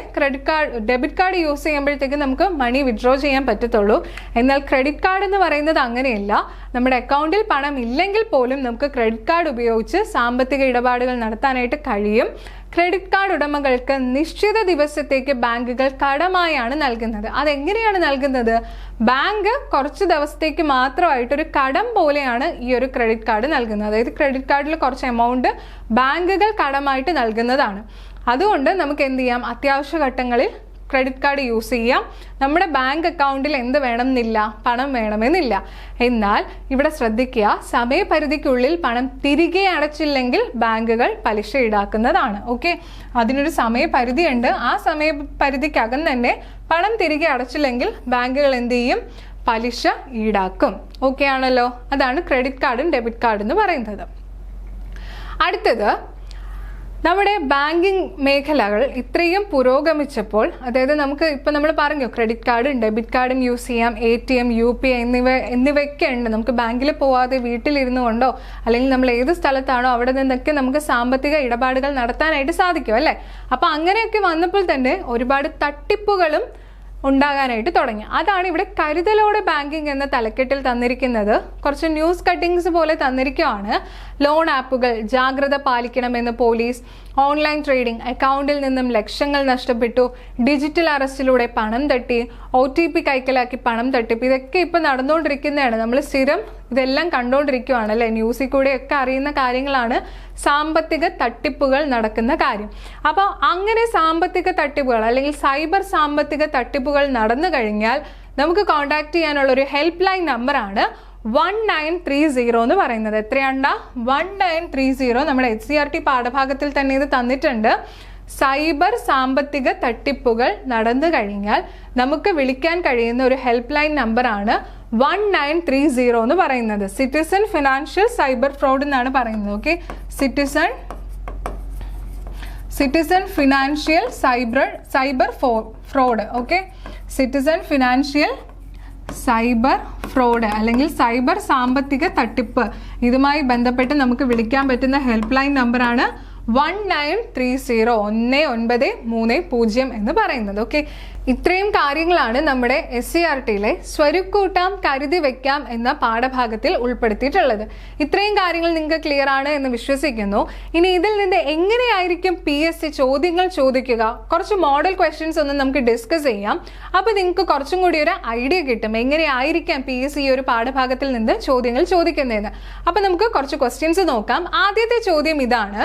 ഡെബിറ്റ് കാർഡ് യൂസ് ചെയ്യുമ്പോഴത്തേക്ക് നമുക്ക് മണി വിഡ്രോ ചെയ്യാൻ പറ്റത്തുള്ളൂ. എന്നാൽ ക്രെഡിറ്റ് കാർഡ് എന്ന് പറയുന്നത് അങ്ങനെയല്ല. നമ്മുടെ അക്കൗണ്ടിൽ പണം ഇല്ലെങ്കിൽ പോലും നമുക്ക് ക്രെഡിറ്റ് കാർഡ് ഉപയോഗിച്ച് സാമ്പത്തിക ഇടപാടുകൾ നടത്താനായിട്ട് കഴിയും. ക്രെഡിറ്റ് കാർഡ് ഉടമകൾക്ക് നിശ്ചിത ദിവസത്തേക്ക് ബാങ്കുകൾ കടമായാണ് നൽകുന്നത്. അതെങ്ങനെയാണ് നൽകുന്നത്? ബാങ്ക് കുറച്ച് ദിവസത്തേക്ക് മാത്രമായിട്ടൊരു കടം പോലെയാണ് ഈ ഒരു ക്രെഡിറ്റ് കാർഡ് നൽകുന്നത്. അതായത് ക്രെഡിറ്റ് കാർഡിൽ കുറച്ച് എമൗണ്ട് ബാങ്കുകൾ കടമായിട്ട് നൽകുന്നതാണ്. അതുകൊണ്ട് നമുക്ക് എന്ത് ചെയ്യാം, അത്യാവശ്യ ഘട്ടങ്ങളിൽ ക്രെഡിറ്റ് കാർഡ് യൂസ് ചെയ്യാം. നമ്മുടെ ബാങ്ക് അക്കൗണ്ടിൽ എന്ത് വേണമെന്നില്ല, പണം വേണമെന്നില്ല. എന്നാൽ ഇവിടെ ശ്രദ്ധിക്കുക, സമയപരിധിക്കുള്ളിൽ പണം തിരികെ അടച്ചില്ലെങ്കിൽ ബാങ്കുകൾ പലിശ ഈടാക്കുന്നതാണ്. ഓക്കെ, അതിനൊരു സമയപരിധിയുണ്ട്. ആ സമയപരിധിക്കകം തന്നെ പണം തിരികെ അടച്ചില്ലെങ്കിൽ ബാങ്കുകൾ എന്ത് ചെയ്യും, പലിശ ഈടാക്കും. ഓക്കെ ആണല്ലോ. അതാണ് ക്രെഡിറ്റ് കാർഡും ഡെബിറ്റ് കാർഡും എന്ന് പറയുന്നത്. അടുത്തത്, നമ്മുടെ ബാങ്കിങ് മേഖലകൾ ഇത്രയും പുരോഗമിച്ചപ്പോൾ, അതായത് നമുക്ക് ഇപ്പം നമ്മൾ പറഞ്ഞു ക്രെഡിറ്റ് കാർഡും ഡെബിറ്റ് കാർഡും യൂസ് ചെയ്യാം, ATM, UPI എന്നിവയൊക്കെ ഉണ്ട്. നമുക്ക് ബാങ്കിൽ പോവാതെ വീട്ടിലിരുന്നു കൊണ്ടോ അല്ലെങ്കിൽ നമ്മൾ ഏത് സ്ഥലത്താണോ അവിടെ നിന്നൊക്കെ നമുക്ക് സാമ്പത്തിക ഇടപാടുകൾ നടത്താനായിട്ട് സാധിക്കും അല്ലേ. അപ്പം അങ്ങനെയൊക്കെ വന്നപ്പോൾ തന്നെ ഒരുപാട് തട്ടിപ്പുകളും ഉണ്ടാകാനായിട്ട് തുടങ്ങി. അതാണ് ഇവിടെ കരുതലോടെ ബാങ്കിങ് എന്ന തലക്കെട്ടിൽ തന്നിരിക്കുന്നത്. കുറച്ച് ന്യൂസ് കട്ടിങ്സ് പോലെ തന്നിരിക്കുകയാണ്. ലോൺ ആപ്പുകൾ ജാഗ്രത പാലിക്കണമെന്ന് പോലീസ്, ഓൺലൈൻ ട്രേഡിംഗ്, അക്കൗണ്ടിൽ നിന്നും ലക്ഷങ്ങൾ നഷ്ടപ്പെട്ടു, ഡിജിറ്റൽ അറസ്റ്റിലൂടെ പണം തട്ടി, OTP കൈക്കലാക്കി പണം തട്ടിപ്പ്, ഇതൊക്കെ ഇപ്പം നടന്നുകൊണ്ടിരിക്കുന്നതാണ്. നമ്മൾ സ്ഥിരം ഇതെല്ലാം കണ്ടുകൊണ്ടിരിക്കുകയാണ് അല്ലേ. ന്യൂസിൽ കൂടെയൊക്കെ അറിയുന്ന കാര്യങ്ങളാണ് സാമ്പത്തിക തട്ടിപ്പുകൾ നടക്കുന്ന കാര്യം. അപ്പോൾ അങ്ങനെ സാമ്പത്തിക തട്ടിപ്പുകൾ അല്ലെങ്കിൽ സൈബർ സാമ്പത്തിക തട്ടിപ്പുകൾ നടന്നു കഴിഞ്ഞാൽ നമുക്ക് കോൺടാക്ട് ചെയ്യാനുള്ള ഒരു ഹെൽപ്പ് ലൈൻ നമ്പറാണ് 1930 എന്ന് പറയുന്നത്. എത്രയാണ്ടാ? 1930. നമ്മുടെ HCRT പാഠഭാഗത്തിൽ തന്നെ ഇത് തന്നിട്ടുണ്ട്. സൈബർ സാമ്പത്തിക തട്ടിപ്പുകൾ നടന്നു കഴിഞ്ഞാൽ നമുക്ക് വിളിക്കാൻ കഴിയുന്ന ഒരു ഹെൽപ്പ് ലൈൻ നമ്പറാണ് 1930 എന്ന് പറയുന്നത്. സിറ്റിസൺ ഫിനാൻഷ്യൽ സൈബർ ഫ്രോഡ് എന്നാണ് പറയുന്നത്. Okay, citizen financial cyber fraud. Okay, citizen financial cyber fraud അല്ലെങ്കിൽ സൈബർ സാമ്പത്തിക തട്ടിപ്പ്, ഇതുമായി ബന്ധപ്പെട്ട് നമുക്ക് വിളിക്കാൻ പറ്റുന്ന ഹെൽപ്പ് ലൈൻ നമ്പറാണ് 1930 എന്ന് പറയുന്നത്. ഓക്കെ, ഇത്രയും കാര്യങ്ങളാണ് നമ്മുടെ SCRTയിലെ സ്വരുക്കൂട്ടാം കരുതി വെക്കാം എന്ന പാഠഭാഗത്തിൽ ഉൾപ്പെടുത്തിയിട്ടുള്ളത്. ഇത്രയും കാര്യങ്ങൾ നിങ്ങൾക്ക് ക്ലിയർ ആണ് എന്ന് വിശ്വസിക്കുന്നു. ഇനി ഇതിൽ നിന്ന് എങ്ങനെയായിരിക്കും PSC ചോദ്യങ്ങൾ ചോദിക്കുക, കുറച്ച് മോഡൽ ക്വസ്റ്റ്യൻസ് ഒന്ന് നമുക്ക് ഡിസ്കസ് ചെയ്യാം. അപ്പോൾ നിങ്ങൾക്ക് കുറച്ചും കൂടി ഒരു ഐഡിയ കിട്ടും എങ്ങനെയായിരിക്കാം PSC ഈ ഒരു പാഠഭാഗത്തിൽ നിന്ന് ചോദ്യങ്ങൾ ചോദിക്കുന്നതെന്ന്. അപ്പോൾ നമുക്ക് കുറച്ച് ക്വസ്റ്റ്യൻസ് നോക്കാം. ആദ്യത്തെ ചോദ്യം ഇതാണ്: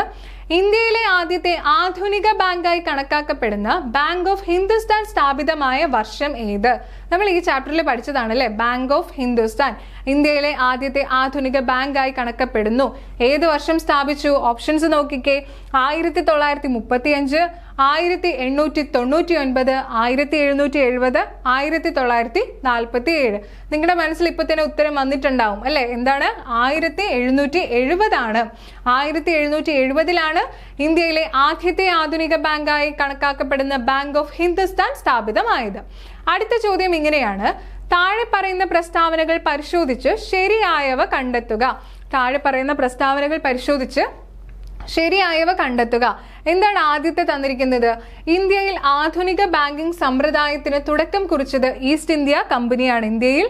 ഇന്ത്യയിലെ ആദ്യത്തെ ആധുനിക ബാങ്കായി കണക്കാക്കപ്പെടുന്ന ബാങ്ക് ഓഫ് ഹിന്ദുസ്ഥാൻ സ്ഥാപിതമായ വർഷം ഏത്? നമ്മൾ ഈ ചാപ്റ്ററിൽ പഠിച്ചതാണ് അല്ലേ. ബാങ്ക് ഓഫ് ഹിന്ദുസ്ഥാൻ ഇന്ത്യയിലെ ആദ്യത്തെ ആധുനിക ബാങ്കായി കണക്കപ്പെടുന്നു. ഏത് വർഷം സ്ഥാപിച്ചു? ഓപ്ഷൻസ് നോക്കിക്കേ. 1935, 1899, 1770, 1947. നിങ്ങളുടെ മനസ്സിൽ ഇപ്പൊ തന്നെ ഉത്തരം വന്നിട്ടുണ്ടാവും അല്ലെ. എന്താണ്? 1770 ആണ്. 1770 ഇന്ത്യയിലെ ആദ്യത്തെ ആധുനിക ബാങ്കായി കണക്കാക്കപ്പെടുന്ന ബാങ്ക് ഓഫ് ഹിന്ദുസ്ഥാൻ സ്ഥാപിതമായത്. അടുത്ത ചോദ്യം ഇങ്ങനെയാണ്: താഴെ പറയുന്ന പ്രസ്താവനകൾ പരിശോധിച്ച് ശരിയായവ കണ്ടെത്തുക. താഴെ പറയുന്ന പ്രസ്താവനകൾ പരിശോധിച്ച് ശരിയായവ കണ്ടെത്തുക. എന്താണ് ആദ്യത്തെ തന്നിരിക്കുന്നത്? ഇന്ത്യയിൽ ആധുനിക ബാങ്കിംഗ് സമ്പ്രദായത്തിന് തുടക്കം കുറിച്ചത് ഈസ്റ്റ് ഇന്ത്യ കമ്പനിയാണ്. ഇന്ത്യയിൽ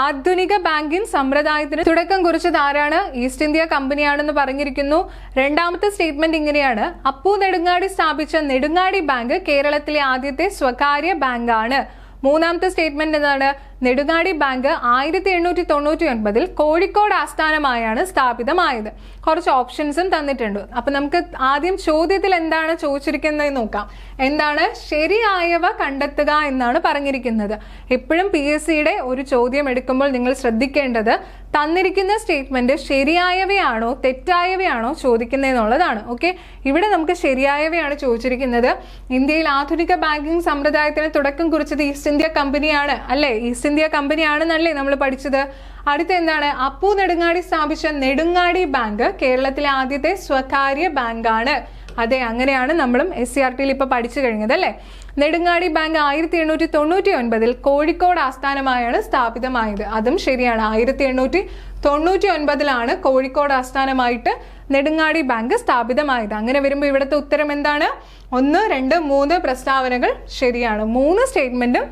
ആധുനിക ബാങ്കിംഗ് സമ്പ്രദായത്തിന് തുടക്കം കുറിച്ചത് ആരാണ്? ഈസ്റ്റ് ഇന്ത്യ കമ്പനിയാണെന്ന് പറഞ്ഞിരിക്കുന്നു. രണ്ടാമത്തെ സ്റ്റേറ്റ്മെന്റ് ഇങ്ങനെയാണ്: അപ്പു നെടുങ്ങാടി സ്ഥാപിച്ച നെടുങ്ങാടി ബാങ്ക് കേരളത്തിലെ ആദ്യത്തെ സ്വകാര്യ ബാങ്കാണ്. മൂന്നാമത്തെ സ്റ്റേറ്റ്മെന്റ് എന്താണ്? നെടുങ്ങാടി ബാങ്ക് 1899 കോഴിക്കോട് ആസ്ഥാനമായാണ് സ്ഥാപിതമായത്. കുറച്ച് ഓപ്ഷൻസും തന്നിട്ടുണ്ട്. അപ്പൊ നമുക്ക് ആദ്യം ചോദ്യത്തിൽ എന്താണ് ചോദിച്ചിരിക്കുന്നത് നോക്കാം. എന്താണ്? ശരിയായവ കണ്ടെത്തുക എന്നാണ് പറഞ്ഞിരിക്കുന്നത്. എപ്പോഴും PSCയുടെ ഒരു ചോദ്യം എടുക്കുമ്പോൾ നിങ്ങൾ ശ്രദ്ധിക്കേണ്ടത് തന്നിരിക്കുന്ന സ്റ്റേറ്റ്മെന്റ് ശരിയായവയാണോ തെറ്റായവയാണോ ചോദിക്കുന്നതെന്നുള്ളതാണ്. ഓക്കെ, ഇവിടെ നമുക്ക് ശരിയായവയാണ് ചോദിച്ചിരിക്കുന്നത്. ഇന്ത്യയിൽ ആധുനിക ബാങ്കിംഗ് സമ്പ്രദായത്തിന് തുടക്കം കുറിച്ചത് ഈസ്റ്റ് ഇന്ത്യ കമ്പനിയാണ് അല്ലേ? ഈസ്റ്റ് ഇന്ത്യ കമ്പനിയാണെന്നല്ലേ നമ്മൾ പഠിച്ചത്. അടുത്ത എന്താണ്? അപ്പു നെടുങ്ങാടി സ്ഥാപിച്ച നെടുങ്ങാടി ബാങ്ക് കേരളത്തിലെ ആദ്യത്തെ സ്വകാര്യ ബാങ്കാണ്. അതെ, അങ്ങനെയാണ് നമ്മളും SCRTയിൽ ഇപ്പൊ പഠിച്ചു കഴിഞ്ഞത് അല്ലേ. നെടുങ്ങാടി ബാങ്ക് 1899 കോഴിക്കോട് ആസ്ഥാനമായാണ് സ്ഥാപിതമായത്. അതും ശരിയാണ്. 1899 കോഴിക്കോട് ആസ്ഥാനമായിട്ട് നെടുങ്ങാടി ബാങ്ക് സ്ഥാപിതമായത്. അങ്ങനെ വരുമ്പോൾ ഇവിടുത്തെ ഉത്തരം എന്താണ്? 1, 2, 3 പ്രസ്താവനകൾ ശരിയാണ്. 3 സ്റ്റേറ്റ്മെന്റും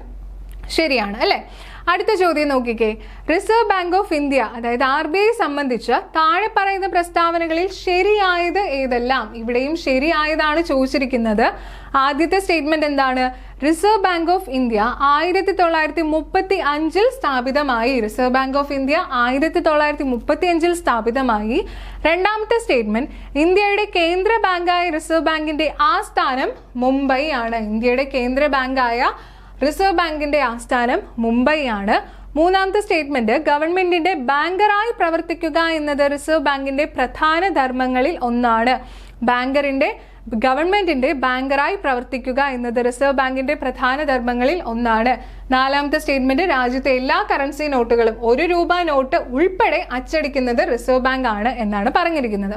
ശരിയാണ് അല്ലെ. അടുത്ത ചോദ്യം നോക്കിക്കേ. റിസർവ് ബാങ്ക് ഓഫ് ഇന്ത്യ അതായത് RBI സംബന്ധിച്ച് താഴെ പറയുന്ന പ്രസ്താവനകളിൽ ശരിയായത് ഏതെല്ലാം? ഇവിടെയും ശരിയായതാണ് ചോദിച്ചിരിക്കുന്നത്. ആദ്യത്തെ സ്റ്റേറ്റ്മെന്റ് എന്താണ്? റിസർവ് ബാങ്ക് ഓഫ് ഇന്ത്യ 1935 സ്ഥാപിതമായി. റിസർവ് ബാങ്ക് ഓഫ് ഇന്ത്യ 1935 സ്ഥാപിതമായി. രണ്ടാമത്തെ സ്റ്റേറ്റ്മെന്റ് ഇന്ത്യയുടെ കേന്ദ്ര ബാങ്കായ റിസർവ് ബാങ്കിന്റെ ആസ്ഥാനം മുംബൈ ആണ്. ഇന്ത്യയുടെ കേന്ദ്ര ബാങ്കായ റിസർവ് ബാങ്കിന്റെ ആസ്ഥാനം മുംബൈ ആണ്. മൂന്നാമത്തെ സ്റ്റേറ്റ്മെന്റ് ഗവൺമെന്റിന്റെ ബാങ്കറായി പ്രവർത്തിക്കുക എന്നത് റിസർവ് ബാങ്കിന്റെ പ്രധാന ധർമ്മങ്ങളിൽ ഒന്നാണ്. ഗവൺമെന്റിന്റെ ബാങ്കറായി പ്രവർത്തിക്കുക എന്നത് റിസർവ് ബാങ്കിന്റെ പ്രധാന ധർമ്മങ്ങളിൽ ഒന്നാണ്. നാലാമത്തെ സ്റ്റേറ്റ്മെന്റ് രാജ്യത്തെ എല്ലാ കറൻസി നോട്ടുകളും ₹1 നോട്ട് ഉൾപ്പെടെ അച്ചടിക്കുന്നത് റിസർവ് ബാങ്ക് ആണ് എന്നാണ് പറഞ്ഞിരിക്കുന്നത്.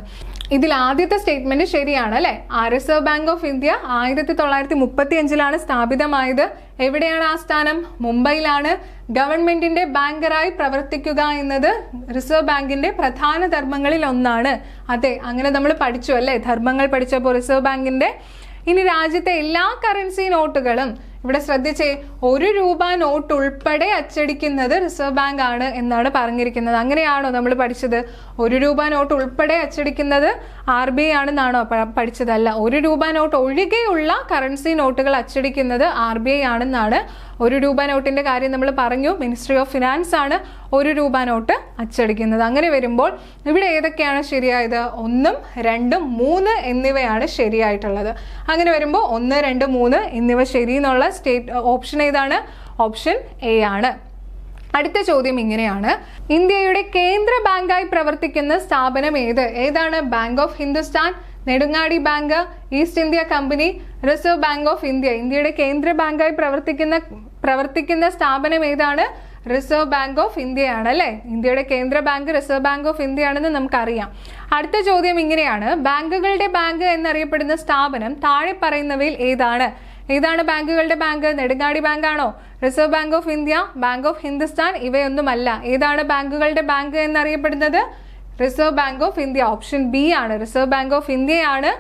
ഇതിൽ ആദ്യത്തെ സ്റ്റേറ്റ്മെന്റ് ശരിയാണ് അല്ലെ. റിസർവ് ബാങ്ക് ഓഫ് ഇന്ത്യ 1935 സ്ഥാപിതമായത്. എവിടെയാണ് ആസ്ഥാനം? മുംബൈയിലാണ്. ഗവൺമെന്റിന്റെ ബാങ്കറായി പ്രവർത്തിക്കുക എന്നത് റിസർവ് ബാങ്കിന്റെ പ്രധാന ധർമ്മങ്ങളിൽ ഒന്നാണ്. അതെ, അങ്ങനെ നമ്മൾ പഠിച്ചു അല്ലെ, ധർമ്മങ്ങൾ പഠിച്ചപ്പോൾ റിസർവ് ബാങ്കിന്റെ. ഇനി രാജ്യത്തെ എല്ലാ കറൻസി നോട്ടുകളും ഇവിടെ ശ്രദ്ധിച്ചേ, ₹1 നോട്ട് ഉൾപ്പെടെ അച്ചടിക്കുന്നത് റിസർവ് ബാങ്ക് ആണ് എന്നാണ് പറഞ്ഞിരിക്കുന്നത്. അങ്ങനെയാണോ നമ്മൾ പഠിച്ചത്? ₹1 നോട്ട് ഉൾപ്പെടെ അച്ചടിക്കുന്നത് RBI ആണെന്നാണോ പഠിച്ചതല്ല. ₹1 നോട്ട് ഒഴികെയുള്ള കറൻസി നോട്ടുകൾ അച്ചടിക്കുന്നത് RBI ആണെന്നാണ്. ₹1 നോട്ടിന്റെ കാര്യം നമ്മൾ പറഞ്ഞു. മിനിസ്ട്രി ഓഫ് ഫിനാൻസ് ആണ് ₹1 നോട്ട് അച്ചടിക്കുന്നത്. അങ്ങനെ വരുമ്പോൾ ഇവിടെ ഏതൊക്കെയാണ് ശരിയായത്? 1, 2, 3 എന്നിവയാണ് ശരിയായിട്ടുള്ളത്. അങ്ങനെ വരുമ്പോൾ 1, 2, 3 എന്നിവ ശരി എന്നുള്ള ഓപ്ഷൻ ഏതാണ്? ഓപ്ഷൻ A ആണ്. അടുത്ത ചോദ്യം ഇങ്ങനെയാണ്: ഇന്ത്യയുടെ കേന്ദ്ര ബാങ്കായി പ്രവർത്തിക്കുന്ന സ്ഥാപനം ഏതാണ്? Bank of Hindustan, Nedungadi bank, east India company, reserve bank of India. ഇന്ത്യയുടെ കേന്ദ്ര ബാങ്കായി പ്രവർത്തിക്കുന്ന സ്ഥാപനം ഏതാണ്? റിസർവ് ബാങ്ക് ഓഫ് ഇന്ത്യയാണ് അല്ലെ. ഇന്ത്യയുടെ കേന്ദ്ര bank reserve bank of India ആണെന്ന് നമുക്കറിയാം. അടുത്ത ചോദ്യം ഇങ്ങനെയാണ്: ബാങ്കുകളുടെ ബാങ്ക് എന്നറിയപ്പെടുന്ന സ്ഥാപനം താഴെ പറയുന്നവയിൽ ഏതാണ്? ഏതാണ് ബാങ്കുകളുടെ ബാങ്ക്? നെടുങ്ങാടി ബാങ്ക് ആണോ? Reserve bank of India, bank of Hindustan ഇവയൊന്നുമല്ല. ഏതാണ് ബാങ്കുകളുടെ ബാങ്ക് എന്നറിയപ്പെടുന്നത്? Reserve bank of India. Option B ആണ്. റിസർവ് ബാങ്ക് ഓഫ് ഇന്ത്യയാണ്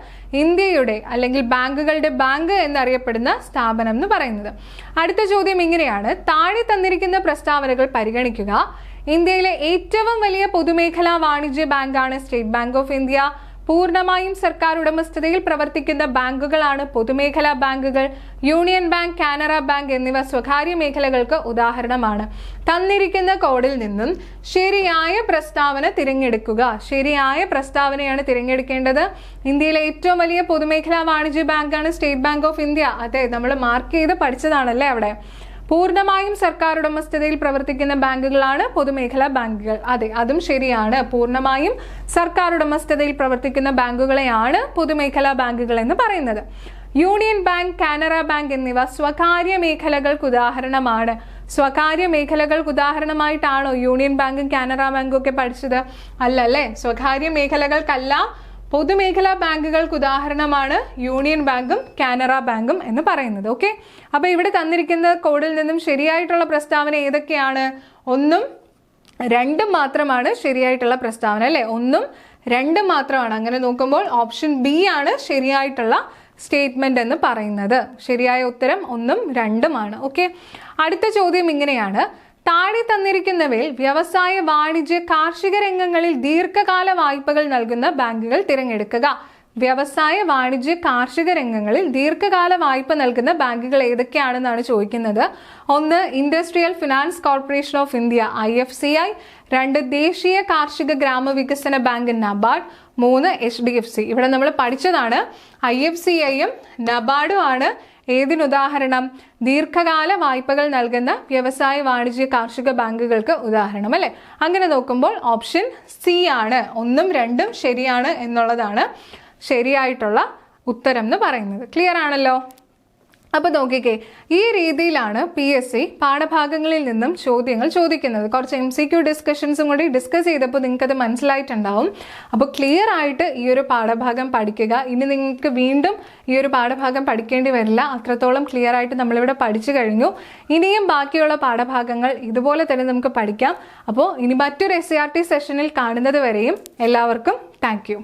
ഇന്ത്യയുടെ അല്ലെങ്കിൽ ബാങ്കുകളുടെ ബാങ്ക് എന്നറിയപ്പെടുന്ന സ്ഥാപനം എന്ന് പറയുന്നത്. അടുത്ത ചോദ്യം ഇങ്ങനെയാണ്: താഴെ തന്നിരിക്കുന്ന പ്രസ്താവനകൾ പരിഗണിക്കുക. ഇന്ത്യയിലെ ഏറ്റവും വലിയ പൊതുമേഖലാ വാണിജ്യ ബാങ്കാണ് സ്റ്റേറ്റ് ബാങ്ക് ഓഫ് ഇന്ത്യ. പൂർണ്ണമായും സർക്കാർ ഉടമസ്ഥതയിൽ പ്രവർത്തിക്കുന്ന ബാങ്കുകളാണ് പൊതുമേഖലാ ബാങ്കുകൾ. യൂണിയൻ ബാങ്ക്, കാനറ ബാങ്ക് എന്നിവ സ്വകാര്യ മേഖലകൾക്ക് ഉദാഹരണമാണ്. തന്നിരിക്കുന്ന കോഡിൽ നിന്നും ശരിയായ പ്രസ്താവന തിരഞ്ഞെടുക്കുക. ശരിയായ പ്രസ്താവനയാണ് തിരഞ്ഞെടുക്കേണ്ടത്. ഇന്ത്യയിലെ ഏറ്റവും വലിയ പൊതുമേഖലാ വാണിജ്യ ബാങ്കാണ് സ്റ്റേറ്റ് ബാങ്ക് ഓഫ് ഇന്ത്യ. അതെ, നമ്മൾ മാർക്ക് ചെയ്ത് പഠിച്ചതാണല്ലേ അവിടെ. പൂർണ്ണമായും സർക്കാർ ഉടമസ്ഥതയിൽ പ്രവർത്തിക്കുന്ന ബാങ്കുകളാണ് പൊതുമേഖലാ ബാങ്കുകൾ. അതെ, അതും ശരിയാണ്. പൂർണ്ണമായും സർക്കാർ ഉടമസ്ഥതയിൽ പ്രവർത്തിക്കുന്ന ബാങ്കുകളെയാണ് പൊതുമേഖലാ ബാങ്കുകൾ എന്ന് പറയുന്നത്. യൂണിയൻ ബാങ്ക്, കാനറ ബാങ്ക് എന്നിവ സ്വകാര്യ മേഖലകൾക്ക് ഉദാഹരണമാണ്. സ്വകാര്യ മേഖലകൾക്ക് ഉദാഹരണമായിട്ടാണോ യൂണിയൻ ബാങ്കും കാനറ ബാങ്കും ഒക്കെ പഠിച്ചത്? അല്ലല്ലേ. സ്വകാര്യ മേഖലകൾക്കല്ല, പൊതുമേഖലാ ബാങ്കുകൾക്ക് ഉദാഹരണമാണ് യൂണിയൻ ബാങ്കും കാനറ ബാങ്കും എന്ന് പറയുന്നത്. ഓക്കെ, അപ്പോൾ ഇവിടെ തന്നിരിക്കുന്ന കോഡിൽ നിന്നും ശരിയായിട്ടുള്ള പ്രസ്താവന ഏതൊക്കെയാണ്? 1, രണ്ടും മാത്രമാണ് ശരിയായിട്ടുള്ള പ്രസ്താവന അല്ലേ, 1ഉം 2ഉം മാത്രമാണ്. അങ്ങനെ നോക്കുമ്പോൾ ഓപ്ഷൻ ബി ആണ് ശരിയായിട്ടുള്ള സ്റ്റേറ്റ്മെന്റ് എന്ന് പറയുന്നത്. ശരിയായ ഉത്തരം 1ഉം 2ഉമാണ്. ഓക്കെ, അടുത്ത ചോദ്യം ഇങ്ങനെയാണ്: താഴെ തന്നിരിക്കുന്നവയിൽ വ്യവസായ, വാണിജ്യ, കാർഷിക രംഗങ്ങളിൽ ദീർഘകാല വായ്പകൾ നൽകുന്ന ബാങ്കുകൾ തിരഞ്ഞെടുക്കുക. വ്യവസായ, വാണിജ്യ, കാർഷിക രംഗങ്ങളിൽ ദീർഘകാല വായ്പ നൽകുന്ന ബാങ്കുകൾ ഏതൊക്കെയാണെന്നാണ് ചോദിക്കുന്നത്. 1 industrial finance corporation of India IFCI, 2 ദേശീയ കാർഷിക ഗ്രാമവികസന ബാങ്ക് നബാർഡ്, 3 HDFC. ഇവിടെ നമ്മൾ പഠിച്ചതാണ് IFCIയും നബാർഡും ആണ് ഏതിനുദാഹരണം? ദീർഘകാല വായ്പകൾ നൽകുന്ന വ്യവസായ, വാണിജ്യ, കാർഷിക ബാങ്കുകൾക്ക് ഉദാഹരണം അല്ലെ. അങ്ങനെ നോക്കുമ്പോൾ ഓപ്ഷൻ സി ആണ് 1ഉം 2ഉം ശരിയാണ് എന്നുള്ളതാണ് ശരിയായിട്ടുള്ള ഉത്തരം എന്ന് പറയുന്നത്. ക്ലിയർ ആണല്ലോ? അപ്പോൾ നോക്കിക്കേ, ഈ രീതിയിലാണ് PSC പാഠഭാഗങ്ങളിൽ നിന്നും ചോദ്യങ്ങൾ ചോദിക്കുന്നത്. കുറച്ച് MCQ ഡിസ്കഷൻസും കൂടി ഡിസ്കസ് ചെയ്തപ്പോൾ നിങ്ങൾക്കത് മനസ്സിലായിട്ടുണ്ടാവും. അപ്പോൾ ക്ലിയർ ആയിട്ട് ഈ ഒരു പാഠഭാഗം പഠിക്കുക. ഇനി നിങ്ങൾക്ക് വീണ്ടും ഈ ഒരു പാഠഭാഗം പഠിക്കേണ്ടി വരില്ല, അത്രത്തോളം ക്ലിയർ ആയിട്ട് നമ്മളിവിടെ പഠിച്ചു കഴിഞ്ഞു. ഇനിയും ബാക്കിയുള്ള പാഠഭാഗങ്ങൾ ഇതുപോലെ തന്നെ നമുക്ക് പഠിക്കാം. അപ്പോൾ ഇനി മറ്റൊരു SCRT സെഷനിൽ കാണുന്നത് വരെയും എല്ലാവർക്കും താങ്ക് യു.